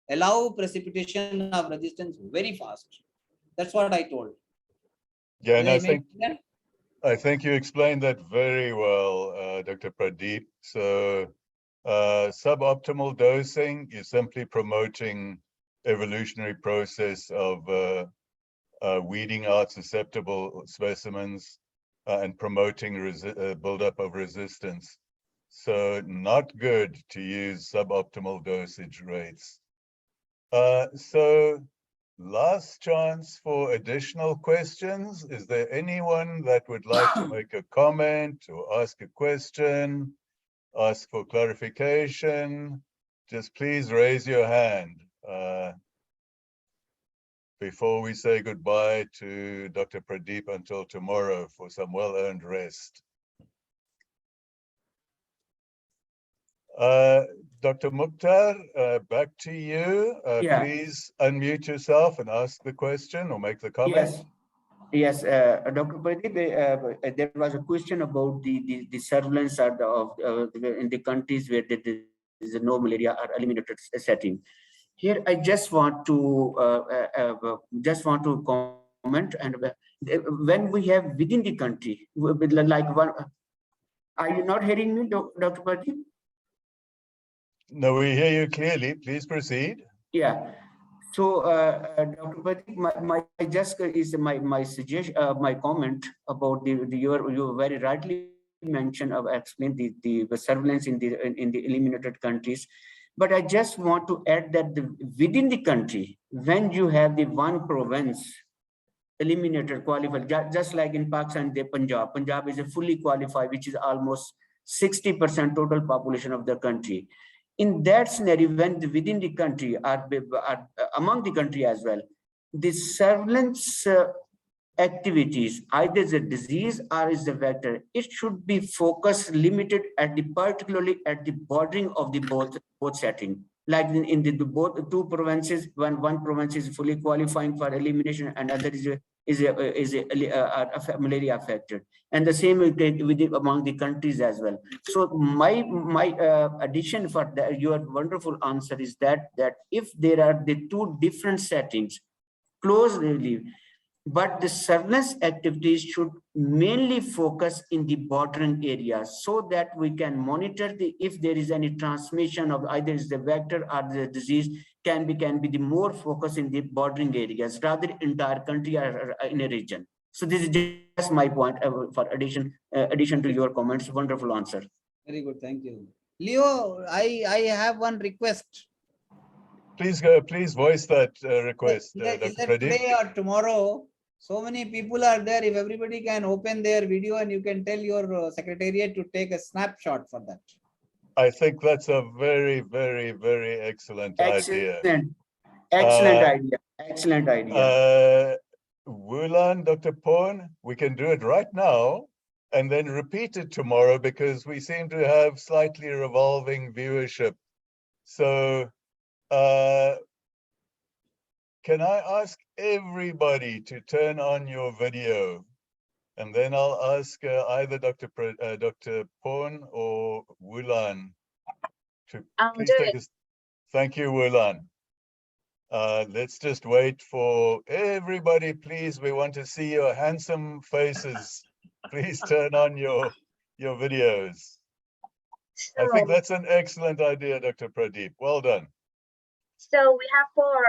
allow precipitation of resistance very fast. That's what I told. Yeah, Did and I think you explained that very well, Dr. Pradeep. So suboptimal dosing is simply promoting evolutionary process of weeding out susceptible specimens and promoting buildup of resistance. So not good to use suboptimal dosage rates. So last chance for additional questions. Is there anyone that would like to make a comment or ask a question, ask for clarification? Just please raise your hand before we say goodbye to Dr. Pradeep until tomorrow for some well-earned rest. Dr. Mukhtar, back to you. Yeah. Please unmute yourself and ask the question or make the comment. Yes, Dr. Pradeep, there was a question about the surveillance in the countries where there is no malaria or eliminated setting. Here, I just want to comment, and when we have within the country, like one, are you not hearing me, Dr. Pradeep? No, we hear you clearly. Please proceed. Yeah. So, Dr. Pradeep, my suggestion, my comment about you very rightly mentioned or explained the surveillance in the eliminated countries. But I just want to add that within the country, when you have the one province eliminated, qualified, just like in Pakistan, Punjab is a fully qualified, which is almost 60% total population of the country. In that scenario, when within the country are among the country as well, the surveillance activities, either the disease or is the vector, it should be focused, limited at particularly at the bordering of the both setting. Like in the both two provinces, one province is fully qualifying for elimination, and other is a malaria affected, and the same with among the countries as well. So my addition for your wonderful answer is that if there are the two different settings closely, but the surveillance activities should mainly focus in the bordering areas, so that we can monitor if there is any transmission of either is the vector or the disease can be the more focus in the bordering areas rather than entire country or in a region. So this is just my point for addition to your comments. Wonderful answer. Very good, thank you. Leo, I have one request. please voice that request, Is Dr. that Pradeep. today or tomorrow? So many people are there. If everybody can open their video and you can tell your secretariat to take a snapshot for that. I think that's a very, very, very excellent idea. Excellent idea. Excellent idea. Wulan, Dr. Porn, we can do it right now and then repeat it tomorrow because we seem to have slightly revolving viewership. So can I ask everybody to turn on your video? And then I'll ask either Dr. Porn or Wulan to please take us. Thank you, Wulan. Let's just wait for everybody, please. We want to see your handsome faces. Please turn on your videos. I think that's an excellent idea, Dr. Pradeep. Well done. So we have four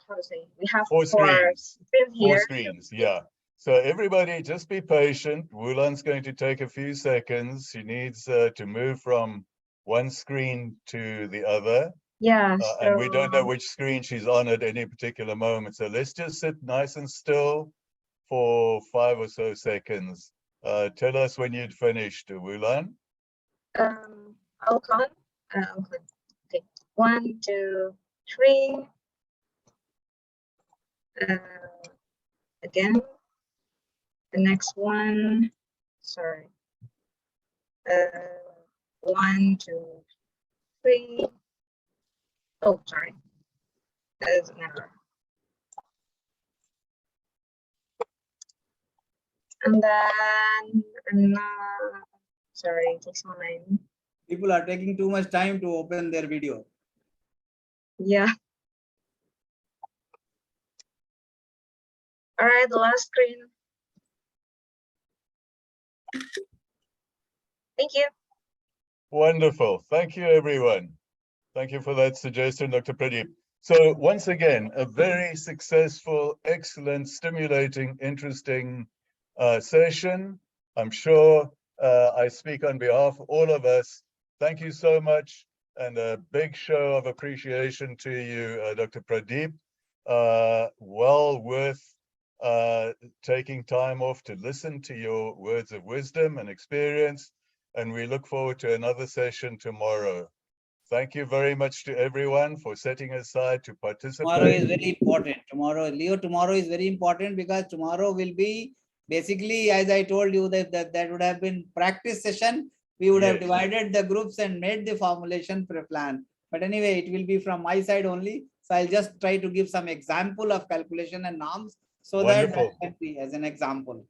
how to say, we have Four screens. here. 4 screens, yeah. So everybody just be patient. Wulan's going to take a few seconds. She needs to move from one screen to the other. Yeah. And we don't know which screen she's on at any particular moment. So let's just sit nice and still for 5 or so seconds. Tell us when you'd finished, Wulan. I'll count. Okay. 1, 2, 3. Again. The next one. Sorry. 1, 2, 3. Oh, sorry. That is an error. And then, sorry, it takes some time. People are taking too much time to open their video. Yeah. All right, the last screen. Thank you. Wonderful. Thank you, everyone. Thank you for that suggestion, Dr. Pradeep. So once again, a very successful, excellent, stimulating, interesting session. I'm sure I speak on behalf of all of us. Thank you so much, and a big show of appreciation to you, Dr. Pradeep. Well worth taking time off to listen to your words of wisdom and experience, and we look forward to another session tomorrow. Thank you very much to everyone for setting aside to participate. Tomorrow is very important. Tomorrow, Leo, tomorrow is very important because tomorrow will be basically, as I told you, that would have been practice session. We would have divided the groups and made the formulation pre-plan. But anyway, it will be from my side only. So I'll just try to give some example of calculation and norms so that can be as an example.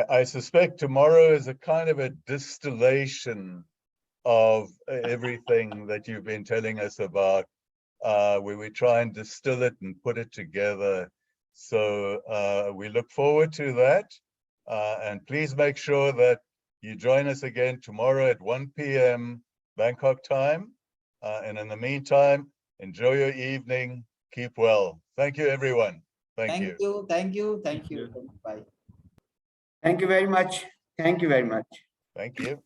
I suspect tomorrow is a kind of a distillation of everything that you've been telling us about, where we try and distill it and put it together. So we look forward to that. And please make sure that you join us again tomorrow at 1 p.m. Bangkok time. And in the meantime, enjoy your evening. Keep well. Thank you, everyone. Thank you. Thank you. Bye. Thank you very much. Thank you very much. Thank you.